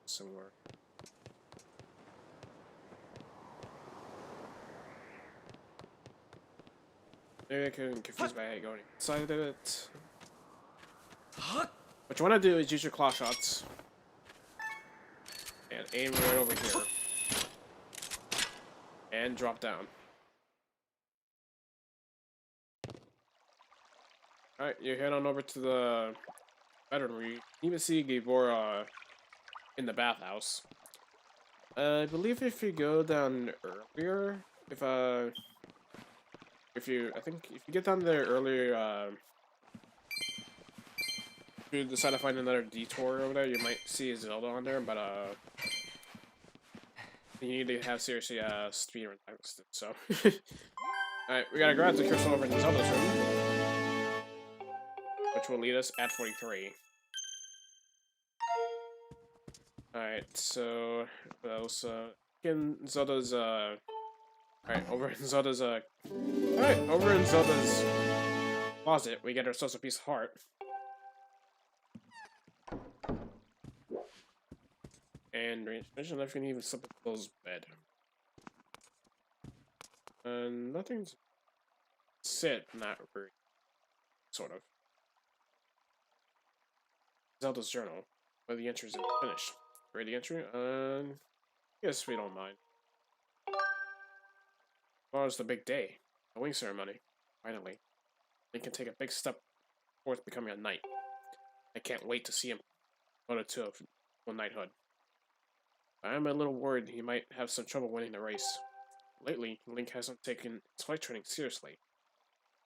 Speaker 1: similar. Maybe I can confuse my head going inside of it. What you want to do is use your claw shots and aim right over here and drop down. Alright, you head on over to the bedroom where you even see Gabor in the bathhouse. I believe if you go down earlier, if you get down there earlier, if you decide to find another detour over there, you might see Zelda on there, but you need to have seriously speed run time. So, alright, we gotta grab the crystal over in Zelda's room, which will lead us at 43. Alright, so what else? In Zelda's over in Zelda's closet, we get ourselves a piece of heart. And mention if you need even slip of close bed. And nothing's sit, not really, sort of. Zelda's journal, where the entries are finished. Read the entry? Yes, we don't mind. Tomorrow's the big day, the wing ceremony. Finally, he can take a big step towards becoming a knight. I can't wait to see him promoted to full knighthood. I'm a little worried he might have some trouble winning the race. Lately, Link hasn't taken his flight training seriously,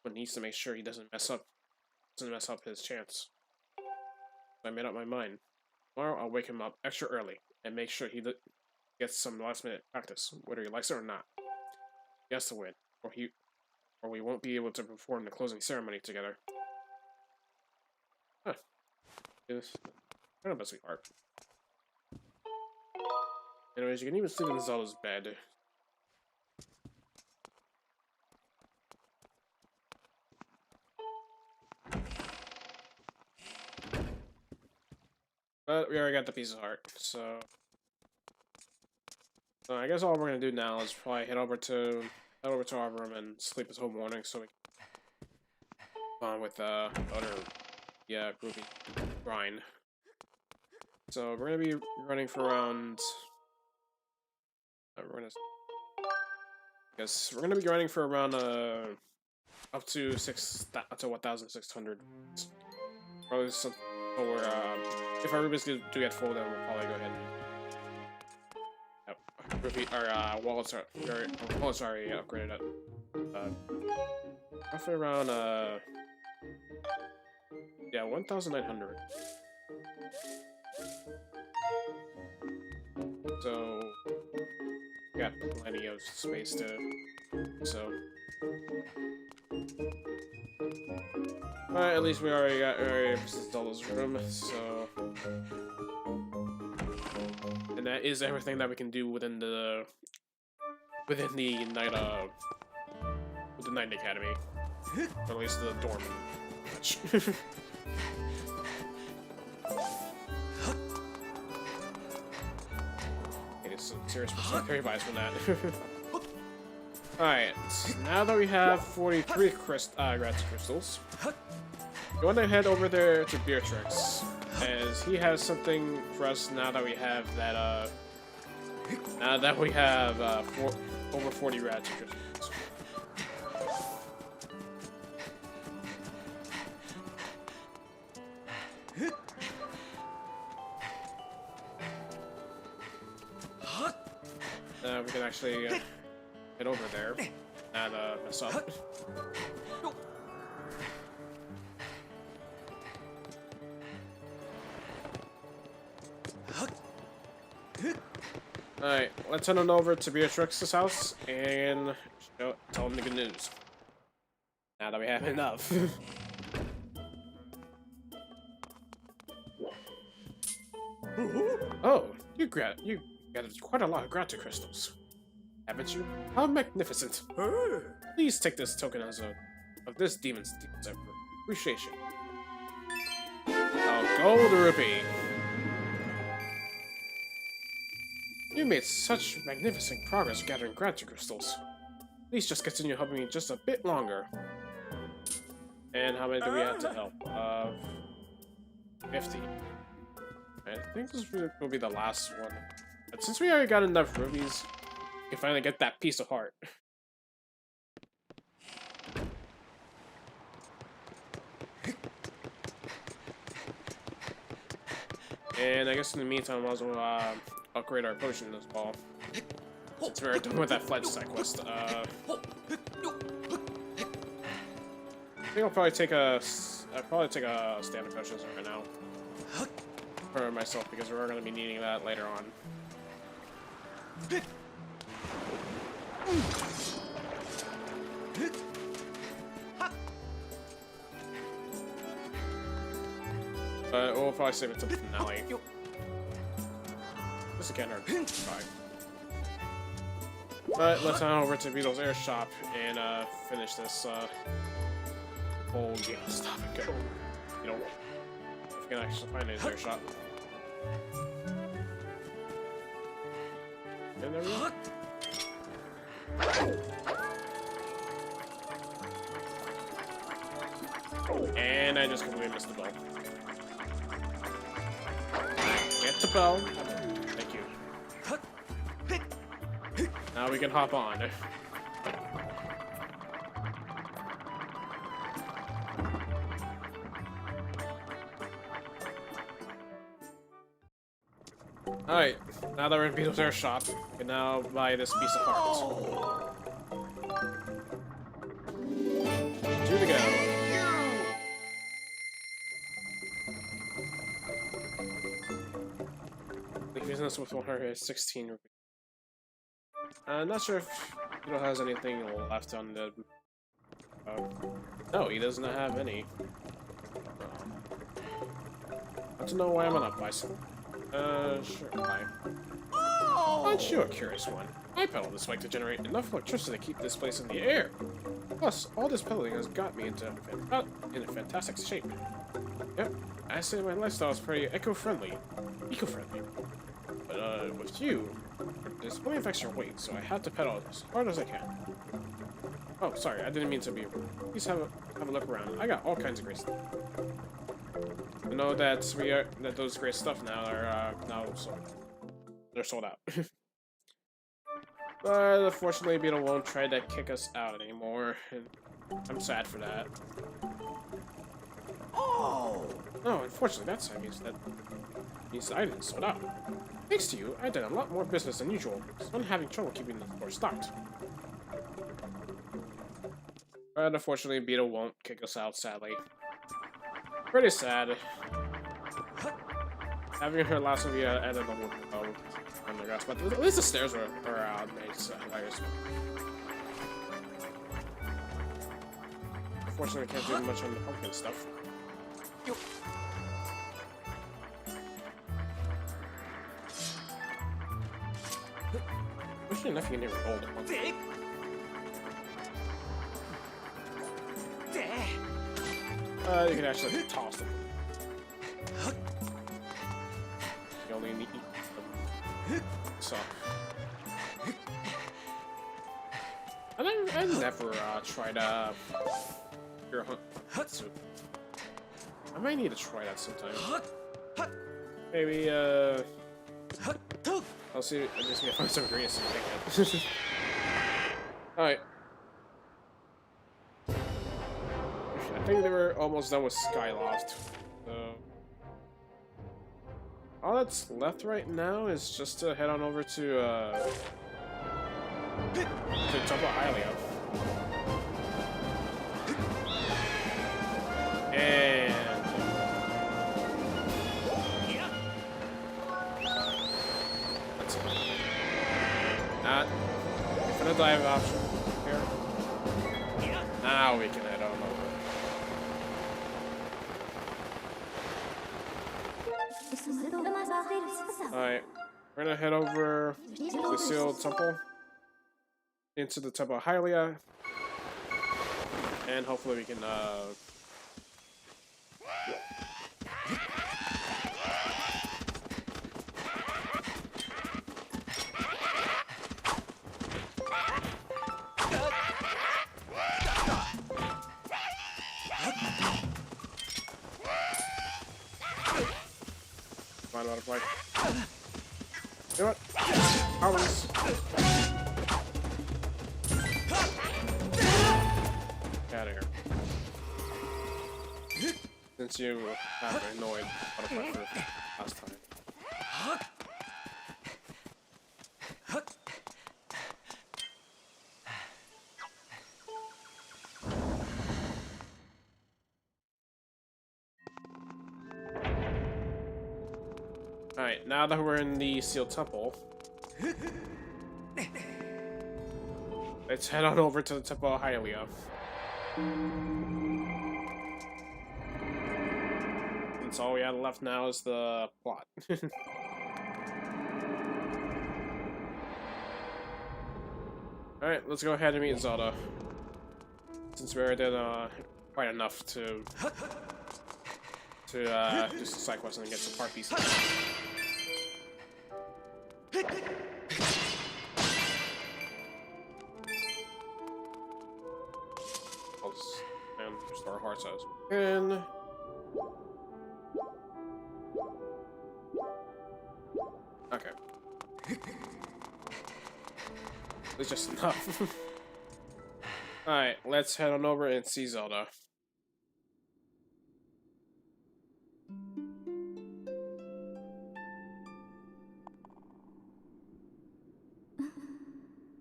Speaker 1: but needs to make sure he doesn't mess up his chance. So I made up my mind. Tomorrow, I'll wake him up extra early and make sure he gets some last-minute practice, whether he likes it or not. He has to win, or we won't be able to perform the closing ceremony together. Huh. It's kind of a sweetheart. Anyways, you can even sleep in Zelda's bed. But we already got the piece of heart, so I guess all we're gonna do now is probably head over to our room and sleep until morning, so we can on with other groupie grind. So we're gonna be running for around. We're gonna be grinding for around up to 1,600. Probably something where if our rubies do get full, then we'll probably go ahead and repeat our wallets are already upgraded at roughly around 1,900. So got plenty of space to, so. Alright, at least we already got Zelda's room, so. And that is everything that we can do within the Night Academy. Or at least the dorm. Some serious revives from that. Alright, now that we have 43 gratitude crystals, we want to head over there to Beatrix, as he has something for us now that we have that, over 40 gratitude crystals. We can actually head over there and mess up. Alright, let's head on over to Beatrix's house and tell him the good news. Now that we have enough. Oh, you gathered quite a lot of gratitude crystals, haven't you? How magnificent! Please take this token as of this demon's appreciation. Oh, gold rupee. You made such magnificent progress gathering gratitude crystals. Please just continue helping me just a bit longer. And how many do we have to help? 50. I think this will be the last one. But since we already got enough rubies, we can finally get that piece of heart. And I guess in the meantime, we might as well upgrade our potion as well. Since we're done with that fledged side quest. I think I'll probably take a standard potion right now for myself because we're going to be needing that later on. But we'll probably save it till the finale. This can't hurt. Fine. But let's head over to Beetle's Air Shop and finish this whole game. Stop it, go. You know, if we can actually find his Air Shop. And there we go. And I just completely missed the bell. Get the bell. Thank you. Now we can hop on. Alright, now that we're in Beetle's Air Shop, we can now buy this piece of heart. 2 to go. Business with 116 rupees. I'm not sure if Beetle has anything left on the. No, he does not have any. Want to know why I'm on a bicycle? Sure. Why? Aren't you a curious one? I pedal this bike to generate enough electricity to keep this place in the air. Plus, all this pedaling has got me into in a fantastic shape. Yep, I say my lifestyle is pretty eco-friendly. But with you, there's plenty of extra weight, so I have to pedal as hard as I can. Oh, sorry, I didn't mean to be rude. Please have a look around. I got all kinds of great stuff. I know that those great stuff now are they're sold out. But unfortunately, Beetle won't try to kick us out anymore, and I'm sad for that. Oh, unfortunately, that time means I didn't sold out. Thanks to you, I did a lot more business than usual, so I'm having trouble keeping the store stocked. But unfortunately, Beetle won't kick us out, sadly. Pretty sad. Having her last movie ended on the grass, but at least the stairs were nice. Unfortunately, I can't do much on the pumpkin stuff. Actually, enough you can never hold it. You can actually toss them. You only need to eat them. So. I never tried your hunt soup. I might need to try that sometime. Maybe I'll see. I just need to find some ingredients to make it. Alright. I think they were almost done with Skyloft. So all that's left right now is just to head on over to Temple Hylia. And that's it. Not for the dive option here. Now we can head on over. Alright, we're gonna head over to the sealed temple, into the Temple of Hylia, and hopefully we can mind what I'm like. You know what? Always. Get out of here. Since you have annoyed butterfly for last time. Alright, now that we're in the sealed temple, let's head on over to the Temple of Hylia. Since all we have left now is the plot. Alright, let's go ahead and meet Zelda. Since we already did quite enough to do some side quests and get some part pieces. And restore hearts as and okay. It's just enough. Alright, let's head on over and see Zelda.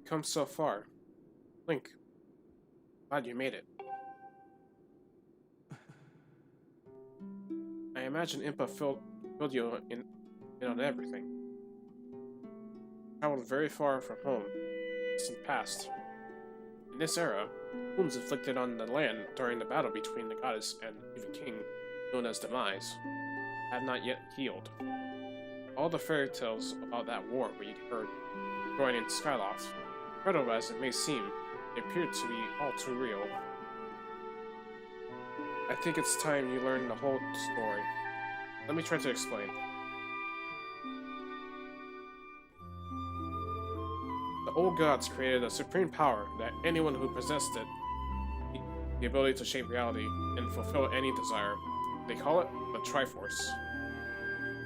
Speaker 1: Come so far. Link, glad you made it. I imagine Impa filled you in on everything. Traveled very far from home, distant past. In this era, wounds inflicted on the land during the battle between the goddess and the king, known as Demise, have not yet healed. All the fairy tales about that war we heard growing in Skyloft, incredible as it may seem, they appear to be all too real. I think it's time you learn the whole story. Let me try to explain. The old gods created a supreme power that anyone who possessed it, the ability to shape reality and fulfill any desire, they call it the Triforce.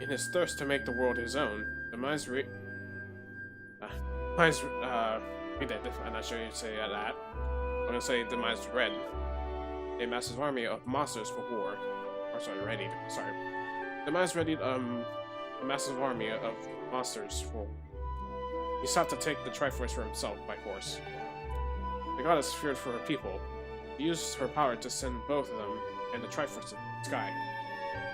Speaker 1: In his thirst to make the world his own, Demise I'm not sure you'd say that. I'm gonna say Demise Red. A massive army of monsters for war. Demise readied a massive army of monsters for. He sought to take the Triforce for himself by force. The goddess feared for her people. He used her power to send both of them and the Triforce to the sky.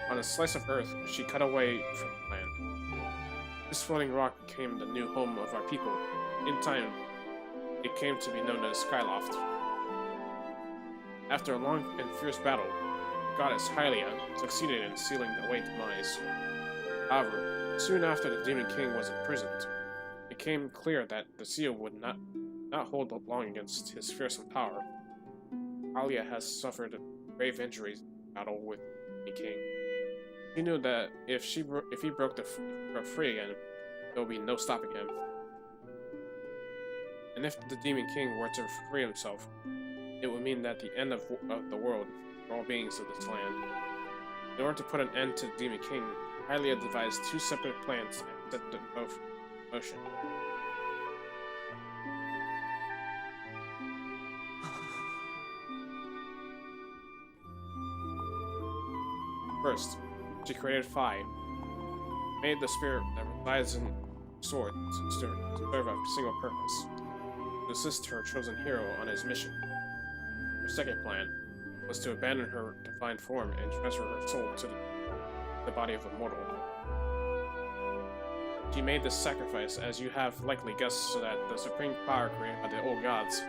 Speaker 1: On a slice of earth, she cut away from the land. This floating rock became the new home of our people. In time, it came to be known as Skyloft. After a long and fierce battle, goddess Hylia succeeded in sealing away Demise. However, soon after the Demon King was imprisoned, it became clear that the seal would not hold long against his fearsome power. Hylia has suffered grave injuries in battle with the King. He knew that if he broke her free again, there would be no stopping him. And if the Demon King were to free himself, it would mean that the end of the world for all beings of this land. In order to put an end to the Demon King, Hylia devised two separate plans and set them both in motion. First, she created Phi, made the spirit that resides in sword to serve a single purpose, to assist her chosen hero on his mission. Her second plan was to abandon her divine form and transfer her soul to the body of a mortal. She made this sacrifice, as you have likely guessed, so that the supreme power created by the old gods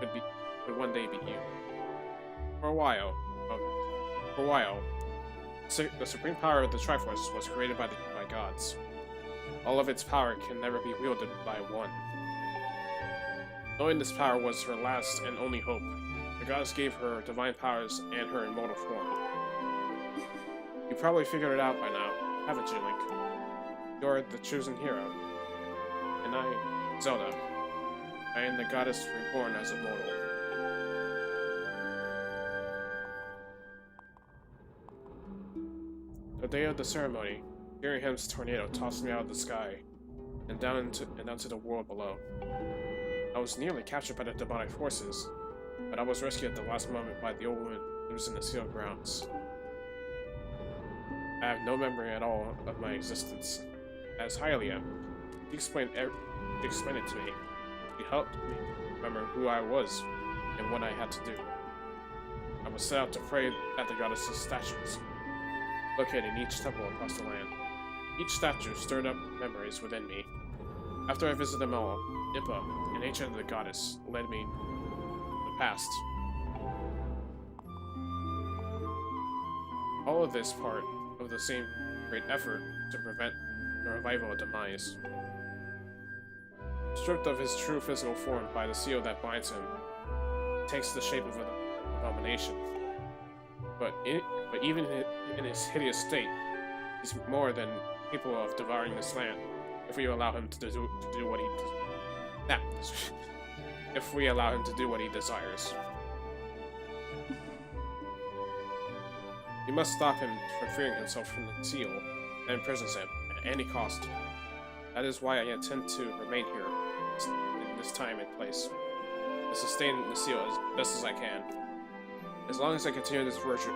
Speaker 1: would one day be you. For a while, the supreme power of the Triforce was created by gods. All of its power can never be wielded by one. Knowing this power was her last and only hope, the goddess gave her divine powers and her immortal form. You probably figured it out by now, haven't you, Link? You're the chosen hero. And I, Zelda, I am the goddess reborn as a mortal. The day of the ceremony, Galeem's tornado tossed me out of the sky and down into the world below. I was nearly captured by the demonic forces, but I was rescued at the last moment by the old woman who was in the sealed grounds. I have no memory at all of my existence. As Hylia, she explained it to me. She helped me remember who I was and what I had to do. I was set out to pray at the goddess's statues, located in each temple across the land. Each statue stirred up memories within me. After I visited them all, Impa, an ancient of the goddess, led me to the past. All of this part of the same great effort to prevent the revival of demise. Stripped of his true physical form by the seal that binds him, he takes the shape of an abomination. But even in his hideous state, he's more than capable of devouring this land if we allow him to do what he if we allow him to do what he desires. We must stop him from freeing himself from the seal that imprisons him at any cost. That is why I intend to remain here in this time and place, to sustain the seal as best as I can. As long as I continue this vigil,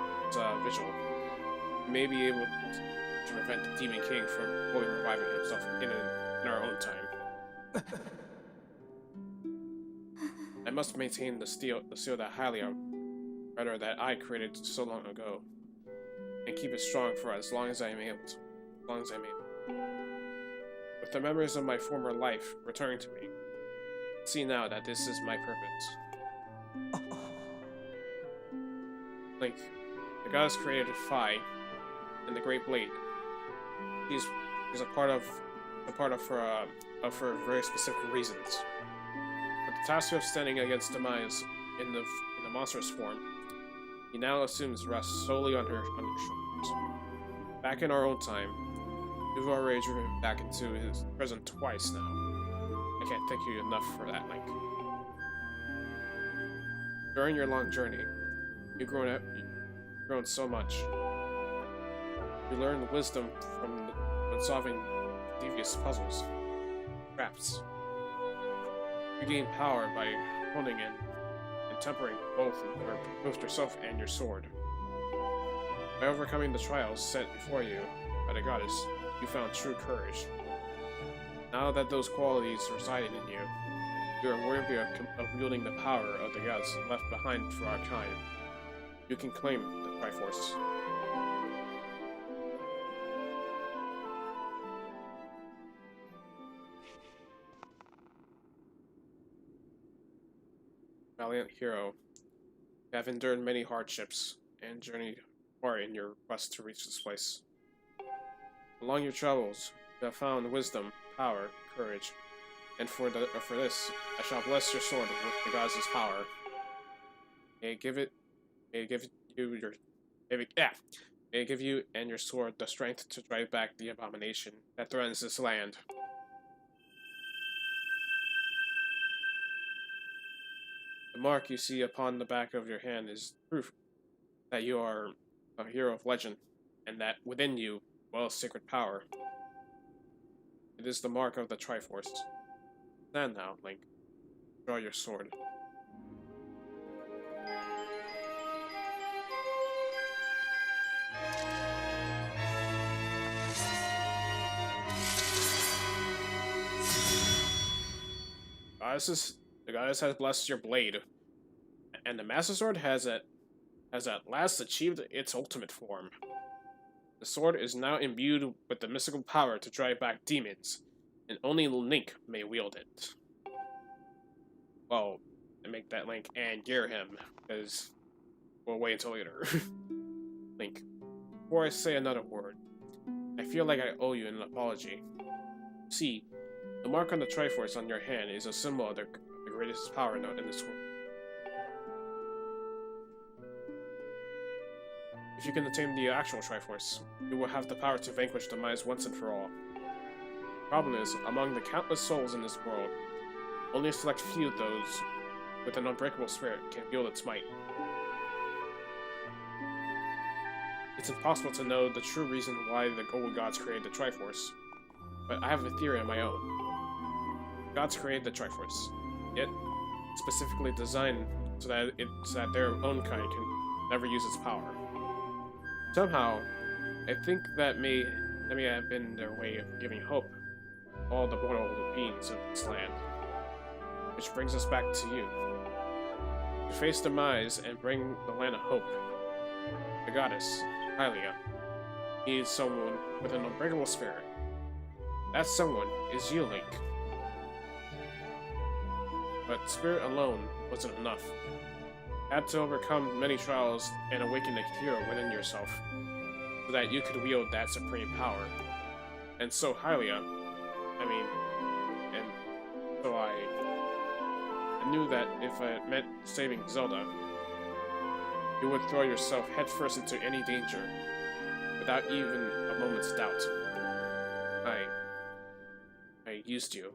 Speaker 1: we may be able to prevent the Demon King from fully reviving himself in our own time. I must maintain the seal that that I created so long ago, and keep it strong for as long as I am able. With the memories of my former life returning to me, see now that this is my purpose. Link, the goddess created Phi and the Great Blade. He's a part of for very specific reasons. But the task of standing against demise in the monstrous form, he now assumes rests solely on her shoulders. Back in our own time, we've already driven him back into his prison twice now. I can't thank you enough for that, Link. During your long journey, you've grown so much. You learned wisdom from solving devious puzzles, traps. You gain power by honing in and tempering both yourself and your sword. By overcoming the trials set before you by the goddess, you found true courage. Now that those qualities reside in you, you are worthy of wielding the power of the gods left behind for our kind. You can claim the Triforce. Valiant hero, you have endured many hardships and journeyed far in your quest to reach this place. Along your travels, you have found wisdom, power, courage, and for this, I shall bless your sword with the gods' power. May it give you and your sword the strength to drive back the abomination that threatens this land. The mark you see upon the back of your hand is proof that you are a hero of legend, and that within you dwells sacred power. It is the mark of the Triforce. Stand now, Link. Draw your sword. The goddess has blessed your blade, and the Master Sword has at last achieved its ultimate form. The sword is now imbued with the mystical power to drive back demons, and only Link may wield it. Well, I make that Link and gear him, because we'll wait until later. Link, before I say another word, I feel like I owe you an apology. See, the mark on the Triforce on your hand is a symbol of the greatest power node in this world. If you can attain the actual Triforce, you will have the power to vanquish demise once and for all. The problem is, among the countless souls in this world, only a select few of those with an unbreakable spirit can wield its might. It's impossible to know the true reason why the old gods created the Triforce, but I have a theory of my own. Gods created the Triforce, yet specifically designed so that their own kind can never use its power. Somehow, I think that may have been their way of giving hope to all the mortal beings of this land. Which brings us back to you. To face demise and bring the land of hope, the goddess, Hylia, needs someone with an unbreakable spirit. That someone is you, Link. But spirit alone wasn't enough. You had to overcome many trials and awaken the hero within yourself, so that you could wield that supreme power. And so Hylia, I knew that if it meant saving Zelda, you would throw yourself headfirst into any danger, without even a moment's doubt. I used you.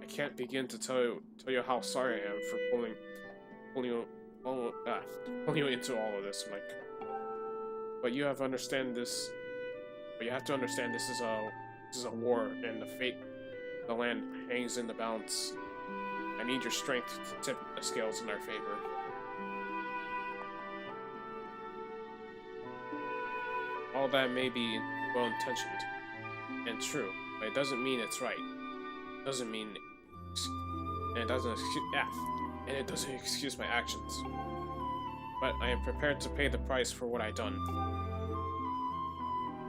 Speaker 1: I can't begin to tell you how sorry I am for pulling you into all of this, Mike. But you have to understand this. This is a war, and the fate of the land hangs in the balance. I need your strength to tip the scales in our favor. All that may be well-intentioned and true, but it doesn't mean it's right. It doesn't excuse my actions. But I am prepared to pay the price for what I've done.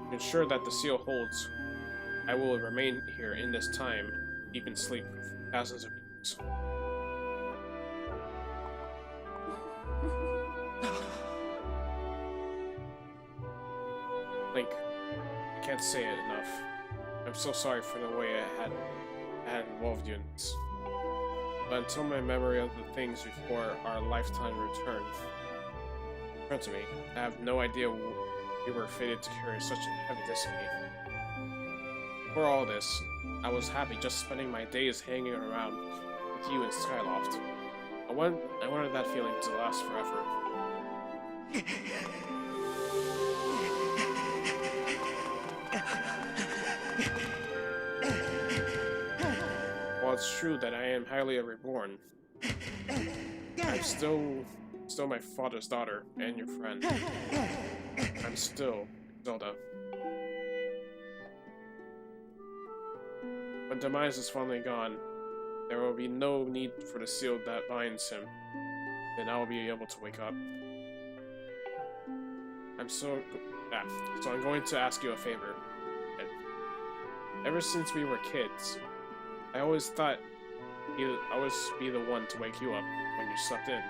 Speaker 1: To ensure that the seal holds, I will remain here in this time, deep in sleep for thousands of years. Link, I can't say it enough. I'm so sorry for the way I had involved you in this. But until my memory of the things before our lifetime returned to me, I have no idea we were fated to carry such a heavy destiny. For all this, I was happy just spending my days hanging around with you in Skyloft. I wanted that feeling to last forever. While it's true that I am highly reborn, I'm still my father's daughter and your friend. I'm still Zelda. When Demise is finally gone, there will be no need for the seal that binds him. Then I will be able to wake up. So I'm going to ask you a favor. Ever since we were kids, I always thought I would be the one to wake you up when you slept in.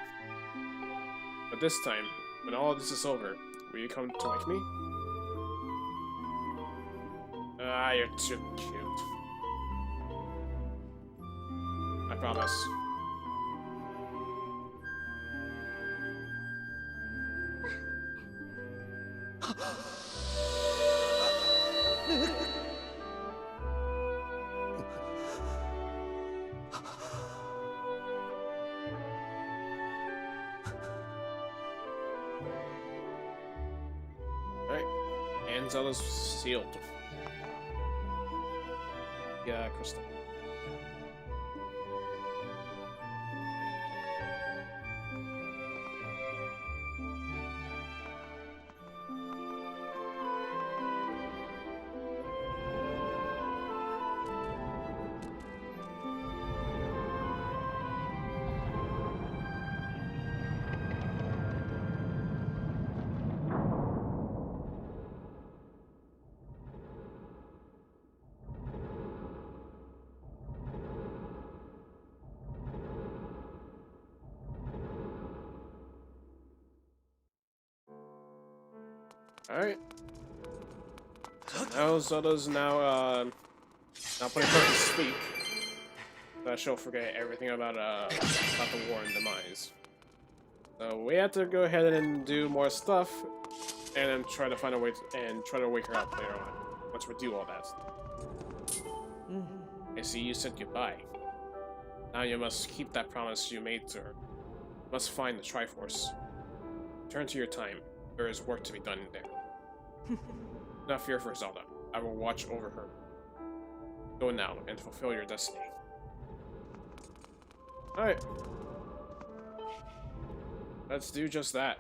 Speaker 1: But this time, when all of this is over, will you come to wake me? You're too cute. I promise. Alright, and Zelda's sealed. Yeah, crystal. Alright. Now Zelda's now putting her to sleep. So she'll forget everything about the war and demise. So we have to go ahead and do more stuff, and then try to find a way try to wake her up later on. Once we do all that stuff. I see you said goodbye. Now you must keep that promise you made to her. Must find the Triforce. Turn to your time. There is work to be done in there. Do not fear for Zelda. I will watch over her. Go now and fulfill your destiny. Alright. Let's do just that.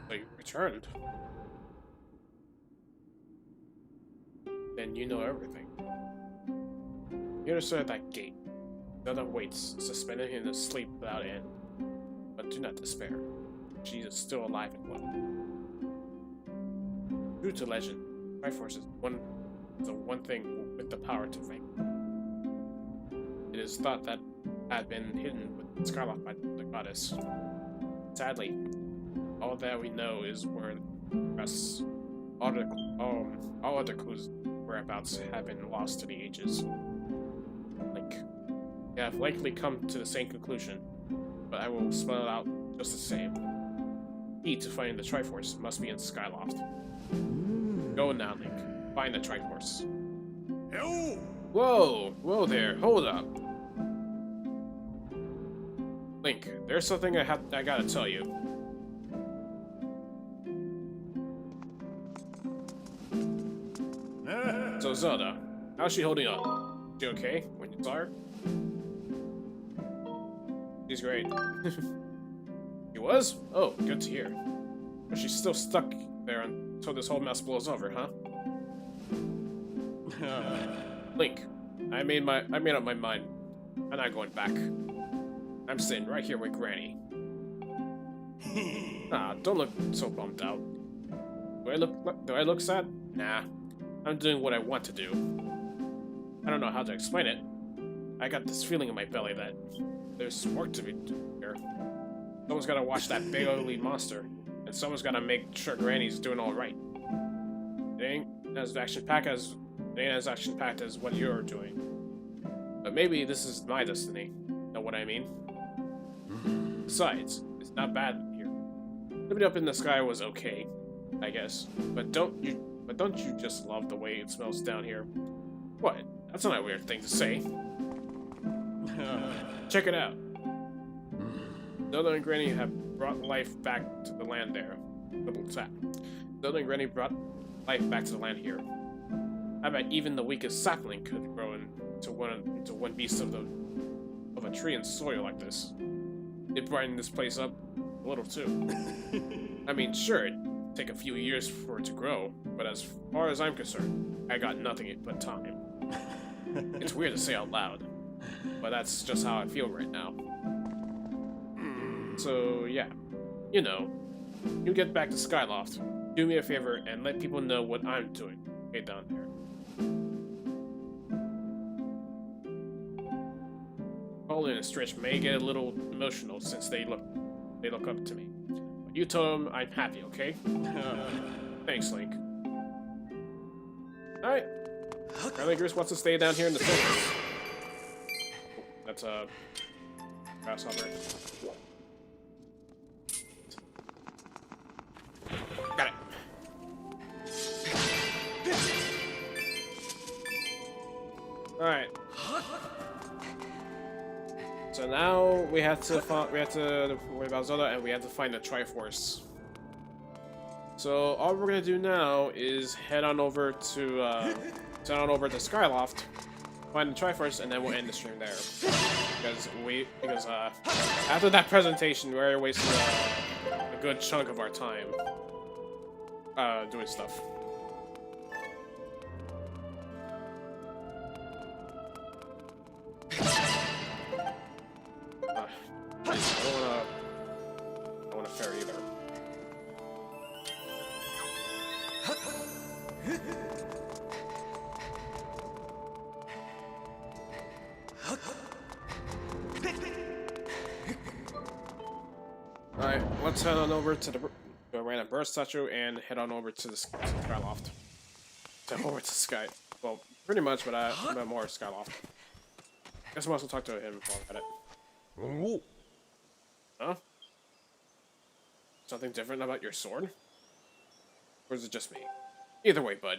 Speaker 1: So you returned. Then you know everything. You understood that gate. Zelda waits, suspended in a sleep without end. But do not despair. She is still alive and well. True to legend, Triforce is the one thing with the power to think. It is thought that had been hidden with Skyloft by the goddess. Sadly, all that we know is where it rests. All other clues whereabouts have been lost to the ages. You have likely come to the same conclusion, but I will spell it out just the same. Key to finding the Triforce must be in Skyloft. Go now, Link. Find the Triforce. Whoa! Whoa there, hold up. Link, there's something I gotta tell you. So Zelda, how's she holding up? She okay when you saw her? She's great. She was? Oh, good to hear. But she's still stuck there until this whole mess blows over, huh? Link, I made up my mind. I'm not going back. I'm staying right here with Granny. Ah, don't look so bummed out. Do I look sad? Nah. I'm doing what I want to do. I don't know how to explain it. I got this feeling in my belly that there's work to be done here. Someone's gotta watch that big ugly monster, and someone's gotta make sure Granny's doing all right. It ain't as action-packed as what you're doing. But maybe this is my destiny. Know what I mean? Besides, it's not bad here. Living up in the sky was okay, I guess. But don't you just love the way it smells down here? What? That's not a weird thing to say. Check it out. Zelda and Granny have brought life back to the land there. Double tap. Zelda and Granny brought life back to the land here. I bet even the weakest sapling could grow into one beast of a tree and soil like this. It brightened this place up a little too. I mean, sure, it'd take a few years for it to grow, but as far as I'm concerned, I got nothing but time. It's weird to say out loud, but that's just how I feel right now. So, yeah. You know, you get back to Skyloft, do me a favor, and let people know what I'm doing. Okay, down there. Colin and Stretch may get a little emotional since they look up to me. But you tell them I'm happy, okay? Thanks, Link. Alright. Gris wants to stay down here in the surface. Oh, that's a grasshopper. Got it. Alright. So now we have to worry about Zelda, and we have to find the Triforce. So all we're gonna do now is head on over to Skyloft, find the Triforce, and then we'll end the stream there. Because after that presentation, we already wasted a good chunk of our time doing stuff. I don't wanna fare either. Alright, let's head on over to the random bird statue and head on over to the Skyloft. Over to Sky. Well, pretty much, but more Skyloft. Guess I must talk to him before I got it. Huh? Something different about your sword? Or is it just me? Either way, bud.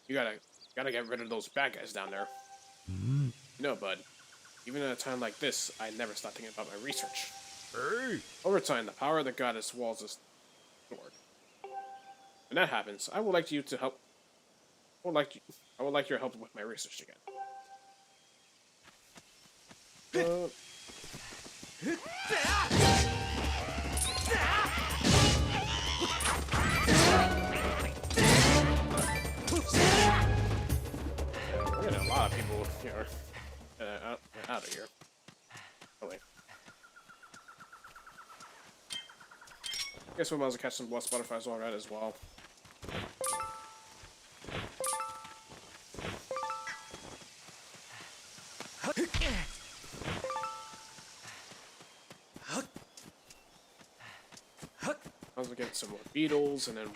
Speaker 1: You gotta get rid of those bad guys down there. You know, bud. Even at a time like this, I never stop thinking about my research.
Speaker 3: Hey!
Speaker 1: Over time, the power of the goddess walls is stored. When that happens, I would like you to help. I would like your help with my research again. We're getting a lot of people here. Out of here. Oh wait. Guess we might as well catch some blood butterflies alright as well. Might as well get some more beetles and then.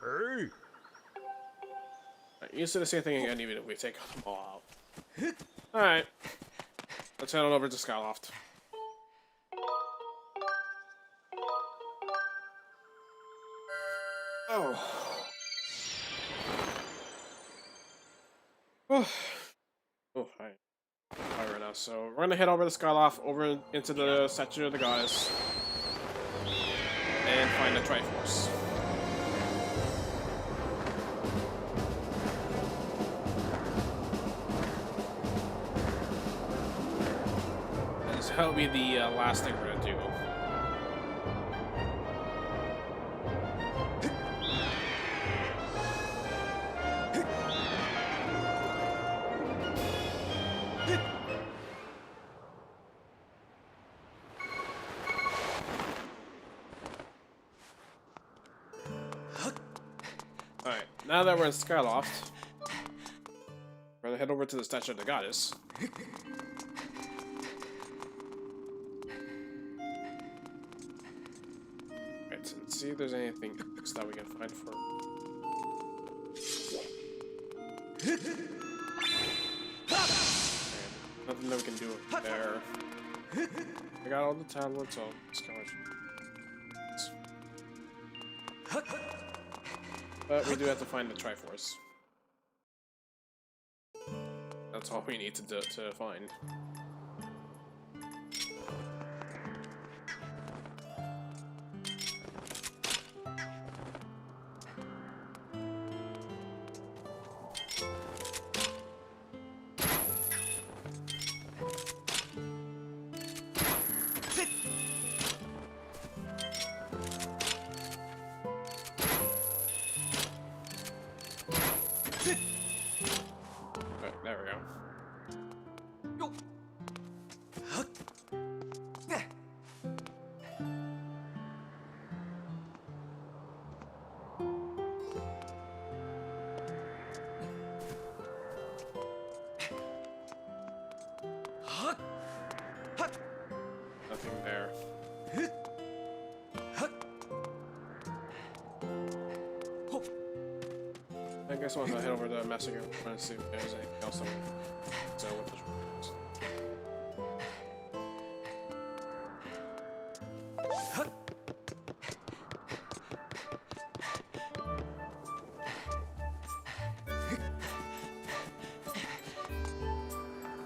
Speaker 3: Hey!
Speaker 1: You said the same thing again, even if we take them all out. Alright. Let's head on over to Skyloft. Oh. Oh, hi. Alright, now, so we're gonna head over to Skyloft, over into the statue of the goddess, and find the Triforce. That'll be the last thing we're gonna do. Alright, now that we're in Skyloft, we're gonna head over to the statue of the goddess. And see if there's anything else that we can find for. Okay, nothing that we can do there. I got all the tablets, so it's kind of. But we do have to find the Triforce. That's all we need to find. There we go. Nothing there. I guess once I head over to Massacre, I'm trying to see if there's anything else. So what the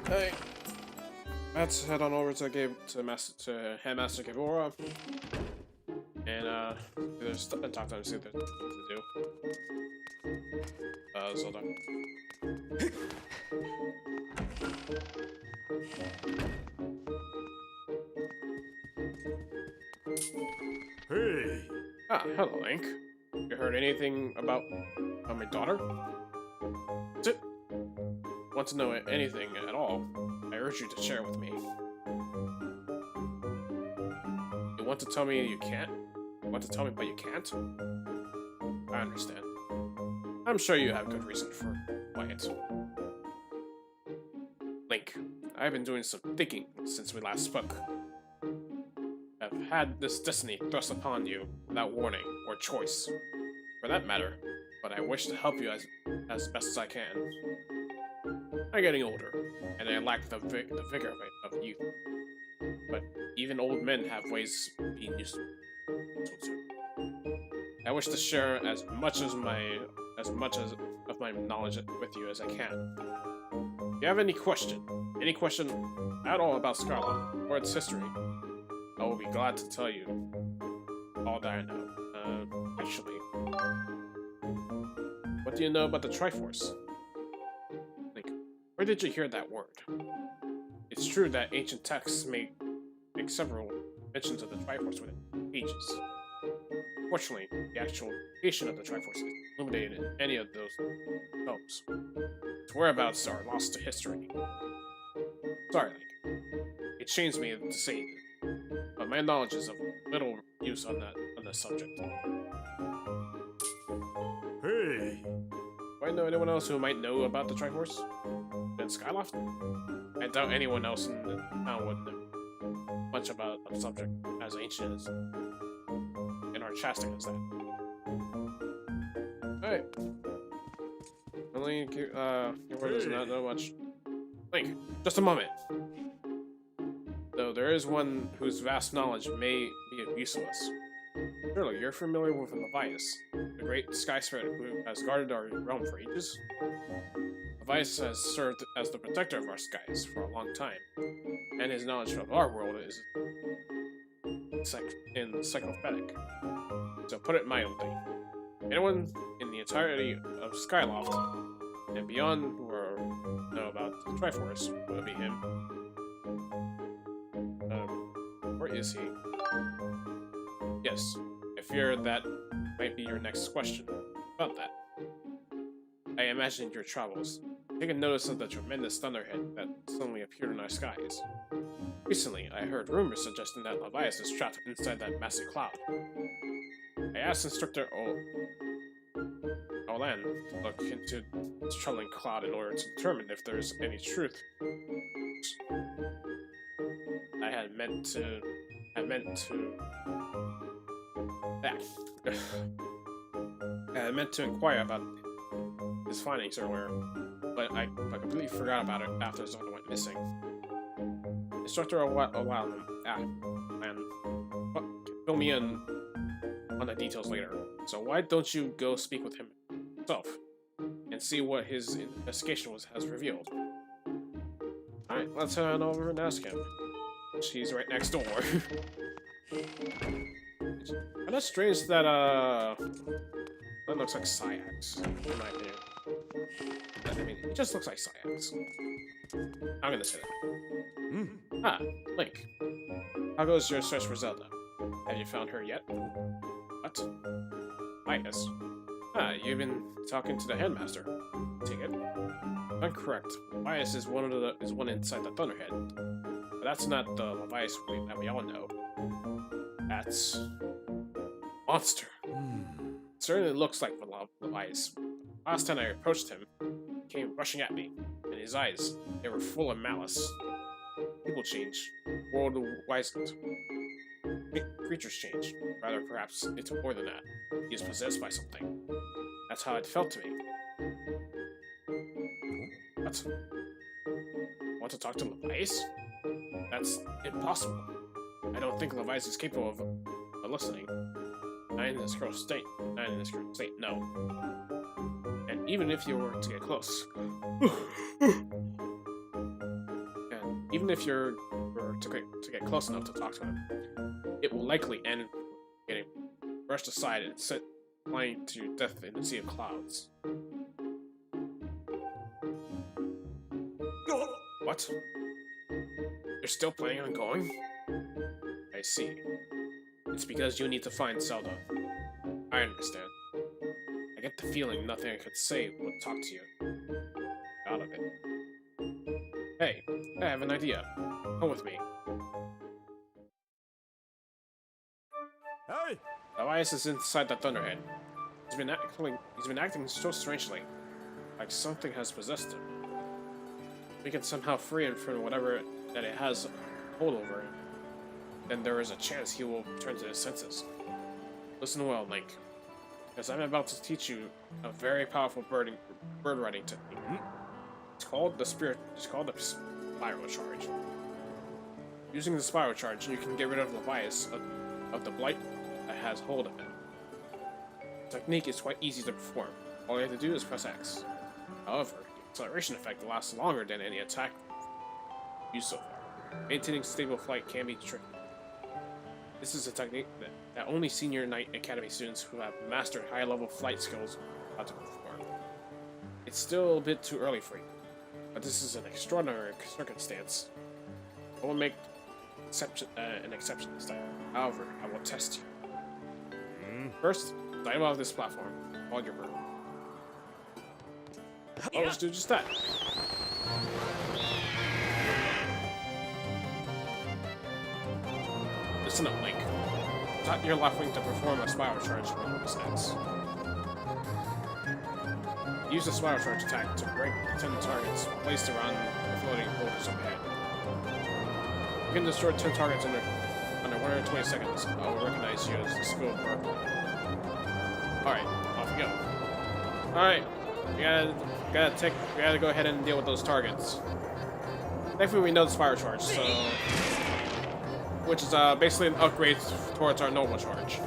Speaker 1: Hey, let's head on over to Headmaster Gavora, and there's talk to him, see if there's anything to do. Zelda.
Speaker 3: Hey!
Speaker 1: Ah, hello, Link. You heard anything about my daughter? That's it. Want to know anything at all? I urge you to share with me. You want to tell me you can't? You want to tell me but you can't? I understand. I'm sure you have good reason for quiet. Link, I've been doing some thinking since we last spoke. I've had this destiny thrust upon you without warning or choice, for that matter, but I wish to help you as best as I can. I'm getting older, and I lack the vigor of youth. But even old men have ways of being useful to. I wish to share as much of my knowledge with you as I can. If you have any question at all about Skyloft or its history, I will be glad to tell you all that I know. Actually, what do you know about the Triforce? Like, where did you hear that word? It's true that ancient texts make several mentions of the Triforce within pages. Fortunately, the actual location of the Triforce is illuminated in any of those tomes. Its whereabouts are lost to history. Sorry, Link. It shames me to say this, but my knowledge is of little use on this subject.
Speaker 3: Hey!
Speaker 1: Do I know anyone else who might know about the Triforce? Then Skyloft? I doubt anyone else in the town would know much about a subject as ancient as and archastic as that. Alright. Link, your word does not know much. Link, just a moment. Though there is one whose vast knowledge may be of use to us. Surely you're familiar with Levias, the great sky spirit who has guarded our realm for ages? Levias has served as the protector of our skies for a long time, and his knowledge of our world is encyclopedic. So put it mildly, anyone in the entirety of Skyloft and beyond who know about the Triforce would be him. Where is he? Yes, I fear that might be your next question about that. I imagined your travels, taking notice of the tremendous thunderhead that suddenly appeared in our skies. Recently, I heard rumors suggesting that Levias is trapped inside that massive cloud. I asked Instructor Olan to look into this troubling cloud in order to determine if there's any truth. I meant to inquire about his findings earlier, but I completely forgot about it after Zelda went missing. Instructor Olan, fill me in on the details later. So why don't you go speak with him himself and see what his investigation has revealed? Alright, let's head over and ask him. She's right next door. Kind of strange that that looks like Syax, in my opinion. I mean, he just looks like Syax. I'm gonna say that. Ah, Link. How goes your search for Zelda? Have you found her yet? What? Midas. Ah, you've been talking to the headmaster. Take it. I'm correct. Levias is one inside the Thunderhead. But that's not the Levias that we all know. That's monster. It certainly looks like Levias. Last time I approached him, he came rushing at me, and his eyes, they were full of malice. People change. World wisens. Creatures change. Rather, perhaps it's more than that. He is possessed by something. That's how it felt to me. What? Want to talk to Levias? That's impossible. I don't think Levias is capable of listening. Not in this girl's state. No. And even if you were to get close, to get close enough to talk to him, it will likely end getting brushed aside and sent flying to death in the sea of clouds. What? You're still planning on going? I see. It's because you need to find Zelda. I understand. I get the feeling nothing I could say would talk to you out of it. Hey, I have an idea. Come with me.
Speaker 3: Hey!
Speaker 1: Levias is inside the Thunderhead. He's been acting so strangely, like something has possessed him. We can somehow free him from whatever that it has hold over him. Then there is a chance he will return to his senses. Listen well, Link, because I'm about to teach you a very powerful bird writing technique. It's called the spiral charge. Using the spiral charge, you can get rid of Levias of the blight that has hold of it. The technique is quite easy to perform. All you have to do is press X. However, the acceleration effect lasts longer than any attack used so far. Maintaining stable flight can be tricky. This is a technique that only Senior Knight Academy students who have mastered high-level flight skills are able to perform. It's still a bit too early for you, but this is an extraordinary circumstance. I will make an exception this time. However, I will test you. First, dive off this platform. Hold your bird. Oh, let's do just that. Listen up, Link. Taunt your left wing to perform a spiral charge when this ends. Use the spiral charge attack to break 10 targets placed around the floating boulders overhead. You can destroy 10 targets under 120 seconds. I will recognize you as the skilled bird. Alright, off we go. Alright, we gotta go ahead and deal with those targets. Thankfully we know the spiral charge, so which is basically an upgrade towards our normal charge.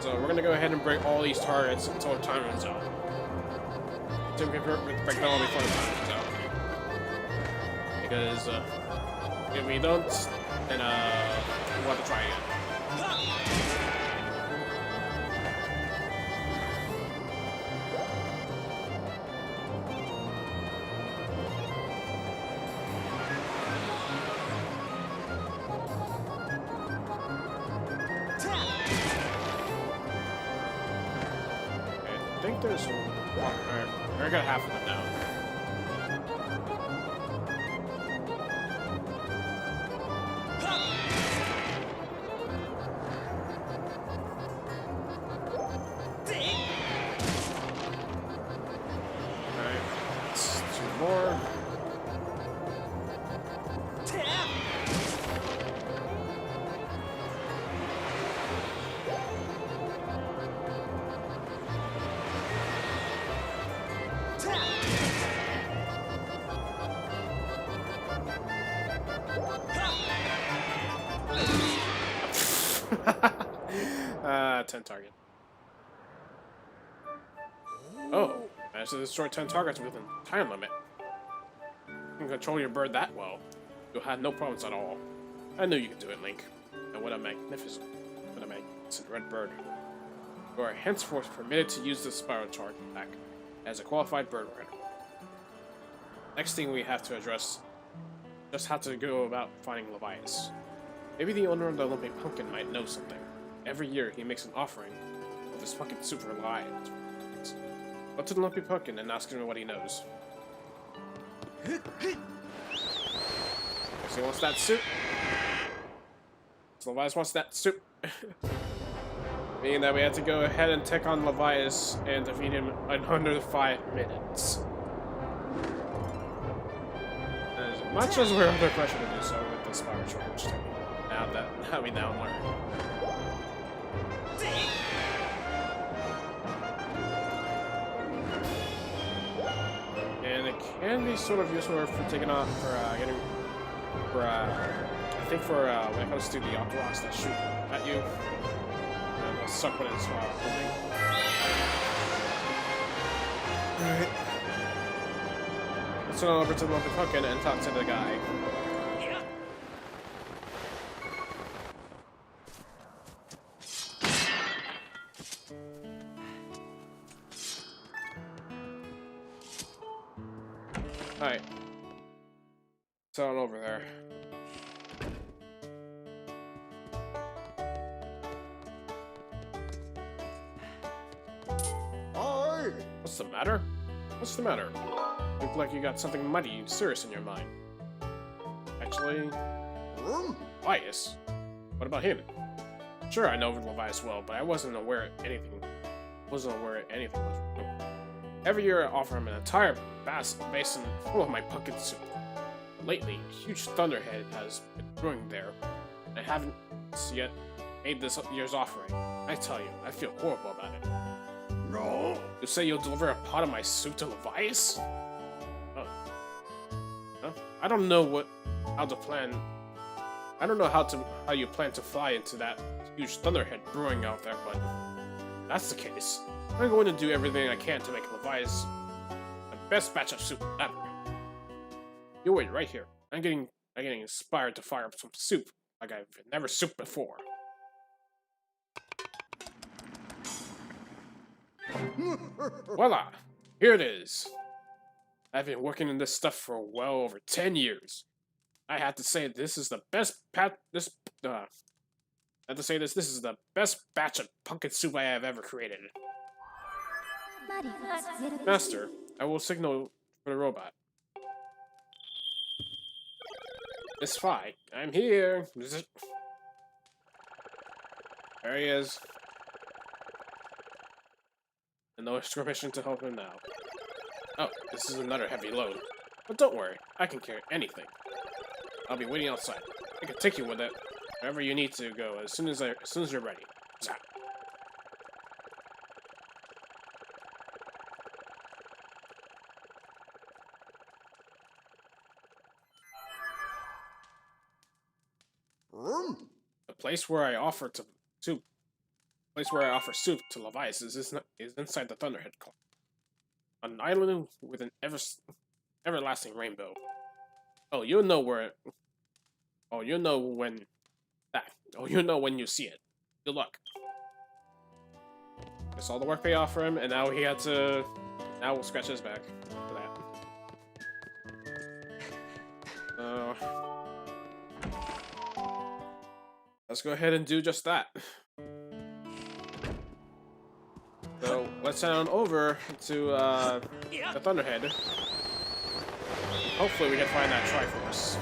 Speaker 1: So we're gonna go ahead and break all these targets until time runs out. So we can break them all before the time runs out. Because if we don't, then we'll have to try again. I think there's one. Alright, I got half of them now. Alright, let's do more. Ah, 10 target. Oh, managed to destroy 10 targets within time limit. You can control your bird that well. You'll have no problems at all. I knew you could do it, Link. And what a magnificent red bird. You are henceforth permitted to use the spiral charge attack as a qualified bird rider. Next thing we have to address just how to go about finding Levias. Maybe the owner of the Olympic Pumpkin might know something. Every year he makes an offering of his fucking super Levias. Go to the Olympic Pumpkin and ask him what he knows. So he wants that soup. So Levias wants that soup. Meaning that we have to go ahead and take on Levias and defeat him in under 5 minutes. As much as we're under pressure to do so with the spiral charge technique. Now we now learn. And it can be sort of useful for taking off, I think for when it comes to the Octorocks that shoot at you. They'll suck when it's holding. Alright. Let's run over to the Olympic Pumpkin and talk to the guy. Alright. It's on over there.
Speaker 3: Hi.
Speaker 1: What's the matter? What's the matter? Look like you got something mighty serious in your mind. Actually, Levias? What about him? Sure, I know Levias well, but I wasn't aware anything was wrong. Every year I offer him an entire basin full of my pumpkin soup. Lately, a huge thunderhead has been brewing there. I haven't yet made this year's offering. I tell you, I feel horrible about it.
Speaker 3: No.
Speaker 1: You say you'll deliver a pot of my soup to Levi's? Oh. Huh? I don't know how you plan to fly into that huge thunderhead brewing out there, but if that's the case, I'm going to do everything I can to make Levi's the best batch of soup ever. You wait right here. I'm getting inspired to fire up some soup like I've never souped before. Voila! Here it is. I've been working in this stuff for well over 10 years. I have to say this is the best this is the best batch of pumpkin soup I have ever created. Master, I will signal for the robot. Miss Fi, I'm here. There he is. And no exclamation to help him now. Oh, this is another heavy load. But don't worry, I can carry anything. I'll be waiting outside. I can take you with it wherever you need to go as soon as you're ready. Zap. The place where I offer soup to Levi's is inside the Thunderhead Cloud. An island with an everlasting rainbow. Oh, you'll know when you see it. Good luck. That's all the work they offer him, and now we'll scratch his back for that. Let's go ahead and do just that. So let's head on over to the Thunderhead. Hopefully we can find that Triforce.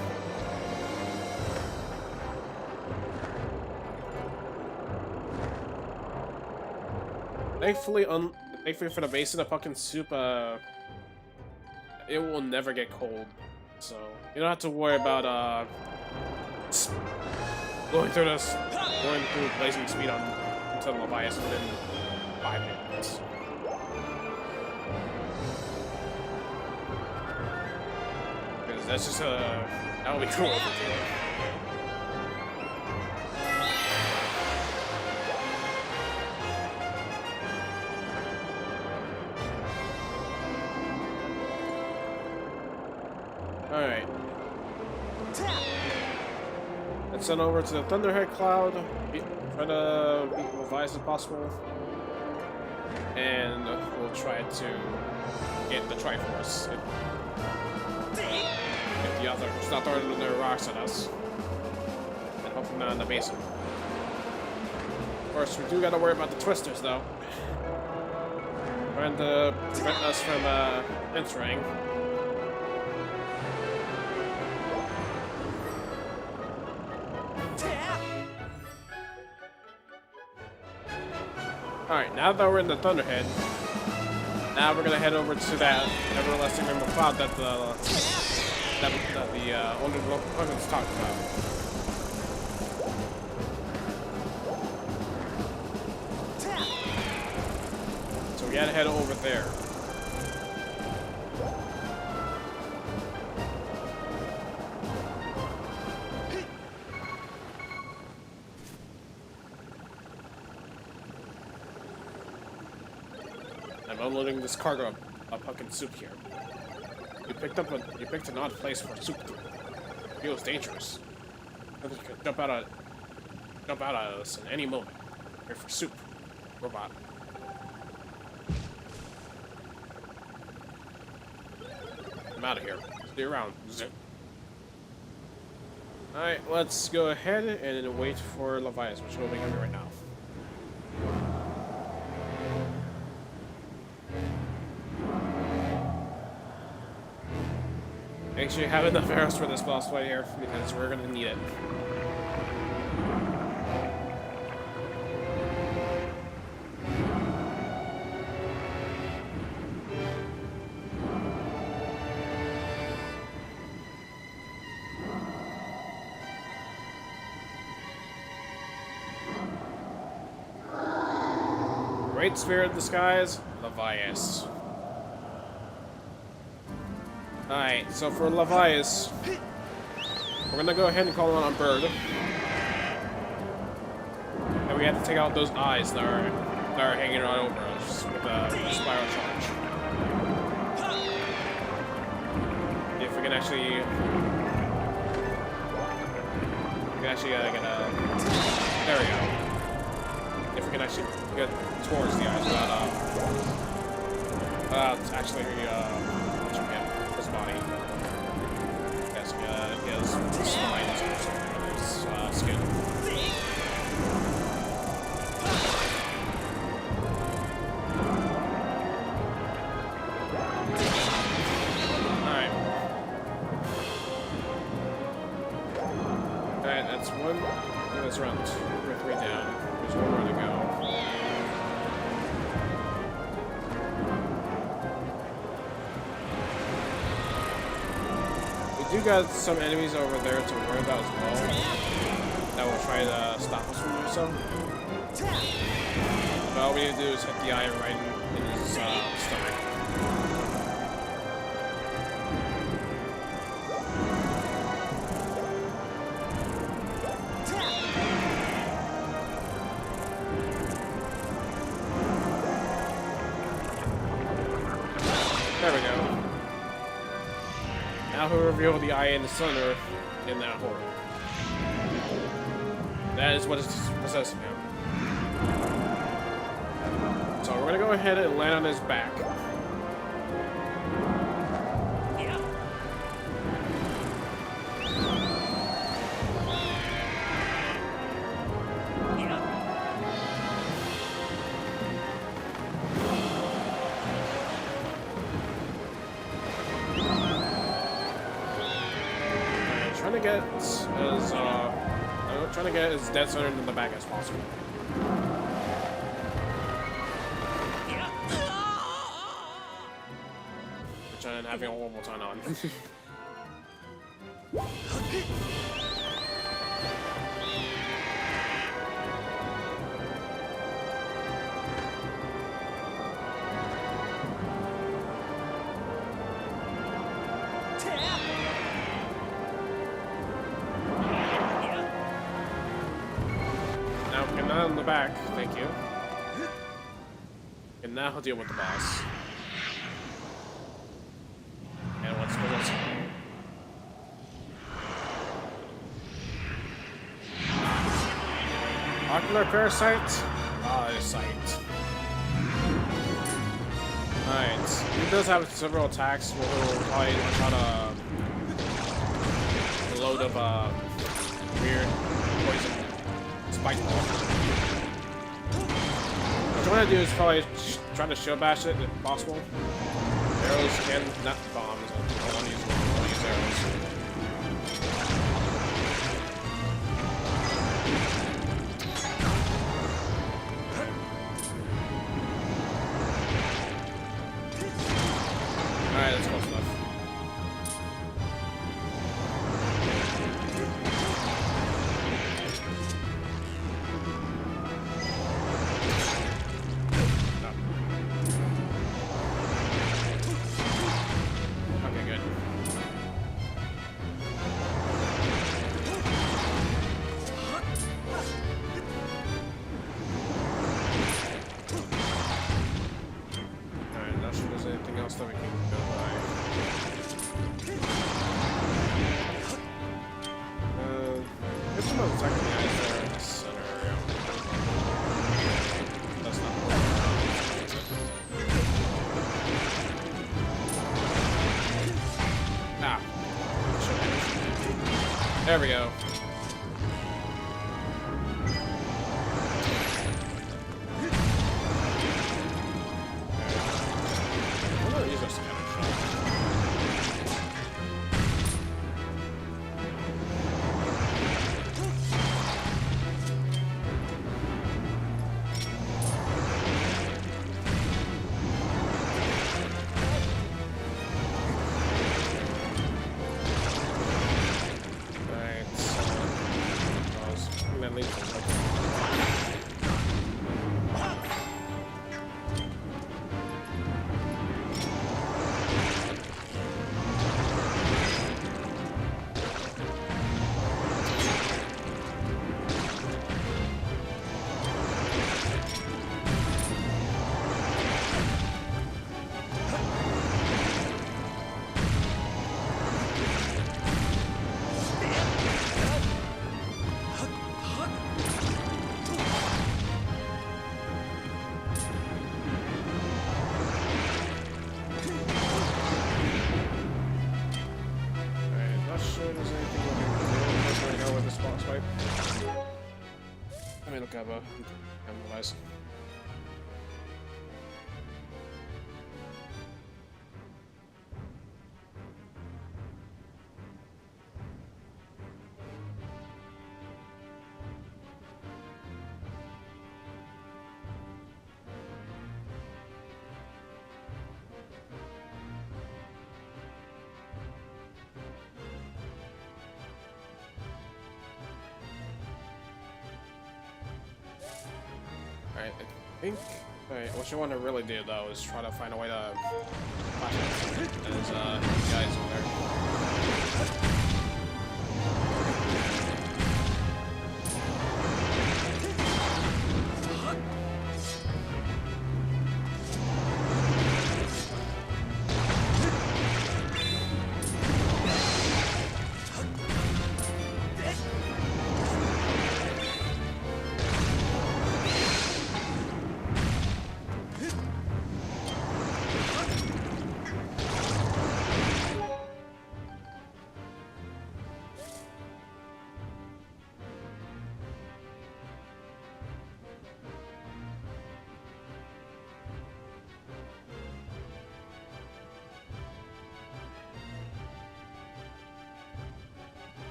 Speaker 1: Thankfully for the base of the pumpkin soup, it will never get cold, so you don't have to worry about going through blazing speed until Levi's within 5 minutes. Because that's just that would be cool. Alright. Let's send over to the Thunderhead Cloud. Try to beat Levi's if possible. And we'll try to get the Triforce. If the other start throwing their rocks at us. And hope them not in the basement. Of course, we do gotta worry about the Twisters though. Trying to prevent us from entering. Alright, now that we're in the Thunderhead, now we're gonna head over to that everlasting rainbow cloud that the older Dragons talked about. So we gotta head over there. I'm unloading this cargo of pumpkin soup here. You picked an odd place for soup to. It feels dangerous. Something could jump out at us in any moment. Here for soup, robot. I'm out of here. Stay around. Zip. Alright, let's go ahead and wait for Levi's, which will be coming right now. Make sure you have enough arrows for this boss fight here, because we're gonna need it. Great Spirit of the Skies, Levias. Alright, so for Levias, we're gonna go ahead and call on a bird. And we have to take out those eyes that are hanging right over us with a spiral charge. If we can actually get a... There we go. If we can actually get towards the eyes without actually his body. Guess get his spines or something on his skin. Alright. Alright, that's one. That's around 2 or 3 down. There's one more to go. We do got some enemies over there to worry about as well. That will try to stop us from doing so. But all we need to do is hit the eye right in his stomach. There we go. Now he'll reveal the eye in the center in that hole. That is what is possessing him. So we're gonna go ahead and land on his back. Trying to get as dead centered in the back as possible. Which I'm having a horrible time on. On the back, thank you. And now he'll deal with the boss. And let's go this way. Ocular parasite? Ah, oh, sight. Alright. He does have several attacks where he'll probably try to load up weird poison spike ball. What I'm gonna do is probably try to shield bash it if possible. Arrows can, not bombs. I want to use arrows. Alright, that's close enough. There we go. not sure there's anything we can do. Let's really go with this boss fight. Let me look up device. Alright, I think. Alright, what you want to really do though is try to find a way to. There's guys over there.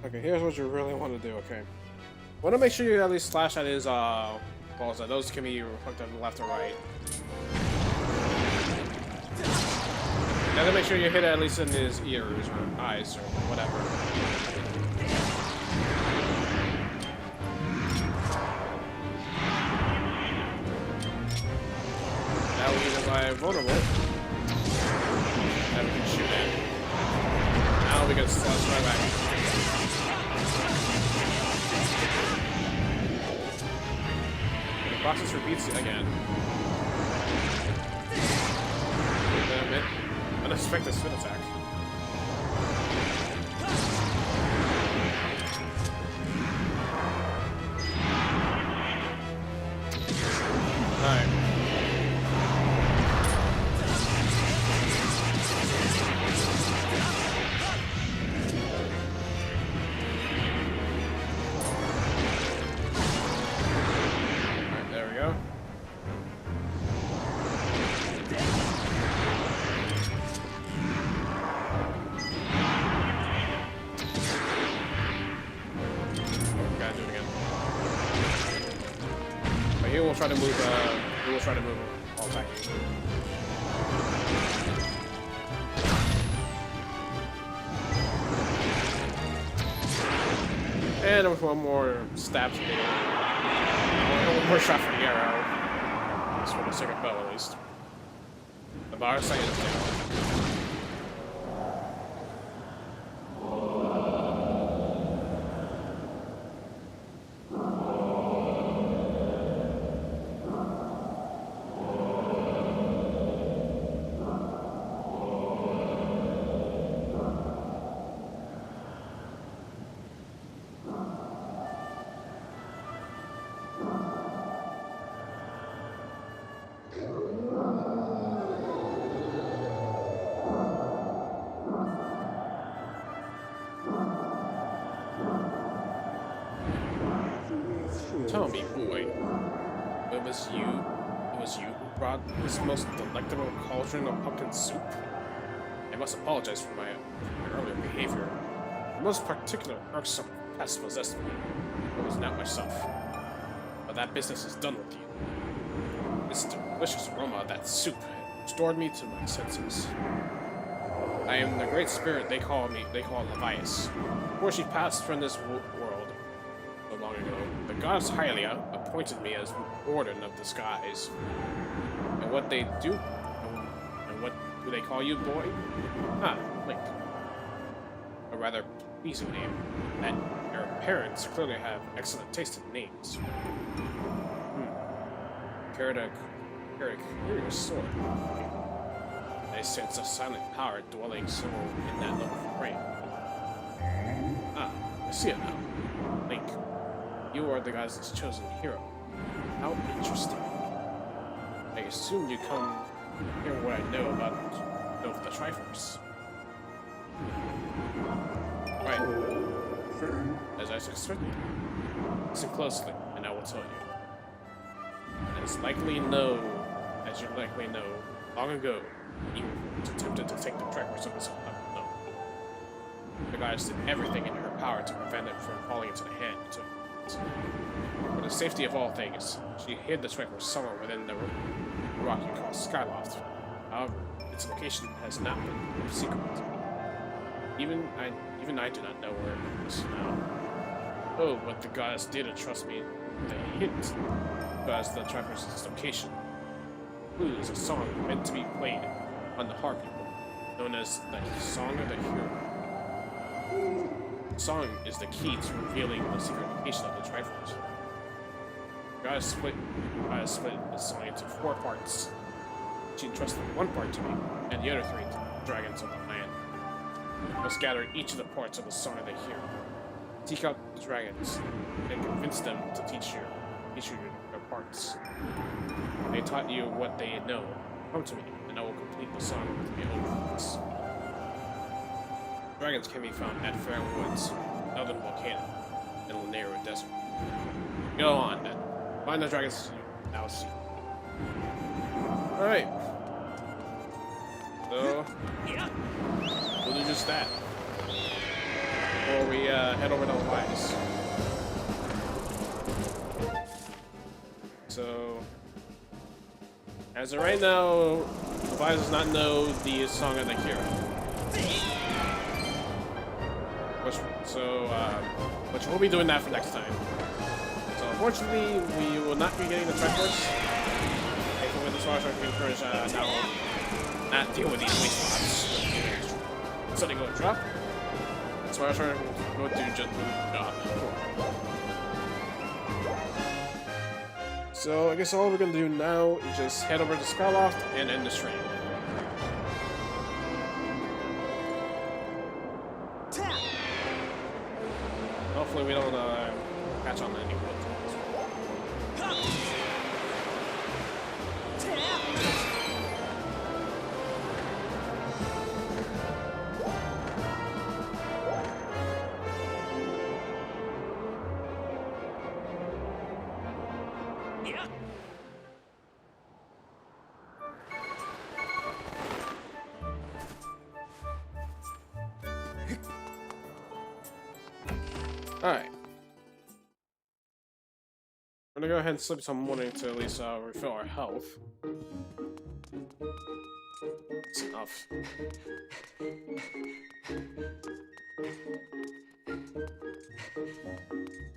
Speaker 1: Okay, here's what you really want to do, okay? Want to make sure you at least slash at his, balls. Those can be hooked on the left or right. And then make sure you hit it at least in his ears or eyes or whatever. Now we use my vulnerable. Now we can shoot it. Now we can slash right back. The process repeats again. Unexpected spin attack. Alright. There we go. Here we'll try to move, all attacking. And with one more stab to do. One more shot from the arrow. That's for the second bow at least. The bar sight is down. Tell me, boy, it was you who brought this most delectable cauldron of pumpkin soup? I must apologize for my earlier behavior. The most particular irksome pest possessed me. It was not myself. But that business is done with you. This delicious aroma of that soup restored me to my senses. I am the great spirit they call Levias. Before she passed from this world so long ago, the goddess Hylia appointed me as warden of the skies. And what they do, and what do they call you, boy? Ah, Link. A rather pleasing name. That your parents clearly have excellent taste in names. Care to Very curious sword. I sense a silent power dwelling somewhere in that little frame. Ah, I see it now. Link, you are the guy's chosen hero. How interesting. I assume you come hear what I know about the Triforce. Right. As I expected. Listen closely, and I will tell you. As you likely know, long ago, you attempted to take the Triforce of this unknown. The goddess did everything in her power to prevent it from falling into the hand. For the safety of all things, she hid the Triforce somewhere within the rock you call Skyloft. However, its location has not been secret. Even I do not know where it is now. Oh, but the goddess did entrust me with a hint as the Triforce's location. Clue is a song meant to be played on the harp, known as the Song of the Hero. The song is the key to revealing the secret location of the Triforce. The goddess split the song into 4 parts. She entrusted one part to me, and the other 3 to the dragons of the land. I must gather each of the parts of the Song of the Hero, seek out the dragons, and convince them to teach you their parts. They taught you what they know. Come to me, and I will complete the song with my own thoughts. Dragons can be found at Fair Woods, Elden Volcano, and Lanero Desert. Go on, then. Find the dragons you now see. Alright. So, we'll do just that. Before we head over to the Wise. So, as of right now, the Wise does not know the Song of the Hero. Which we'll be doing that for next time. So unfortunately, we will not be getting the Triforce. Thankfully, with the Star Trek Encourage now not deal with these waste spots. So they go drop. Star Trek will go do just drop. So I guess all we're gonna do now is just head over to Skyloft and end the stream. Hopefully we don't catch on to any wood. Alright. We're gonna go ahead and sleep some morning to at least refill our health. That's enough.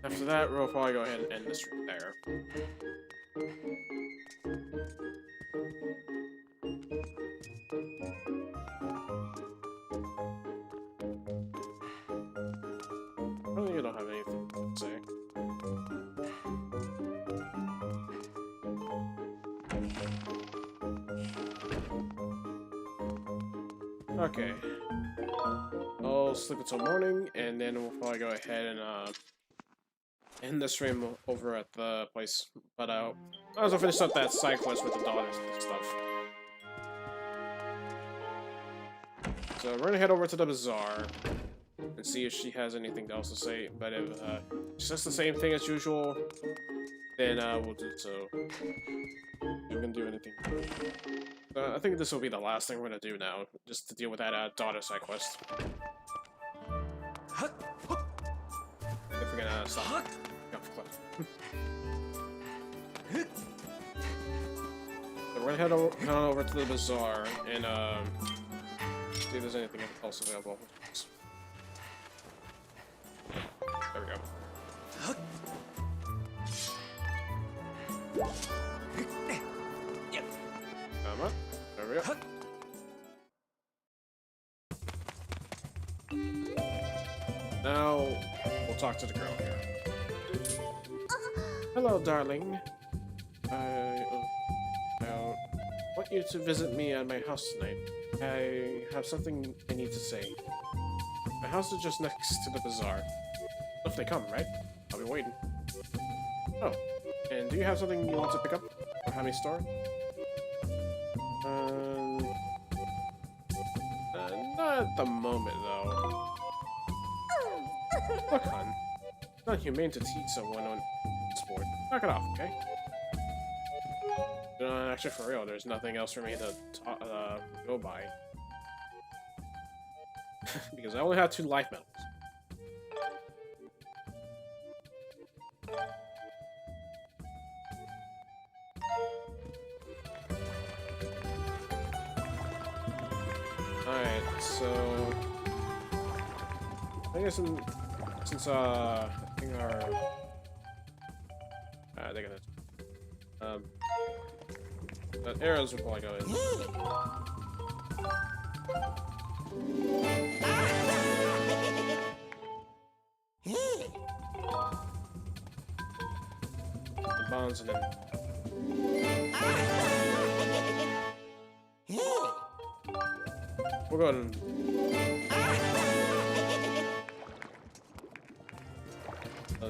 Speaker 1: After that, we'll probably go ahead and end the stream there. Really, you don't have anything to say. Okay. I'll sleep until morning, and then we'll probably go ahead and end the stream over at the place. But I was gonna finish up that side quest with the daughters and stuff. So we're gonna head over to the bazaar and see if she has anything else to say. But if it's just the same thing as usual, then we'll do so. We're gonna do anything. I think this will be the last thing we're gonna do now, just to deal with that daughter side quest. If we're gonna stop. So we're gonna head on over to the bazaar and see if there's anything else available. There we go. Come on. There we go. Now we'll talk to the girl here. Hello, darling. you to visit me at my house tonight. I have something I need to say. My house is just next to the bazaar. If they come, right? I'll be waiting. Oh, and do you have something you want to pick up or have me store? Not at the moment, though. Look, hon. It's not humane to teach someone on sport. Knock it off, okay? Actually, for real, there's nothing else for me to go by. Because I only have 2 life medals. Alright, so... I guess since, I think our... they're gonna... the arrows will probably go in. The bombs and then... We'll go ahead and...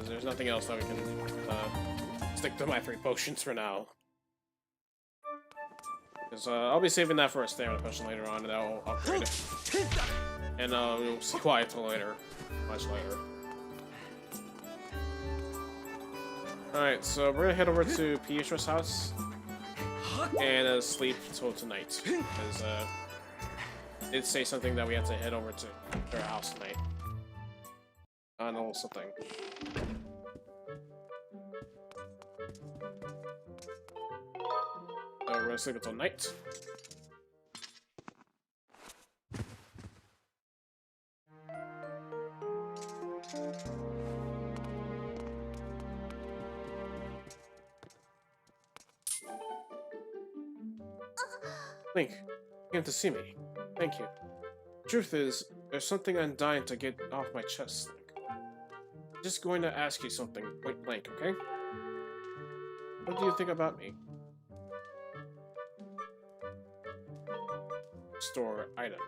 Speaker 1: There's nothing else that we can stick to my 3 potions for now. Because I'll be saving that for a stamina potion later on, and I'll upgrade it. And you'll see why until later. Much later. Alright, so we're gonna head over to Pietro's house and sleep till tonight. Because it did say something that we had to head over to their house tonight. On a little something. So we're gonna sleep until night. Link, you came to see me. Thank you. Truth is, there's something I'm dying to get off my chest, Link. I'm just going to ask you something point blank, okay? What do you think about me? Store items.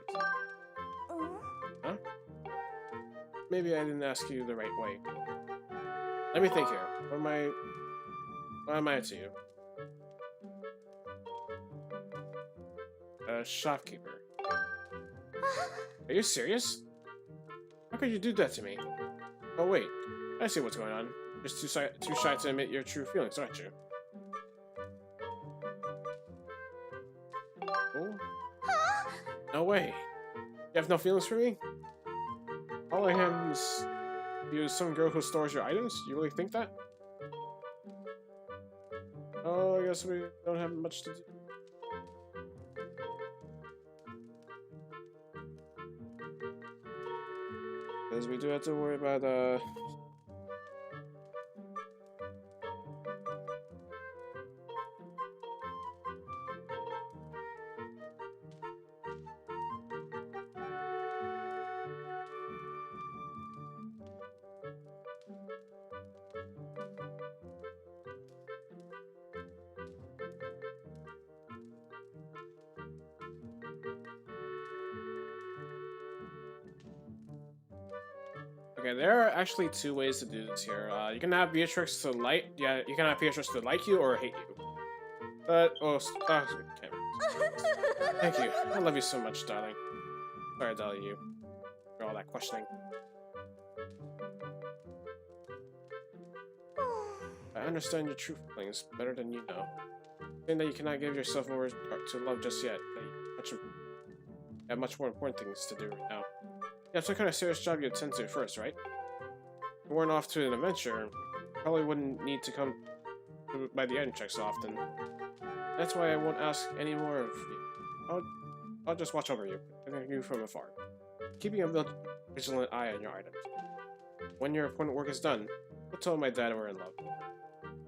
Speaker 1: Huh? Maybe I didn't ask you the right way. Let me think here. What am I to you? A shopkeeper. Are you serious? How could you do that to me? Oh wait, I see what's going on. Just too shy to admit your true feelings, aren't you? Oh? No way. You have no feelings for me? All I am is you some girl who stores your items? You really think that? Oh, I guess we don't have much to do. Because we do have to worry about, Okay, there are actually 2 ways to do this here. You can have Beatrix to you can have Beatrix to like you or hate you. But, okay. Thank you. I love you so much, darling. Sorry to tell you for all that questioning. I understand your true feelings better than you know. Saying that you cannot give yourself over to love just yet. You have much more important things to do right now. You have some kind of serious job you attend to first, right? If you weren't off to an adventure, you probably wouldn't need to come by the item checks so often. That's why I won't ask any more of you. I'll just watch over you, protecting you from afar, keeping a vigilant eye on your items. When your important work is done, we'll tell my dad we're in love.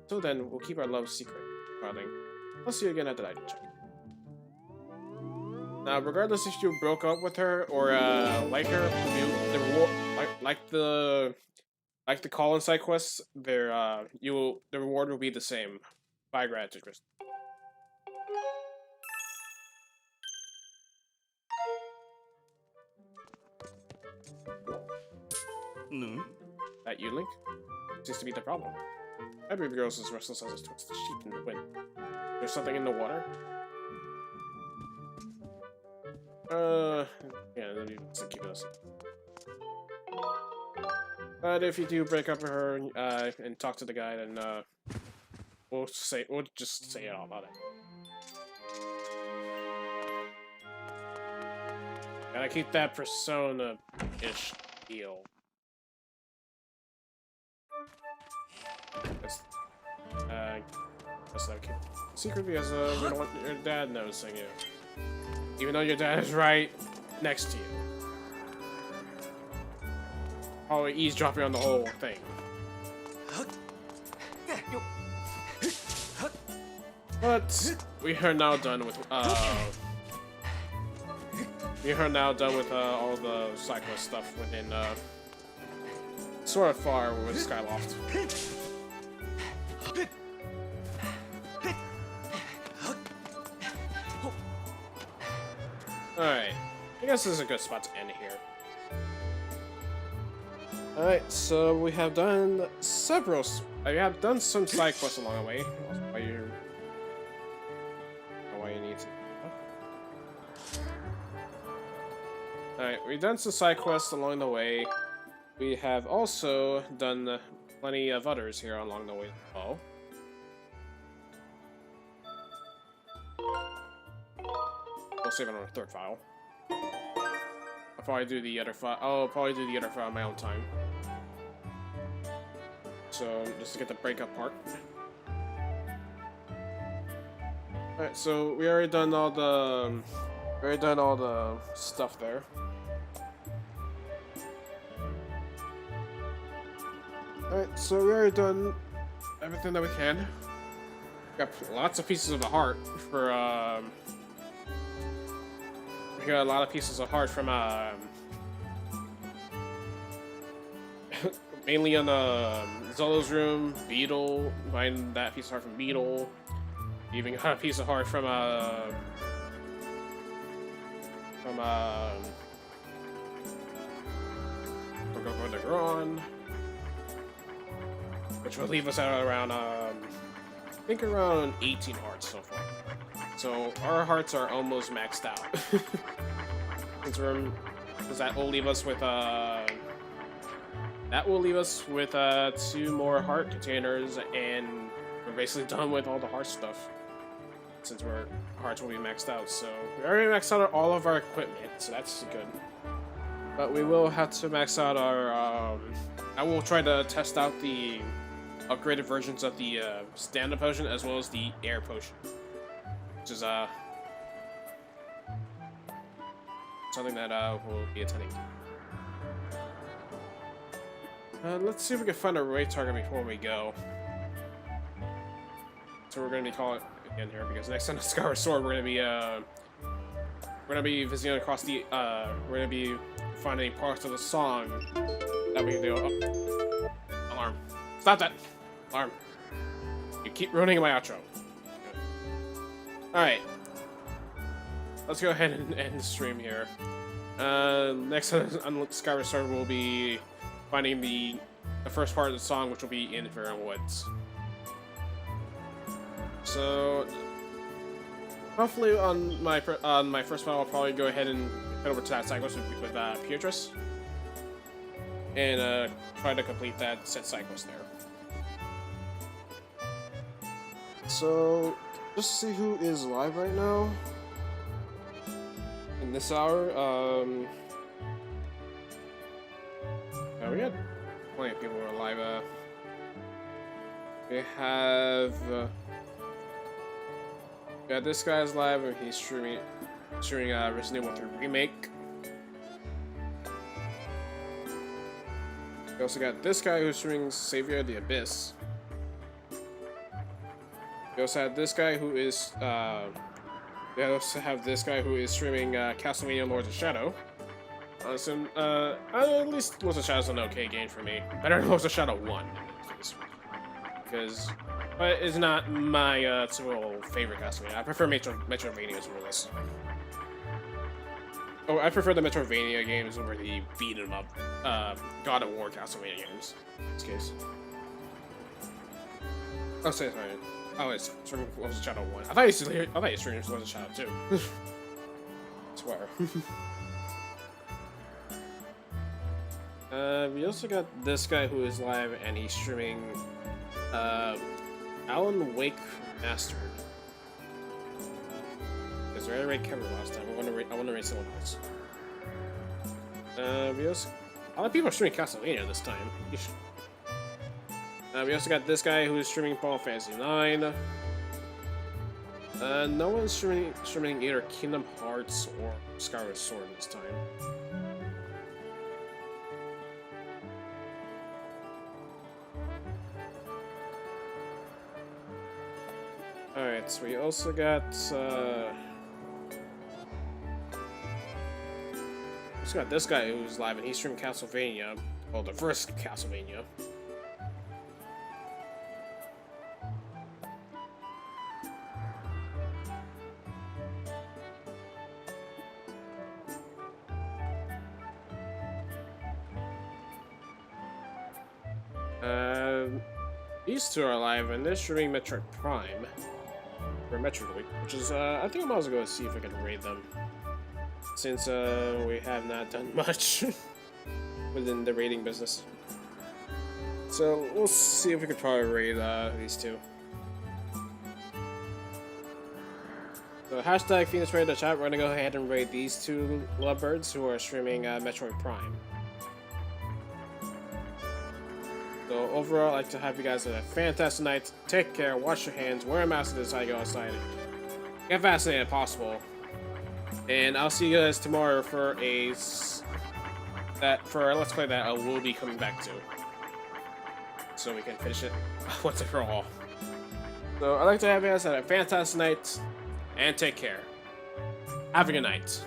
Speaker 1: Till then, we'll keep our love secret, darling. I'll see you again at the item check. Now, regardless if you broke up with her or like her, the reward, like the call and side quests, the reward will be the same. 5 gratitude crystals. That you, Link? Seems to be the problem. That baby girl is as restless as towards the sheep in the wind. There's something in the water? Yeah, let me keep us. But if you do break up with her and talk to the guy, then we'll just say it all about it. Gotta keep that persona-ish deal. That's like secret because we don't want your dad noticing you, even though your dad is right next to you. Probably eavesdropping on the whole thing. But we are now done with all the cyclist stuff within sort of far with Skyloft. Alright, I guess this is a good spot to end here. Alright, so we have done some side quests along the way. Why you need to. Alright, we've done some side quests along the way. We have also done plenty of others here along the way as well. We'll save it on a third file. I'll probably do the other file. I'll probably do the other file on my own time. So just to get the breakup part. Alright, so we already done all the stuff there. Alright, so we already done everything that we can. Got lots of pieces of the heart for we got a lot of pieces of heart from mainly on Zolo's room, Beetle, find that piece of heart from Beetle. Even got a piece of heart from Dharkon, which will leave us at around I think around 18 hearts so far. So our hearts are almost maxed out. Because that will leave us with 2 more heart containers, and we're basically done with all the heart stuff. Since our hearts will be maxed out, so we already maxed out all of our equipment, so that's good. But we will have to max out our. I will try to test out the upgraded versions of the stand-up potion as well as the air potion, which is something that we'll be attending to. Let's see if we can find a raid target before we go. So we're going to be calling again here because next time on Skyward Sword we're going to be visiting across the we're going to be finding parts of the song that we can do. Oh. Alarm! Stop that! Alarm! You keep ruining my outro. All right. Let's go ahead and end the stream here. Next on Skyward Sword, we'll be finding the first part of the song, which will be in Faron Woods. So, hopefully on my first file, I'll probably go ahead and head over to that side quest with Beatrice and try to complete that set side quest there. So, just to see who is live right now. In this hour, we had plenty of people who are live. We have this guy's live, and he's streaming Resident Evil 3 Remake. We also got this guy who's streaming Savior of the Abyss. We also had this guy who is we also have this guy who is streaming Castlevania Lords of Shadow. At least Lords of Shadow is an okay game for me. Better than Lords of Shadow 1 in this case. But it's not my typical favorite Castlevania. I prefer Metroidvanias over this. Oh, I prefer the Metroidvania games over the beat 'em up God of War Castlevania games. In this case. Oh, sorry. Oh, it's Streaming was a Shadow 1. I thought you Streaming was a Shadow 2. I swear. We also got this guy who is live and he's streaming Alan Wake Mastered. Because I already rated Kevin last time. I want to rate someone else. We also a lot of people are streaming Castlevania this time. We also got this guy who is streaming Final Fantasy 9. No one's streaming either Kingdom Hearts or Skyward Sword this time. Alright, so we also got this guy who's live and he's streaming Castlevania. Well, the first Castlevania. These two are live and they're streaming Metroid Prime. Or Metroid, which is, I think I might as well go see if I can raid them. Since, we have not done much within the raiding business. So, we'll see if we could probably raid, these two. So, hashtag Phoenix Raid the chat, we're gonna go ahead and raid these two lovebirds who are streaming, Metroid Prime. So overall, I'd like to have you guys have a fantastic night. Take care, wash your hands, wear a mask as I go outside. Get vaccinated if possible. And I'll see you guys tomorrow for a Let's Play that I will be coming back to. So we can finish it once and for all. So I'd like to have you guys have a fantastic night and take care. Have a good night.